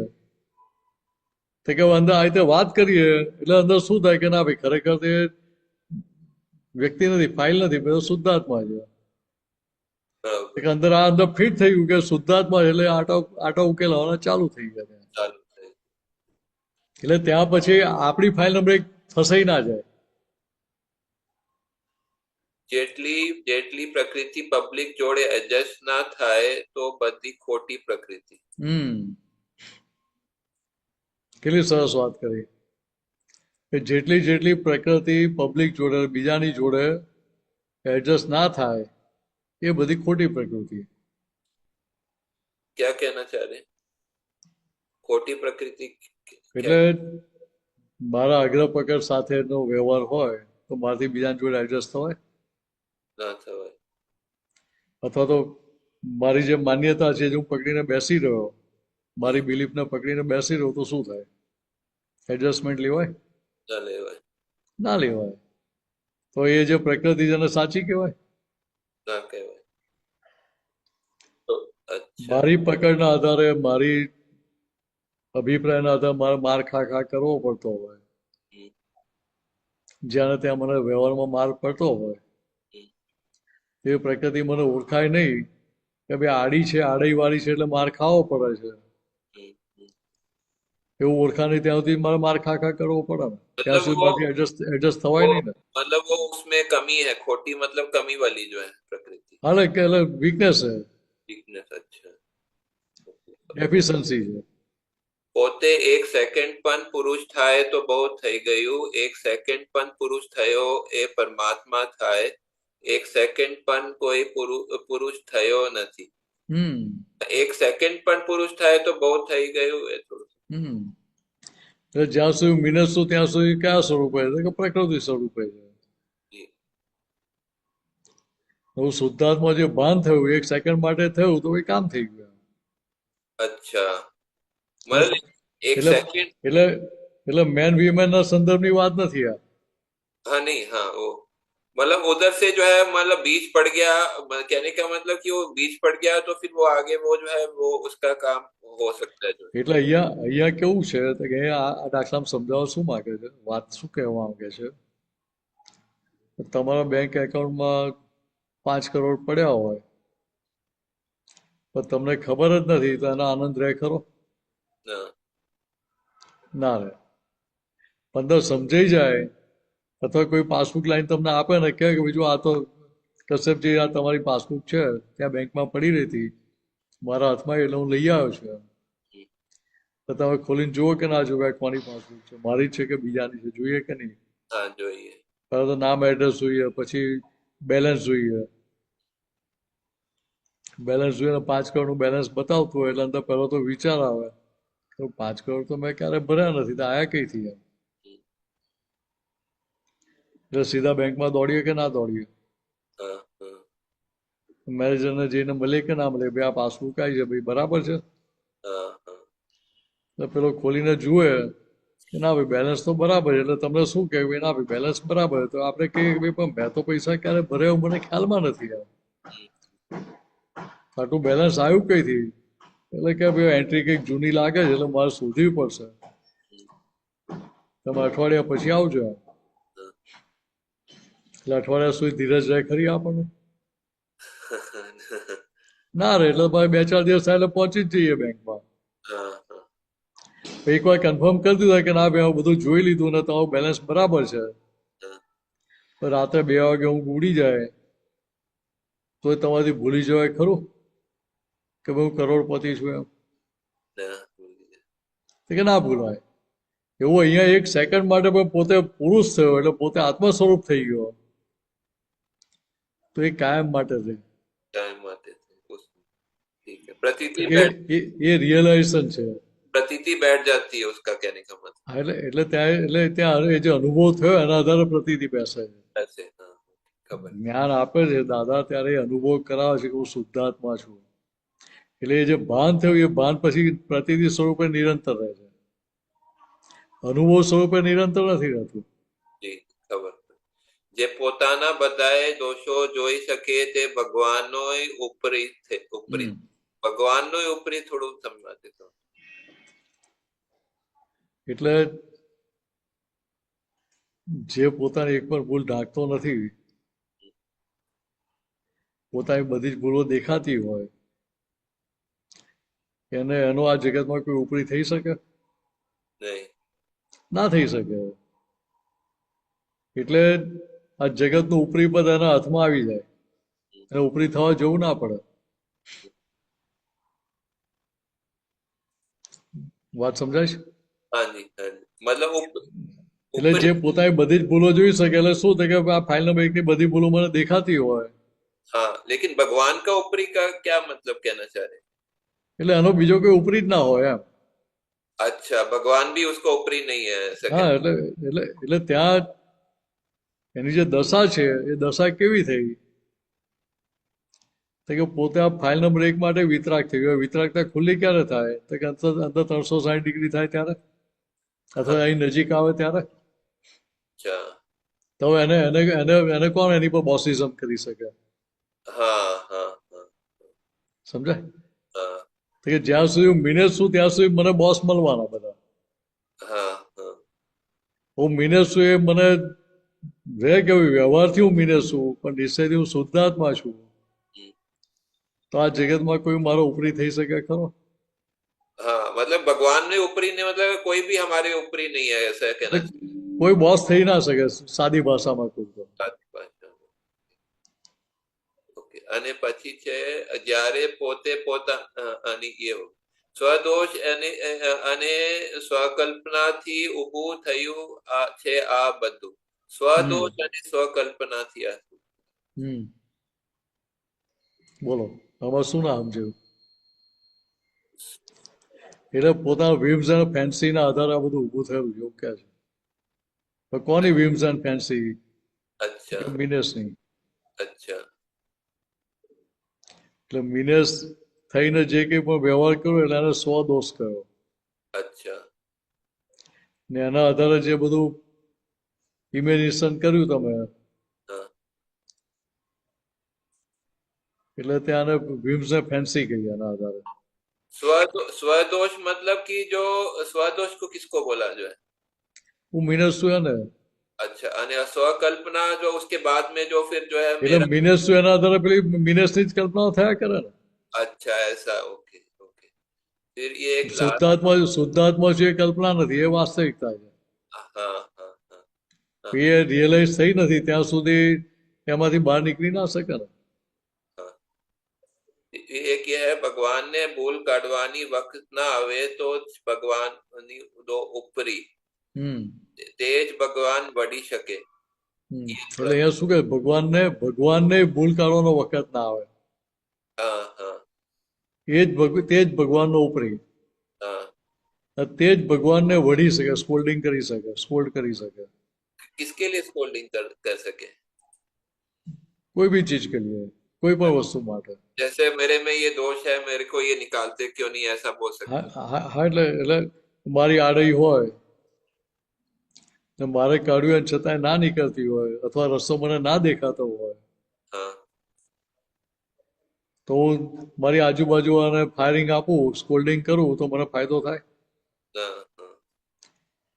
Speaker 2: તો કે અંદર આ રીતે વાત કરીએ એટલે અંદર શું થાય કે ના ભાઈ ખરેખર તે વ્યક્તિ નથી, ફાઇલ નથી, બધો શુદ્ધાત્મા છે.
Speaker 5: બરાબર.
Speaker 2: અંદર આ અંદર ફિટ થઈ ગયું કે શુદ્ધાત્મા છે એટલે આટા ઉકેલવાના ચાલુ થઈ ગયા.
Speaker 5: ચાલુ થાય.
Speaker 2: એટલે ત્યાં પછી આપણી ફાઇલ નંબર એક ફસાઈ ના જાય.
Speaker 5: જેટલી પ્રકૃતિ પબ્લિક જોડે એડજસ્ટ ના થાય તો બધી ખોટી પ્રકૃતિ.
Speaker 2: કેટલી સરસ વાત કરી કે જેટલી પ્રકૃતિ પબ્લિક જોડે બીજાની જોડે એડજસ્ટ ના થાય એ બધી ખોટી પ્રકૃતિ.
Speaker 5: ક્યાં કહેના ચાહ રહે? ખોટી પ્રકૃતિ
Speaker 2: એટલે મારા આગ્રહ પકડ સાથેનો વ્યવહાર હોય તો મારાથી બીજાની જોડે એડજસ્ટ થવાય?
Speaker 5: ના થવાય.
Speaker 2: અથવા તો મારી જે માન્યતા છે જે હું પકડીને બેસી રહ્યો, મારી બિલીફને પકડીને બેસી રહ્યો તો શું થાય? એડજસ્ટમેન્ટ લેવાય?
Speaker 5: ના લેવાય.
Speaker 2: ના લેવાય. તો એ જે પ્રકૃતિ છે એને સાચી કહેવાય?
Speaker 5: ના કહેવાય.
Speaker 2: મારી પકડના આધારે, મારી અભિપ્રાયના આધારે મારે માર ખા કરવો પડતો હોય, જ્યાં ત્યાં મને વ્યવહારમાં માર પડતો હોય, એ પ્રકૃતિ મને ઓળખાય નહીં કે ભાઈ આડી છે, આડી વાળી છે એટલે માર ખાવો પડે છે, એવું ઓળખાણ ત્યાં સુધી મારે માર ખા કરવો પડે ને. ત્યાં સુધી મારાથી એડજસ્ટ થવાય નહીં ને.
Speaker 5: मतलब वो उसमें कमी है, खोटी मतलब कमी वाली जो है प्रकृति.
Speaker 2: હાલે કે વીકનેસ છે,
Speaker 5: वीकनेस. अच्छा,
Speaker 2: એફિશિયન્સી છે.
Speaker 5: પોતે એક સેકન્ડ પણ પુરુષ થાય તો બહુ થઈ ગયું. એક સેકન્ડ પણ પુરુષ થયો એ પરમાત્મા થાય. એક સેકન્ડ પણ કોઈ પુરુષ થયો નથી. એક સેકન્ડ પણ પુરુષ થાય તો બહુ થઈ ગયું એ થોડું.
Speaker 2: એટલે જ્યાં સુધી મિનસ છું ત્યાં સુધી કયા સ્વરૂપે છે? કે પ્રકૃતિ સ્વરૂપે છે. શુદ્ધાત્મા જે ભાન થયું એક સેકન્ડ માટે થયું તો એ કામ થઈ ગયું.
Speaker 5: અચ્છા, मतलब एक सेकंड.
Speaker 2: એટલે મેન વીમેન ના સંદર્ભની વાત નથી આ.
Speaker 5: हाँ नहीं, हाँ वो मतलब उधर से जो है मतलब बीज पड़ गया, कहने का मतलब कि वो बीज पड़ गया तो फिर वो आगे वो जो है वो उसका काम हो सकता है.
Speaker 2: એટલે અહીંયા કેવું છે કે આ દાખલામાં સમજાવવા શું માંગે છે, વાત શું કહેવા માંગે છે? તમારા બેંક એકાઉન્ટમાં 5 કરોડ પડ્યા હોય પણ તમને ખબર જ નથી તો એનો આનંદ રહે ખરો? ના રહે. 15 સમજાઈ જાય અથવા કોઈ પાસબુક લાઈન તમને આપે ને કે બીજું આ તો કશ્યપજી આ તમારી પાસબુક છે ત્યાં બેંકમાં પડી રહી હતી મારા હાથમાં, એટલે હું લઈ આવ્યો છું. તો તમે ખોલીને જુઓ કે ના જુઓ કોની પાસબુક છે, મારી છે કે બીજાની છે, જોઈએ કે નહીં?
Speaker 5: હા, જોઈએ.
Speaker 2: પહેલા તો નામ એડ્રેસ જોઈએ, પછી બેલેન્સ જોઈએ. બેલેન્સ જોઈએ 5 કરોડનું બેલેન્સ બતાવતું હોય એટલે અંદર પહેલો તો વિચાર આવે કે 5 કરોડ તો મેં ક્યારે ભર્યા નથી, તો આયા કઈથી એમ. એટલે સીધા બેંકમાં દોડીએ કે ના દોડીએ?
Speaker 5: હા, હા,
Speaker 2: મેનેજરને જઈને મળીએ કે ના મળીએ, ભાઈ આ પાસબુક આવી છે ભાઈ, બરાબર છે?
Speaker 5: હા, હા.
Speaker 2: એટલે પેલો ખોલીને જુએ કે ના ભાઈ બેલેન્સ તો બરાબર છે. એટલે તમને શું કહેવું? ના ભાઈ બેલેન્સ બરાબર, તો આપણે કહીએ કે ભાઈ પણ મેં તો પૈસા ક્યારે ભર્યા મને ખ્યાલમાં નથી એમ. આટલું બેલેન્સ આવ્યું કઈથી? એટલે કે ભાઈ એન્ટ્રી કંઈક જૂની લાગે છે એટલે મારે શોધવી પડશે, તમે અઠવાડિયા પછી આવજો એમ. એટલે અઠવાડિયા સુધી ધીરજ રહે ખરી આપણને? ના રે. એટલે ભાઈ 2-4 દિવસ થાય એટલે પહોંચી જ જઈએ બેંકમાં.
Speaker 5: હા, હા.
Speaker 2: એક વાર કન્ફર્મ કરી દીધું કે ના ભાઈ હું બધું જોઈ લીધું ને તમારું બેલેન્સ બરાબર છે, તો રાત્રે 2 વાગે ઊંઘ ઉડી જાય તો તમારાથી ભૂલી જવાય ખરું કે ભાઈ હું કરોડપતિ છું એમ?
Speaker 5: ના,
Speaker 2: તો કે ના ભૂલાય. એવું અહીંયા 1 સેકન્ડ માટે પણ પોતે પુરુષ થયો એટલે પોતે આત્મ સ્વરૂપ થઈ ગયો, તો એ કાયમ માટે છે.
Speaker 5: टाइम आते थे उस ठीक है प्रतीति
Speaker 2: એ રિયલાઇઝેશન છે.
Speaker 5: प्रतीति बैठ जाती है उसका कहने का मतलब
Speaker 2: હા, એટલે ત્યાં એ જે અનુભવ થયો એના આધારે પ્રતીતિ બેસે છે.
Speaker 5: ऐसे हाँ खबर
Speaker 2: જ્ઞાન આપે છે દાદા ત્યારે એ અનુભવ કરાવે છે કે હું શુદ્ધાત્મા છું. એટલે એ જે ભાન થયું એ ભાન પછી પ્રતીતિ સ્વરૂપે નિરંતર રહે છે, અનુભવ સ્વરૂપે નિરંતર નથી રહેતું.
Speaker 5: जी खबर જે પોતાના બધાએ દોષો જોઈ શકે તે ભગવાનોય ઉપરી છે ઉપરી ભગવાનોય ઉપરી થોડું સમજવા દેતો.
Speaker 2: એટલે જે પોતાની એક પણ ભૂલ ઢાંકતો નથી, પોતાની બધી જ ભૂલો દેખાતી હોય, એને એનો આ જગતમાં કોઈ ઉપરી થઈ શકે?
Speaker 5: નહીં,
Speaker 2: ના થઈ શકે. એટલે આ જગતનું ઉપરી પદ એના હાથમાં આવી જાય, એને ઉપરી થવા જવું ના પડે. વાત સમજાય છે?
Speaker 5: હાજી હાજી मतलब
Speaker 2: એટલે જે પોતાની બધી જ ભૂલો જોઈ શકે એટલે શું થાય કે આ ફાઇલ નંબર 1 ની બધી ભૂલો મને દેખાતી હોય,
Speaker 5: हाँ लेकिन भगवान का ऊपरी का क्या मतलब कहना चाह रहे?
Speaker 2: એટલે એનો બીજો કોઈ ઉપરી જ ના હોય એમ.
Speaker 5: अच्छा भगवान भी उसका ऊपरी नहीं है ऐसा
Speaker 2: હા,
Speaker 5: कहना?
Speaker 2: એટલે ત્યાં એની જે દશા છે એ દશા કેવી થઈ તો કે પોતે આ ફાઇલ નંબર 1 માટે વિતરાગ થઈ ગયો. વિતરાગતા ખુલ્લી ક્યારે થાય તો કે અંદર 360 ડિગ્રી થાય ત્યારે, અથવા અહીં નજીક આવે ત્યારે.
Speaker 5: अच्छा
Speaker 2: તો એને એને એને એને કોણ એની પર બોસિઝમ કરી શકે?
Speaker 5: हाँ हाँ हाँ
Speaker 2: સમજાય?
Speaker 5: हाँ
Speaker 2: તો કે જ્યાં સુધી હું મિનેટ છું ત્યાં સુધી મને બોસ મળવાના બધા.
Speaker 5: हाँ हाँ
Speaker 2: હું મિનેટ છું એ મને રે કેવું વ્યવહારથી હું મિનેટ છું પણ નિશ્ચયથી હું શુદ્ધાત્મા છું. તો આ જગતમાં કોઈ મારો ઉપરી થઈ શકે ખરો?
Speaker 5: हाँ मतलब भगवान ने ऊपरी ने मतलब कोई भी हमारे ऊपरी नहीं है ऐसा कहना
Speaker 2: કોઈ બોસ થઈ ના શકે સાદી ભાષામાં કહું તો.
Speaker 5: चाहिए. ઓકે અને પછી છે જ્યારે પોતે પોતાની એ સ્વદોષ અને સ્વકલ્પનાથી ઊભું થયું છે આ બધું. સ્વદોષ અને સ્વકલ્પનાથી આ
Speaker 2: બોલો આમાં શું ના સમજ્યું? એટલે પોતાના વિમ્સ અને ફેન્સી ના આધારે આ બધું ઊભું થયેલું એવું કે છે. તો કોની વિમ્સ એન્ડ ફેન્સી?
Speaker 5: અચ્છા
Speaker 2: મિનેસની.
Speaker 5: અચ્છા
Speaker 2: એટલે મિનેસ થઈને જે કંઈ પણ વ્યવહાર કર્યો એટલે એને સ્વદોષ કર્યો.
Speaker 5: અચ્છા
Speaker 2: ને એના આધારે જે બધું ઇમેજિનેશન કર્યું તમે એટલે ત્યાં વિમ્સ ને ફેન્સી કહી એના આધારે.
Speaker 5: स्वदोष मतलब कि जो स्वदोष को किसको बोला जो है?
Speaker 2: હું મિનેસ છું એને.
Speaker 5: अच्छा અને स्वकल्पना जो उसके बाद में जो फिर जो है
Speaker 2: એટલે મિનેસ છું એના આધારે પેલી મિનેસની જ કલ્પના થયા કરે ને.
Speaker 5: अच्छा ऐसा ओके ओके फिर ये एक
Speaker 2: શુદ્ધાત્મા છે એ કલ્પના નથી, એ વાસ્તવિકતા છે.
Speaker 5: हाँ हाँ हाँ
Speaker 2: એ રિયલાઇઝ થઈ નથી ત્યાં સુધી એમાંથી બહાર નીકળી ના શકે ને.
Speaker 5: એક એ है भगवान ने भूल काढવાની વખત ના આવે તો જ ભગવાનની ઉપરી તે જ ભગવાન વળી શકે.
Speaker 2: એટલે અહીંયા શું કે ભગવાનને ભૂલ કાઢવાનો વખત ના આવે,
Speaker 5: હા હા
Speaker 2: તે જ ભગવાનનો ઉપરી,
Speaker 5: હા
Speaker 2: તે જ ભગવાનને વળી શકે, સ્કોલ્ડિંગ કરી શકે, સ્કોલ્ડ કરી શકે.
Speaker 5: किसके लिए स्कोल्डिंग कर सके?
Speaker 2: કોઈ બી ચીજ કે લીએ, કોઈ પણ વસ્તુ માટે.
Speaker 5: जैसे मेरे में ये दोष है, मेरे को ये निकालते क्यों नहीं, ऐसा बोल सकते?
Speaker 2: હા એટલે મારી આડઈ હોય ને મારે કાઢ્યું અને છતાંય ના નીકળતી હોય, અથવા રસ્તો મને ના દેખાતો હોય,
Speaker 5: हाँ
Speaker 2: તો હું મારી આજુબાજુ અને ફાયરિંગ આપું, સ્કોલ્ડિંગ કરું તો મને ફાયદો થાય.
Speaker 5: हाँ हाँ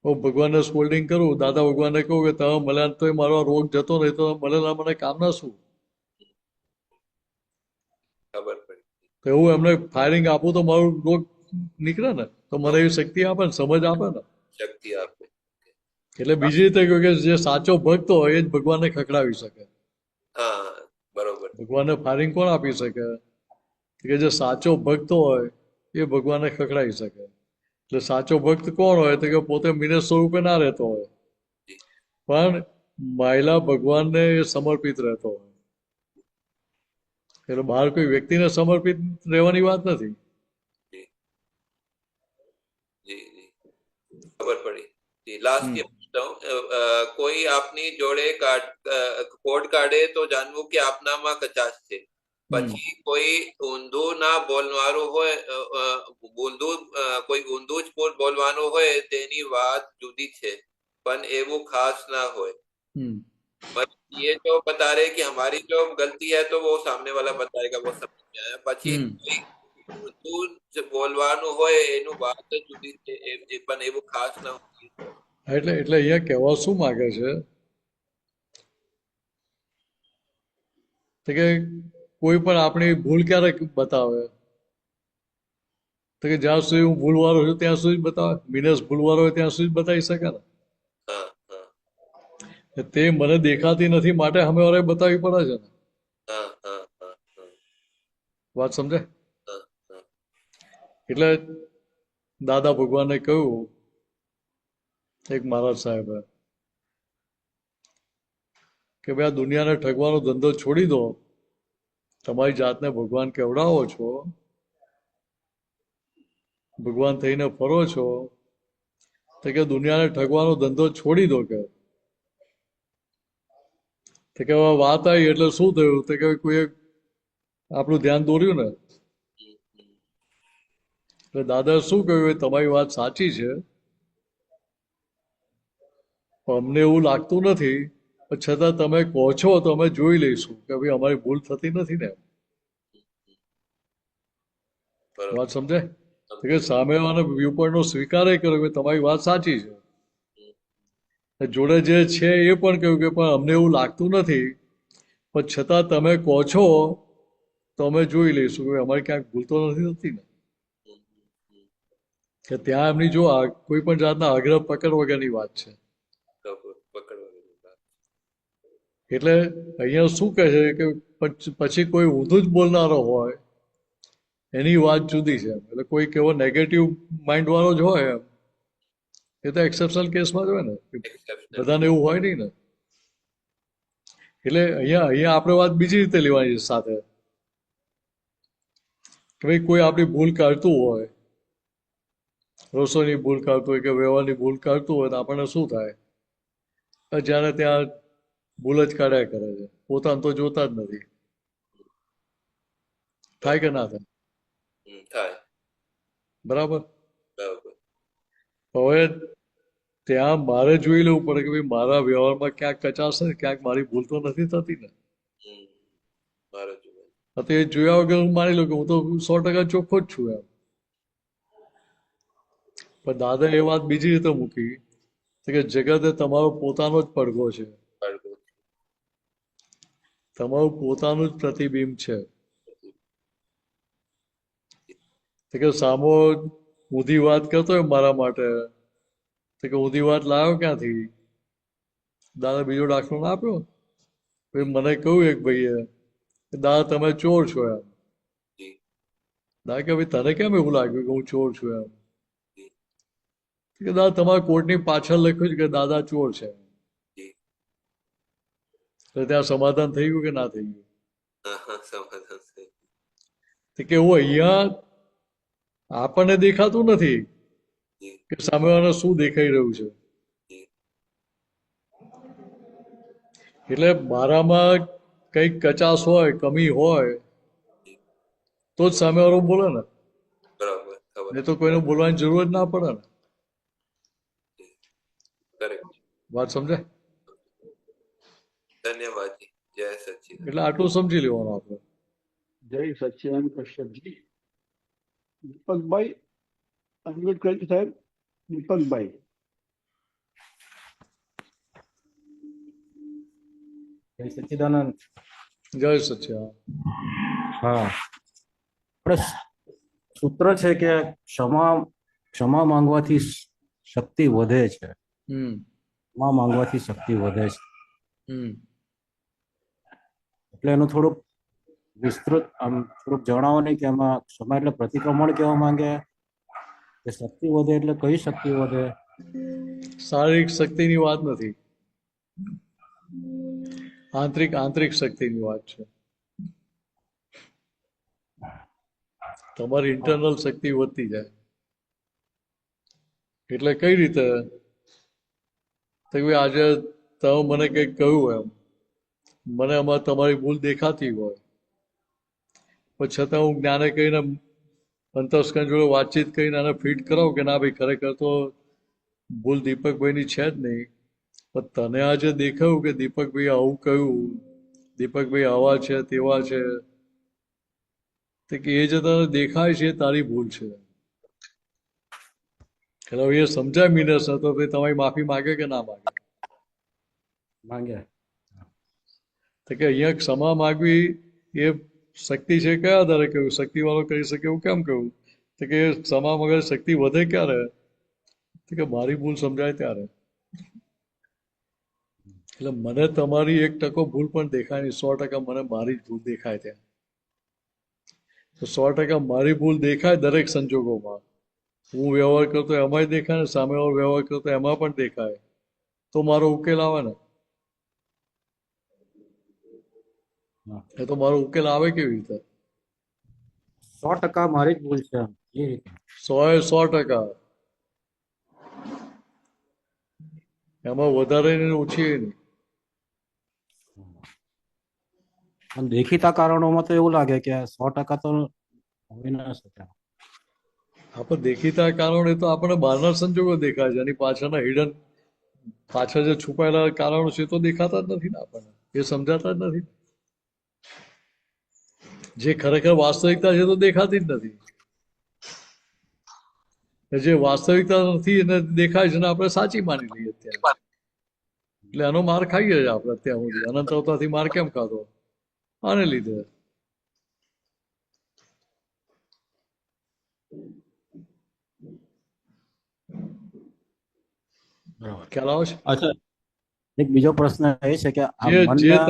Speaker 2: હું ભગવાનને સ્કોલ્ડિંગ કરું, દાદા ભગવાનને કહું કે તમે મળ્યા તો મારો રોગ જતો નહીં, તો મળેલા મને કામના શું?
Speaker 5: खबर पड़ी.
Speaker 2: તો એવું એમને ફાયરિંગ આપું તો મારો રોગ નીકળે ને, તો મને એવી શક્તિ આપે ને, સમજ આપે ને.
Speaker 5: शक्ति आपे.
Speaker 2: એટલે બીજી રીતે કહ્યું કે જે સાચો ભક્ત હોય એ જ ભગવાનને ખકડાવી શકે.
Speaker 5: हाँ बरोबर.
Speaker 2: ભગવાનને ફાયરિંગ કોણ આપી શકે? કે જે સાચો ભક્ત હોય એ ભગવાનને ખકડાવી શકે. એટલે સાચો ભક્ત કોણ હોય? તો કે પોતે મિનસ સ્વરૂપે ના રહેતો હોય, પણ માયલા ભગવાનને એ સમર્પિત રહેતો હોય. એટલે બહાર કોઈ વ્યક્તિને સમર્પિત રહેવાની વાત નથી.
Speaker 5: जी जी जी खबर पड़ी. जी लास्ट ये पूछता हूँ, કોઈ આપની જોડે કોડ કાઢે તો જાણવું કે આપનામાં કચાશ છે. પછી કોઈ ઊંધું ના બોલવાનું હોય, કોઈ ઊંધું જ બોલવાનું હોય તેની વાત જુદી છે, પણ એવું ખાસ ના હોય. ये जो बता रहे कि हमारी जो गलती है तो वो सामने वाला बताएगा, वो समझ में आया. પછી ઊંધું જ બોલવાનું હોય એનું વાત જ જુદી છે, પણ એવું ખાસ ના હોય.
Speaker 2: એટલે અહીંયા કહેવા શું માંગે છે કે કોઈ પણ આપણી ભૂલ ક્યારે બતાવે? તો કે જ્યાં સુધી હું ભૂલવાળો છું ત્યાં સુધી બતાવે. મિનસ ભૂલવાળો હોય ત્યાં સુધી બતાવી શકે ને. તે મને દેખાતી નથી માટે અમે વાળા બતાવવી પડે છે ને. વાત સમજે? એટલે દાદા ભગવાને કહ્યું, એક મહારાજ સાહેબે, કે ભાઈ આ દુનિયાને ઠગવાનો ધંધો છોડી દો, તમારી જાતને ભગવાન કેવડાવો છો, ભગવાન થઈને ફરો છો, તો કે દુનિયાને ઠગવાનો ધંધો છોડી દો. કે વાત આવી એટલે શું થયું? તો કે કોઈ આપણું ધ્યાન દોર્યું ને, એટલે દાદા શું કહ્યું, તમારી વાત સાચી છે, અમને એવું લાગતું નથી, છતાં તમે કહો છો તો અમે જોઈ લઈશું કે ભાઈ અમારી ભૂલ થતી નથી ને. વાત સમજે? કે સામેવાળાના વ્યૂ પોઈન્ટનો સ્વીકાર કર્યો કે તમારી વાત સાચી છે. જોડે જે છે એ પણ કહ્યું કે પણ અમને એવું લાગતું નથી, પણ છતાં તમે કહો છો તો અમે જોઈ લઈશું કે અમારી ક્યાંક ભૂલ તો નથી થતી ને. કે ત્યાં એમની જો કોઈ પણ જાતના આગ્રહ પકડ વગરની વાત છે. એટલે અહીંયા શું કહે છે કે પછી કોઈ ઊંધું જ બોલનારો હોય એની વાત જુદી છે. એટલે કોઈક એવો નેગેટિવ માઇન્ડ વાળો જ હોય એમ, એ તો એક્સેપ્શનલ કેસમાં જ હોય ને, બધાને એવું હોય નહીં ને. એટલે અહીંયા આપણે વાત બીજી રીતે લેવાની છે સાથે, કે ભાઈ કોઈ આપણી ભૂલ કાઢતું હોય, રસોઈની ભૂલ કાઢતું હોય કે વ્યવહારની ભૂલ કાઢતું હોય, તો આપણને શું થાય? જ્યારે ત્યાં ભૂલ જ કાઢ્યા કરે છે, પોતાને તો જોતા જ નથી. થાય કે ના થાય? બરાબર. હવે ત્યાં મારે જોઈ લેવું પડે કે ભાઈ મારા વ્યવહારમાં ક્યાંક કચાશ છે, ક્યાંક મારી ભૂલ તો નથી થતી ને. તો એ જોયા વગર હું માની લઉં કે હું તો 100% ચોખ્ખો જ છું એમ. પણ દાદા એ વાત બીજી રીતે મૂકી કે જગત એ તમારો પોતાનો જ પડઘો છે, તમારું પોતાનું જ પ્રતિબિંબ છે. કે સામો ઊંધી વાત કરતો હોય મારા માટે, તો કે ઊંધી વાત લાવ્યો ક્યાંથી? દાદા બીજો દાખલો ના આપ્યો પછી મને કહ્યું એક ભાઈએ કે દાદા તમે ચોર છો એમ.
Speaker 5: જી
Speaker 2: દાદા કે ભાઈ તને કેમ એવું લાગ્યું કે હું ચોર છું એમ?
Speaker 5: જી
Speaker 2: કે દાદા તમારા કોટની પાછળ લખ્યું છે કે દાદા ચોર છે.
Speaker 5: જી
Speaker 2: તો ત્યાં સમાધાન થઈ ગયું કે ના થઈ ગયું?
Speaker 5: સમાધાન થઈ.
Speaker 2: તો કે હું અહીંયા આપણને દેખાતું નથી
Speaker 5: જી
Speaker 2: કે સામેવાળાને શું દેખાઈ રહ્યું છે.
Speaker 5: જી
Speaker 2: એટલે મારામાં કંઈક કચાશ હોય, કમી હોય તો જ સામેવાળો બોલે ને,
Speaker 5: બરાબર ખબર
Speaker 2: નહીં તો કોઈને બોલવાની જરૂર જ ના પડે ને.
Speaker 5: કરેક્ટ.
Speaker 2: વાત સમજાય?
Speaker 5: ધન્યવાદજી. જય સચ્ચિદાનંદ.
Speaker 2: એટલે આટલું સમજી લેવાનું આપણે.
Speaker 1: જય સચ્ચિદાનંદ કશ્યપજી. દીપકભાઈ અનમ્યુટ કરી સાહેબ. દીપકભાઈ.
Speaker 6: જય સચ્ચિદાનંદ.
Speaker 2: જય સચ્ચિદાનંદ.
Speaker 6: હા, આપણે સૂત્ર છે કે ક્ષમા માંગવાથી શક્તિ વધે છે. ક્ષમા માંગવાથી શક્તિ વધે છે. એટલે એનું થોડુંક વિસ્તૃત આમ થોડુંક જણાવો નહીં કે એમાં ક્ષમા એટલે પ્રતિક્રમણ કહેવા માંગે કે શક્તિ વધે એટલે કઈ શક્તિ વધે?
Speaker 2: શારીરિક શક્તિની વાત નથી, આંતરિક શક્તિની વાત છે. તમારી ઇન્ટરનલ શક્તિ વધતી જાય. એટલે કઈ રીતે? તો આજે તમે મને કંઈક કહ્યું એમ, મને આમાં તમારી ભૂલ દેખાતી હોય, પણ છતાં હું જ્ઞાને કહીને અંતસ્કરણ જોડે વાતચીત કરીને આને ફિટ કરાવું કે ના ભાઈ ખરેખર તો ભૂલ દીપકભાઈની છે જ નહીં, પણ તને આજે દેખાયું કે દીપકભાઈ આવું કહ્યું, દીપકભાઈ આવા છે તેવા છે, તો કે એ જે તને દેખાય છે એ તારી ભૂલ છે. એટલે હવે એ સમજાય મીનસ તો ભાઈ તમારી માફી માગે કે ના માગે?
Speaker 6: માંગે.
Speaker 2: તો કે અહીંયા ક્ષમા માગવી એ શક્તિ છે. કયા આધારે કહ્યું? શક્તિ વાળો કરી શકે એવું કેમ કહ્યું? તો કે ક્ષમા મગર શક્તિ વધે ક્યારે? તો કે મારી ભૂલ સમજાય ત્યારે. એટલે મને તમારી 1% ભૂલ પણ દેખાય નહીં, 100% મને મારી જ ભૂલ દેખાય ત્યાં. તો 100% મારી ભૂલ દેખાય દરેક સંજોગોમાં. હું વ્યવહાર કરતો એમાંય દેખાય ને સામેવાળો વ્યવહાર કરતો એમાં પણ દેખાય, તો મારો ઉકેલ આવે ને. એ તો મારો ઉકેલ આવે કેવી રીતે?
Speaker 6: 100% મારી જ ભૂલ છે એ રીતે.
Speaker 2: 100%. એમાં વધારે ને ઓછી નહીં.
Speaker 6: પણ દેખીતા કારણોમાં તો એવું લાગે કે 100% તો હોઈ ના શકે.
Speaker 2: આપણે દેખીતા કારણો એ તો આપણે બહારના સંજોગો દેખાય છે, એની પાછળના હિડન પાછળ જે છુપાયેલા કારણો છે એ તો દેખાતા જ નથી ને આપણને, એ સમજાતા જ નથી. જે ખરેખર વાસ્તવિકતા છે તો દેખાતી જ નથી. જે વાસ્તવિકતા નથી એને દેખાય છે ને આપણે સાચી માની લઈએ અત્યારે. એટલે એનો માર ખાઈએ છીએ આપણે અત્યાર સુધી. અનંત અવતારથી માર કેમ ખાધો? આને લીધે. ખ્યાલ આવે છે?
Speaker 6: અચ્છા, એક બીજો પ્રશ્ન એ છે કે આ
Speaker 2: જે
Speaker 6: મનના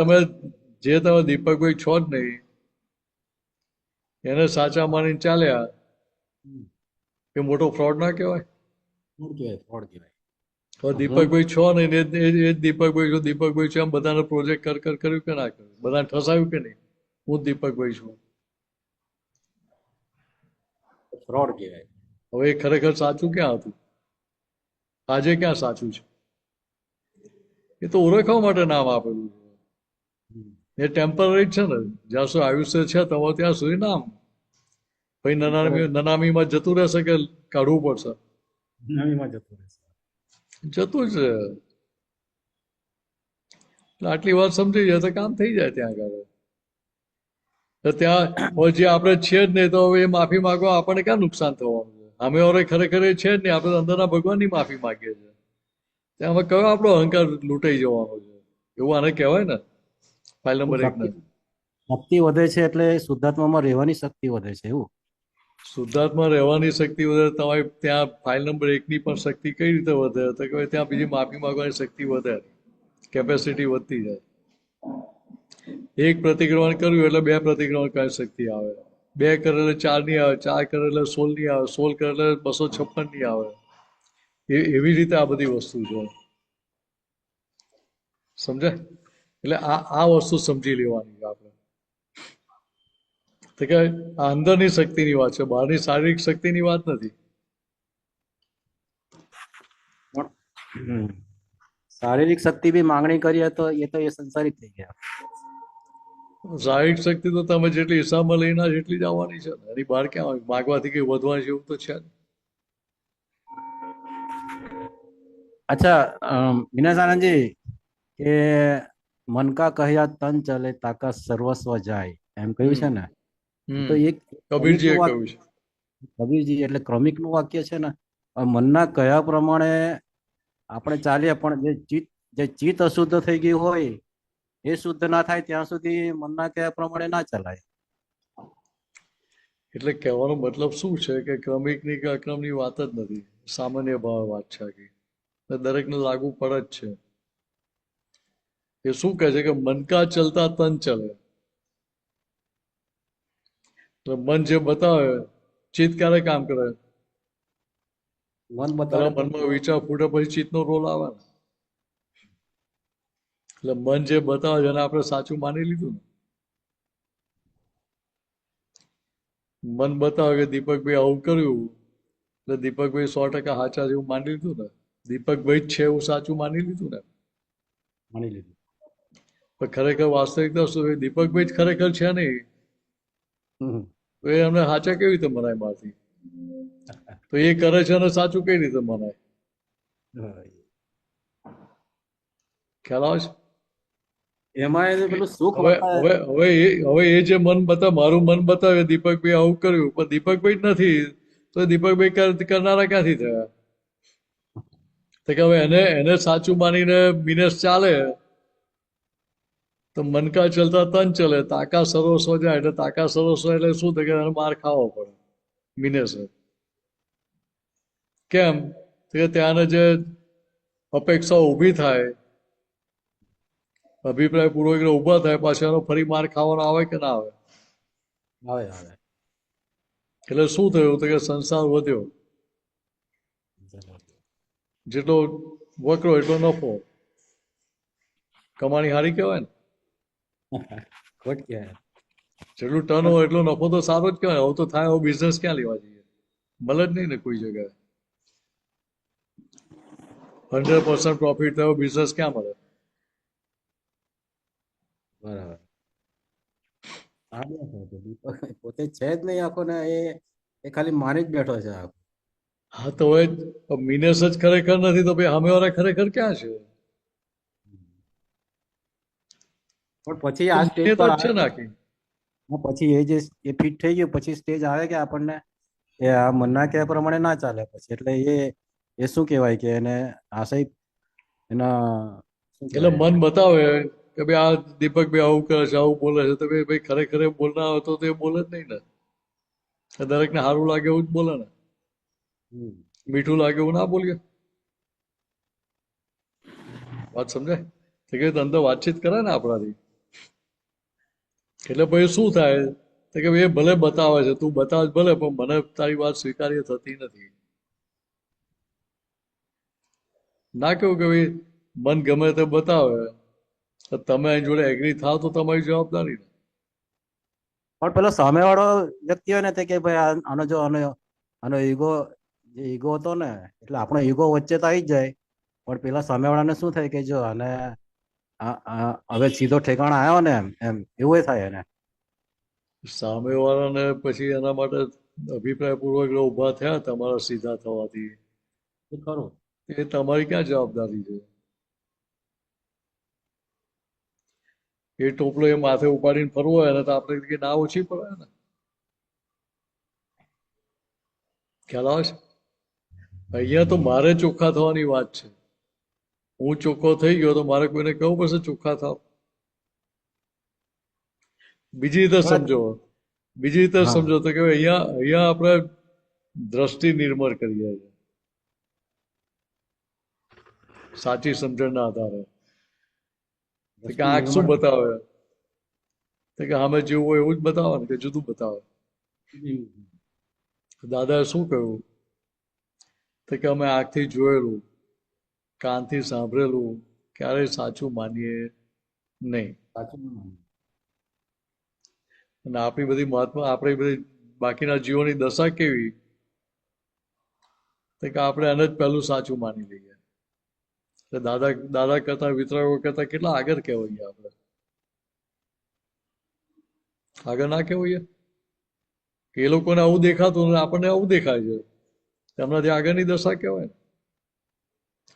Speaker 2: તમે દીપકભાઈ છો જ નહીં, એને સાચા માનીને ચાલ્યા એ મોટો ફ્રોડ ના કહેવાય?
Speaker 6: ફ્રોડ કહેવાય.
Speaker 2: હવે દીપકભાઈ છો નહીં એ જ દીપકભાઈ છો, દીપકભાઈ છો એમ બધાને પ્રોજેક્ટ કર્યું કે ના કર્યું? બધાને ઠસાયું કે નહીં હું દીપકભાઈ છું?
Speaker 6: ફ્રોડ કહેવાય.
Speaker 2: હવે એ ખરેખર સાચું ક્યાં હતું? આજે ક્યાં સાચું છે? એ તો ઓળખવા માટે નામ આપેલું છે. એ ટેમ્પરરી છે ને, જ્યાં સુધી આયુષ્ય છે તમારે ત્યાં સુધી નામ. પછી નનામીમાં જતું રહેશે કે કાઢવું પડશે?
Speaker 6: નવીમાં જતું રહેશે.
Speaker 2: જતું જ રહે. એટલે આટલી વાત સમજી જાય તો કામ થઈ જાય ત્યાં આગળ. તો ત્યાં જે આપણે છે જ નહીં તો હવે એ માફી માંગવા આપણને ક્યાં નુકસાન થવાનું છે? અમે હવે ખરેખર એ છે જ નહીં, આપણે અંદરના ભગવાનની માફી માંગીએ છીએ. ત્યાં હવે કયો આપણો અહંકાર લૂંટાઈ જવાનો છે? એવું આને કહેવાય ને ફાઇલ નંબર 1 ને.
Speaker 6: શક્તિ વધે છે એટલે શુદ્ધાત્મામાં રહેવાની શક્તિ વધે છે એવું?
Speaker 2: શુદ્ધાત્મા રહેવાની શક્તિ વધે. તમારી ત્યાં ફાઇલ નંબર 1 ની પણ શક્તિ કઈ રીતે વધે? તો કે ત્યાં બીજી માફી માંગવાની શક્તિ વધે, કેપેસિટી વધતી જાય. એક પ્રતિક્રમણ કર્યું એટલે 2 પ્રતિક્રમણ કરવાની શક્તિ આવે, 2 કરે એટલે 4 નહીં આવે, 4 કરે એટલે 16 નહીં આવે, 16 કરે એટલે 256 નહીં આવે. એવી રીતે આ બધી વસ્તુ છે, સમજાય? એટલે આ વસ્તુ સમજી લેવાની આપણે તો કે આ અંદરની શક્તિની વાત છે, બહારની શારીરિક શક્તિની વાત નથી.
Speaker 6: શારીરિક શક્તિ બી માંગણી કરીએ તો એ સંસારિક થઈ ગયા.
Speaker 2: શારીરિક શક્તિ તો તમે જેટલી હિસાબમાં લઈને જેટલી જ આવવાની છે, એની બહાર ક્યાં આવે? માગવાથી કઈ વધવાની છે એવું તો છે ને.
Speaker 6: અચ્છા, વિનાશાનંદજી, કે મન કા કહ્યા તન ચલે તાકા સર્વસ્વ જાય એમ કહ્યું છે ને, તો એક
Speaker 2: કબીરજીએ કહ્યું છે.
Speaker 6: કબીરજી એટલે ક્રમિક નું વાક્ય છે ને. મનના કયા પ્રમાણે આપણે ચાલીએ, પણ જે ચિત્ત અશુદ્ધ થઈ ગયું હોય એ શુદ્ધ ના થાય ત્યાં સુધી મનના કયા પ્રમાણે ના ચલાય.
Speaker 2: એટલે કહેવાનો મતલબ શું છે કે ક્રમિકની કે અક્રમની વાત જ નથી, સામાન્ય ભાવ વાત છે આખી, દરેકને લાગુ પડે જ છે. એ શું કહે છે કે મન કા ચલતા તન ચલે. મન જે બતાવે, ચિત્ત ક્યારે કામ કરે?
Speaker 6: મન બતાવે,
Speaker 2: મનમાં વિચાર ફૂટે પછી ચિત્તનો રોલ આવે ને. એટલે મન જે બતાવે છે એને આપણે સાચું માની લીધું ને. મન બતાવે કે દીપકભાઈ આવું કર્યું એટલે દીપકભાઈ 100% સાચા છે એવું માની લીધું ને. દીપકભાઈ જ છે એવું સાચું માની લીધું ને.
Speaker 6: માની લીધું.
Speaker 2: પણ ખરેખર વાસ્તવિકતા શું? દીપકભાઈ જ ખરેખર છે નહીં તો એ અમને સાચા કેવી રીતે મનાય માંથી? તો એ કરે છે અને સાચું કઈ રીતે મનાય? ખ્યાલ આવે છે?
Speaker 6: એમાં પેલું સુખ
Speaker 2: હવે એ જે મન બતાવે, મારું મન બતાવે દીપકભાઈ આવું કર્યું, પણ દીપકભાઈ જ નથી તો દીપકભાઈ કરનારા ક્યાંથી થયા? તો કે હવે એને સાચું માનીને બિનેસ ચાલે તો મન કા ચલતા તન ચલે, તાકા સર્વસ્વ જાય. એટલે તાકા સર્વસ્વ એટલે શું થાય કે એને માર ખાવો પડે બિનેસ. કેમ? કે ત્યાંને જે અપેક્ષાઓ ઊભી થાય, અભિપ્રાય પૂર્વક ઉભા થાય, પાછા એનો ફરી માર ખાવાનો આવે કે ના આવે?
Speaker 6: આવે.
Speaker 2: એટલે શું થયું તો કે સંસાર વધ્યો, જેટલો વકરો એટલો નફો. કમાણી હારી કહેવાય ને. જેટલું ટર્ન હોય એટલો નફો તો સારો જ કહેવાય. હવે તો થાય, હવે બિઝનેસ ક્યાં લેવા જઈએ? મળે જ નહીં ને કોઈ જગ્યાએ. 100% પ્રોફિટ થયો, બિઝનેસ ક્યાં મળે?
Speaker 6: બરાબર. પોતે છે જ નહીં આખો ને, એ ખાલી માની જ બેઠો છે આખો.
Speaker 2: હા તો હવે મિનેસ જ ખરેખર નથી તો ભાઈ સામેવાળા ખરેખર ક્યાં છે?
Speaker 6: પણ પછી આ સ્ટેજ પર
Speaker 2: છે નાખી,
Speaker 6: પછી એ ફિટ થઈ ગયું, પછી સ્ટેજ આવે કે આપણને એ આ મનના કયા પ્રમાણે ના ચાલે પછી. એટલે એ શું કહેવાય કે એને આશય એના
Speaker 2: એટલે મન બતાવે કે ભાઈ આ દીપકભાઈ આવું કરે છે, આવું બોલે છે, તો ભાઈ ખરેખર બોલના હોય તો એ બોલે જ નહીં ને. દરેકને સારું લાગે એવું જ બોલે ને. મીઠું લાગે એવું ના બોલીએ. વાત સમજાય? તો કે અંદર વાતચીત કરે ને આપણાથી. એટલે પછી શું થાય તો કે એ ભલે બતાવે છે, તું બતાવે ભલે, પણ મને તારી વાત સ્વીકાર્ય થતી નથી. ના કેવું કે ભાઈ મન ગમે તે બતાવે, તમે એની જોડે એગ્રી થાવ તો તમારી જવાબદારી.
Speaker 6: પણ પેલો સામેવાળો વ્યક્તિ હોય ને તે કે ભાઈ આનો ઈગો હતો ને, એટલે આપણો ઈગો વચ્ચે તો આવી જ જાય. પણ પેલા સામેવાળાને શું થાય કે જો અને હવે સીધો ઠેકાણા આવ્યો ને એમ એવું થાય એને.
Speaker 2: સામેવાળાને પછી એના માટે અભિપ્રાય પૂર્વક ઉભા થયા તમારા સીધા થવાથી,
Speaker 6: ખરું,
Speaker 2: એ તમારી ક્યાં જવાબદારી છે? એ ટોપલો એ માથે ઉપાડીને ફરવો હોય ને તો આપણે ના ઓછી પડે ને. ખ્યાલ આવે છે? અહીંયા તો મારે ચોખ્ખા થવાની વાત છે. હું ચોખ્ખો થઈ ગયો તો મારે કોઈને કહેવું પડશે ચોખ્ખા થાવ? બીજી રીતે સમજો તો કે અહીંયા આપણે દ્રષ્ટિ નિર્મળ કરીએ છીએ સાચી સમજણના આધારે. આંખ શું બતાવે? તો કે સામે જેવું હોય એવું જ બતાવે ને કે જુદું બતાવે. દાદાએ શું કહ્યું? તો કે અમે આંખથી જોયેલું, કાનથી સાંભળેલું ક્યારેય સાચું માનીએ નહીં. અને આપણી બધી મહાત્મા આપણી બધી બાકીના જીવોની દશા કેવી? તો કે આપણે એને જ પહેલું સાચું માની લઈએ. એટલે દાદા કરતા વિતરાગો કરતા કેટલા આગળ કહેવાય આપણે? આગળ ના કહેવાય? એ લોકોને આવું દેખાતું ને આપણને આવું દેખાય છે. એમનાથી આગળની દશા કહેવાય ને,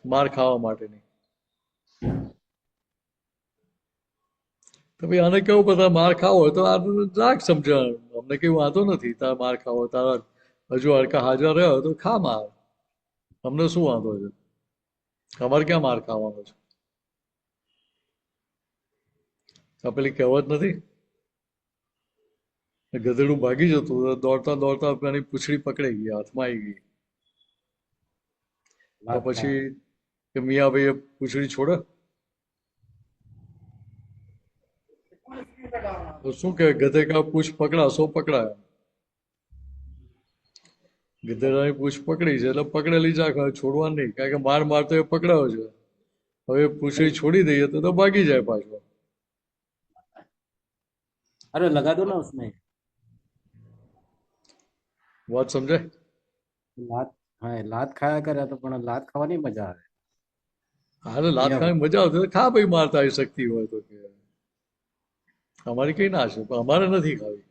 Speaker 2: માર ખાવા માટેની. તો ભાઈ આને કેવું બધા માર ખાવો હોય તો આ રાખ સમજણ, અમને કઈ વાંધો નથી. તારા માર ખાવો, તારા હજુ હડકા હાજર રહ્યો તો ખા માર, અમને શું વાંધો છે? અમારે ક્યાં માર ખાવાનો છે? આ પેલી કહેવત નથી, ગધેડું ભાગી જતું દોડતા દોડતા એની પૂંછડી પકડાઈ ગઈ, હાથમાં આવી ગઈ. તો પછી કે મિયા ભાઈ પૂંછડી છોડે તો શું કે ગધે કા પૂછ પકડા સો પકડાય. ગધેડાની પૂછ પકડી છે એટલે પકડેલી જ રાખવા, છોડવાનું નહીં. કારણ કે માર મારતો એ પકડાયો છે, હવે પૂંછડી છોડી દઈએ તો ભાગી જાય પાછો.
Speaker 6: અરે લગા દો ના उसमें
Speaker 2: વાત સમજાય?
Speaker 6: લાત, હા લાત ખાયા કરે તો પણ લાત ખાવાની મજા આવે.
Speaker 2: હારે લાત ખાવાની મજા આવતી હોય ખા ભાઈ, મારતા આવી શકતી હોય તો. કે અમારી કઈ ના છે, પણ અમારે નથી ખાવી,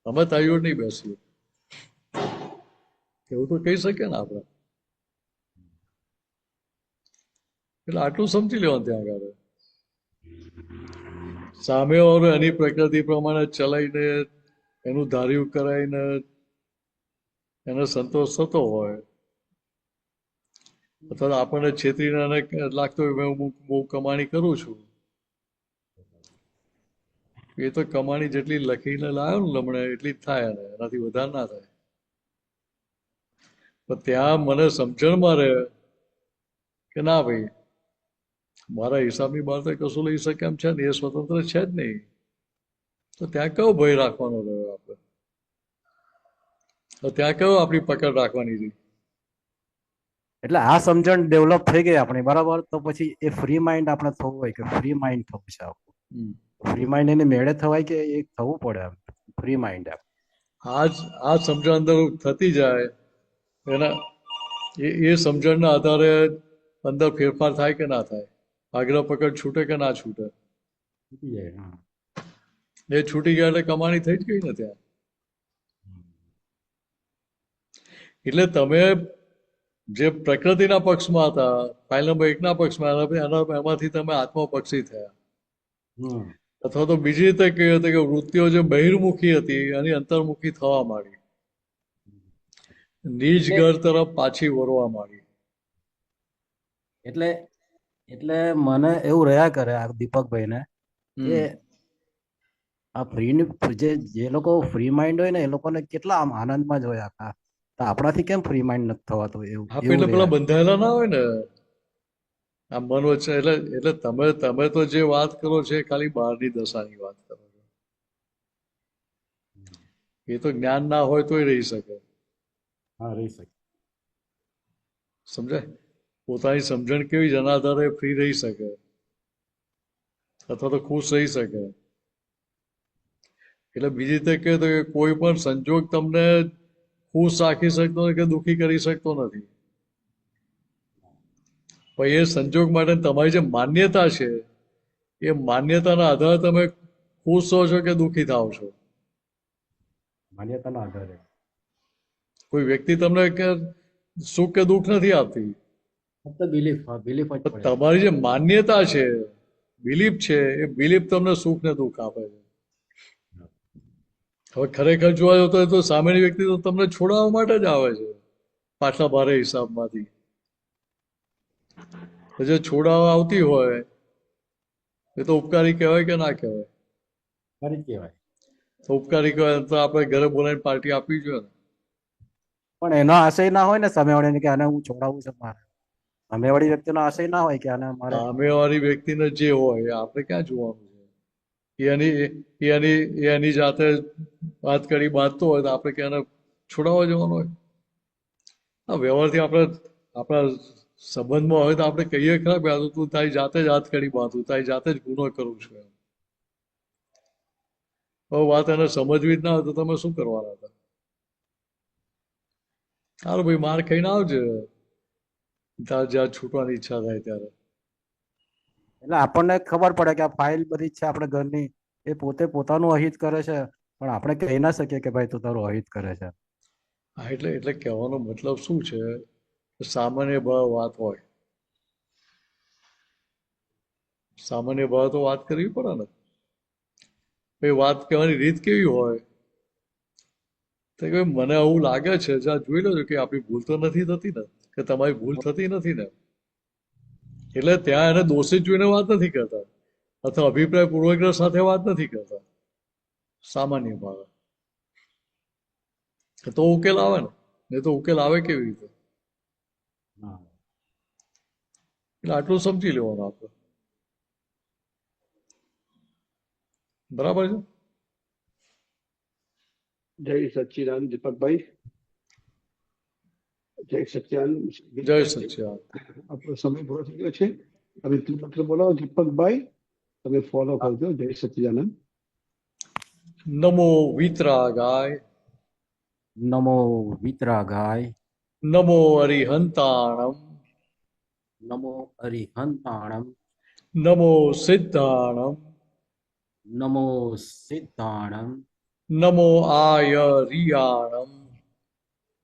Speaker 2: અમે તારી જોડે નહીં બેસીએ એવું તો કહી શકીએ ને આપણે. એટલે આટલું સમજી લેવાનું ત્યાં આગળ. સામેવાળો એની પ્રકૃતિ પ્રમાણે ચલાવીને એનું ધાર્યું કરાવીને એને સંતોષ થતો હોય, અથવા આપણને છેતરીને એને લાગતો હોય હું બહુ કમાણી કરું છું, એ તો કમાણી જેટલી લખીને લાવ્યો ને લમણે એટલી જ થાય, ને એનાથી વધારે ના થાય. પણ ત્યાં મને સમજણમાં રહે કે ના ભાઈ મારા હિસાબની બહાર તો કશું લઈ શકે એમ છે ને, એ સ્વતંત્ર છે જ નહીં, તો ત્યાં કયો ભય રાખવાનો રહ્યો આપણે? તો ત્યાં કયો આપણી પકડ રાખવાની રહી?
Speaker 6: એટલે આ સમજણ ડેવલપ થઈ ગઈ આપણી, બરાબર. તો પછી એ ફ્રી માઇન્ડ આપણે થવું હોય કે ફ્રી માઇન્ડ થવું છે આપણું. ફ્રી માઇન્ડ એને મેળે થવાય કે એ થવું પડે એમ ફ્રી માઇન્ડ એમ.
Speaker 2: આ સમજણ અંદર થતી જાય એના એ સમજણના આધારે અંદર ફેરફાર થાય કે ના થાય, આગ્રહ પકડ છૂટે કે ના છૂટે. એ છૂટી ગયા એટલે કમાણી થઈ જ ગઈ ને ત્યાં. એટલે તમે જે પ્રકૃતિના પક્ષમાં હતા, ફાઇલ નંબર 1 ના પક્ષમાં એમાંથી તમે આત્મપક્ષી થયા. અથવા તો બીજી રીતે કહ્યું હતું કે વૃત્તિઓ જે બહિર્મુખી હતી એની અંતર્મુખી થવા માંડી, નિજ ઘર તરફ પાછી વળવા માંડી.
Speaker 6: એટલે મને એવું રહ્યા કરે આ દીપકભાઈ ને કે આ ફ્રી જે લોકો ફ્રી માઇન્ડ હોય ને એ લોકોને કેટલા આમ આનંદમાં જ હોય આખા. તો આપણાથી કેમ ફ્રી માઇન્ડ નથી થવાતું એવું?
Speaker 2: એટલે પેલા બંધાયેલા ના હોય ને આ મન વચ્ચે. એટલે તમે તો જે વાત કરો છો એ ખાલી બહારની દશાની વાત કરો છો. એ તો જ્ઞાન ના હોય તોય રહી શકે.
Speaker 6: હા, રહી શકે.
Speaker 2: સમજાય? પોતાની સમજણ કેવી જેના આધારે ફ્રી રહી શકે અથવા તો ખુશ રહી શકે. એટલે બીજી રીતે કહે તો કે કોઈ પણ સંજોગ તમને ખુશ રાખી શકતો નથી કે દુઃખી કરી શકતો નથી. પણ એ સંજોગ માટે તમારી જે માન્યતા છે એ માન્યતાના આધારે તમે ખુશ હો છો કે દુઃખી થાવ છો.
Speaker 6: માન્યતાના આધારે
Speaker 2: કોઈ વ્યક્તિ તમને કે સુખ કે દુઃખ નથી આપતી,
Speaker 6: ફક્ત બિલીફ જ પડે.
Speaker 2: તમારી જે માન્યતા છે, બિલીફ છે, એ બિલીફ તમને સુખ ને દુઃખ આપે છે. હવે ખરેખર જોવા જતો હોય તો સામેની વ્યક્તિ તો તમને છોડાવવા માટે જ આવે છે પાછલા ભારે હિસાબમાંથી. જે છોડાવવા આવતી હોય એ તો ઉપકારી કહેવાય કે ના કહેવાય?
Speaker 6: કહેવાય.
Speaker 2: તો ઉપકારી કહેવાય તો આપણે ઘરે બોલાવીને પાર્ટી આપવી જોઈએ ને.
Speaker 6: પણ એનો આશય ના હોય ને સામેવાળાને કે આને હું છોડાવું છું મારે. સામેવાળી વ્યક્તિનો આશય ના હોય કે આને મારે.
Speaker 2: સામેવાળી વ્યક્તિને જે હોય આપણે ક્યાં જોવાનું છે? એની જાતે વાત કરી બાંધતો હોય તો આપણે ક્યાં એને છોડાવવા જવાનું હોય? આ વ્યવહારથી આપણા સંબંધમાં હોય તો આપણે કહીએ ખરા કે આ તો તું તારી જાતે જ હાથ કરી બાંધું, તારી જાતે જ ગુનો કરું છું એમ. હવે વાત એને સમજવી જ ના હોય તો તમે શું કરવાના હતા? સારું ભાઈ, માર ખાઈને આવજે તાર જ્યાં છૂટવાની ઈચ્છા થાય ત્યારે.
Speaker 6: એટલે આપણને ખબર પડે કે આ ફાઇલ બધી છે આપણે ઘરની, એ પોતે પોતાનું અહિત કરે છે, પણ આપણે કહી ના શકીએ કે ભાઈ તું તારું અહિત કરે છે.
Speaker 2: હા, એટલે કહેવાનો મતલબ શું છે? સામાન્ય ભાવ વાત હોય, સામાન્ય ભાવ તો વાત કરવી પડે ને. એ વાત કહેવાની રીત કેવી હોય તો કે મને આવું લાગે છે, જ્યાં જોઈ લેજો કે આપણી ભૂલ તો નથી થતી ને, કે તમારી ભૂલ થતી નથી ને. એટલે ત્યાં એને દોષિત જોઈને વાત નથી કરતા, અથવા અભિપ્રાય પૂર્વગ્રહ સાથે વાત નથી કરતા. સામાન્ય ભાવે તો ઉકેલ આવે ને, નહીં તો ઉકેલ આવે કેવી રીતે? એટલે આટલું સમજી લેવાનું આપણે. બરાબર છે?
Speaker 1: જય સચ્ચિદાનંદ દીપકભાઈ, જય સચ્ચિદાનંદ.
Speaker 2: જય સચ્ચિદાનંદ.
Speaker 1: આપણો સમય પૂરો થઈ ગયો છે. હવે તું બોલાવો દીપકભાઈ, તમે ફોલો કરજો. જય સચ્ચિદાનંદ.
Speaker 2: નમો વિતરાગાય,
Speaker 6: નમો વિતરાગાય,
Speaker 2: નમો અરિહંતાણમ,
Speaker 6: નમો અરિહંતાણમ,
Speaker 2: નમો સિદ્ધાણમ,
Speaker 6: નમો સિદ્ધાણમ,
Speaker 2: નમો આયરિયાણમ,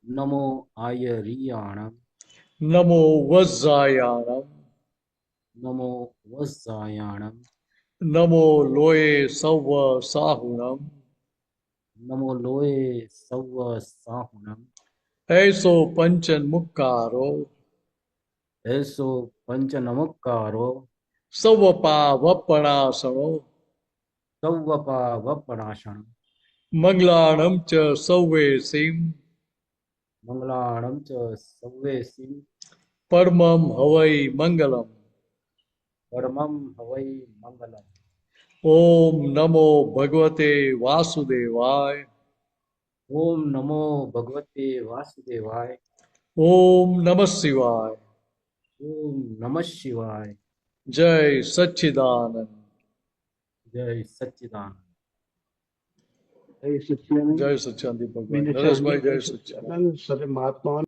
Speaker 6: નમો આયરિયાણમ,
Speaker 2: નમો વજ્જાયાણમ,
Speaker 6: નમો વજ્જાયાણમ,
Speaker 2: નમો લોય સૌ સાહુણમ,
Speaker 6: નમો લોય સૌ સાહુણમ,
Speaker 2: એસો પંચન મુક્કારો,
Speaker 6: એસો પંચ નમસ્કારો,
Speaker 2: સૌપા વપણાસણો,
Speaker 6: સૌવપા વપણાસણ,
Speaker 2: મંગલાણમ ચ સૌવે સીમ,
Speaker 6: મંગલાણમ ચ સૌવેસી,
Speaker 2: પરમમ હવૈ મંગલમ.
Speaker 6: પરમં હવૈ મંગલમ.
Speaker 2: ઓમ નમો ભગવતે વાસુદેવાય,
Speaker 6: ઓમ નમો ભગવતે વાસુદેવાય,
Speaker 2: ઓમ નમઃ શિવાય.
Speaker 6: ઓમ નમઃ શિવાય.
Speaker 2: જય સચ્ચિદાનંદ.
Speaker 6: જય સચ્ચિદાનંદ.
Speaker 1: જય સચ્ચિદાનંદ.
Speaker 2: જય સચ્ચિદાનંદ દીપકભાઈ. નરેશભાઈ જય સચ્ચિદાનંદ.
Speaker 1: સર્વે મહાત્માઓને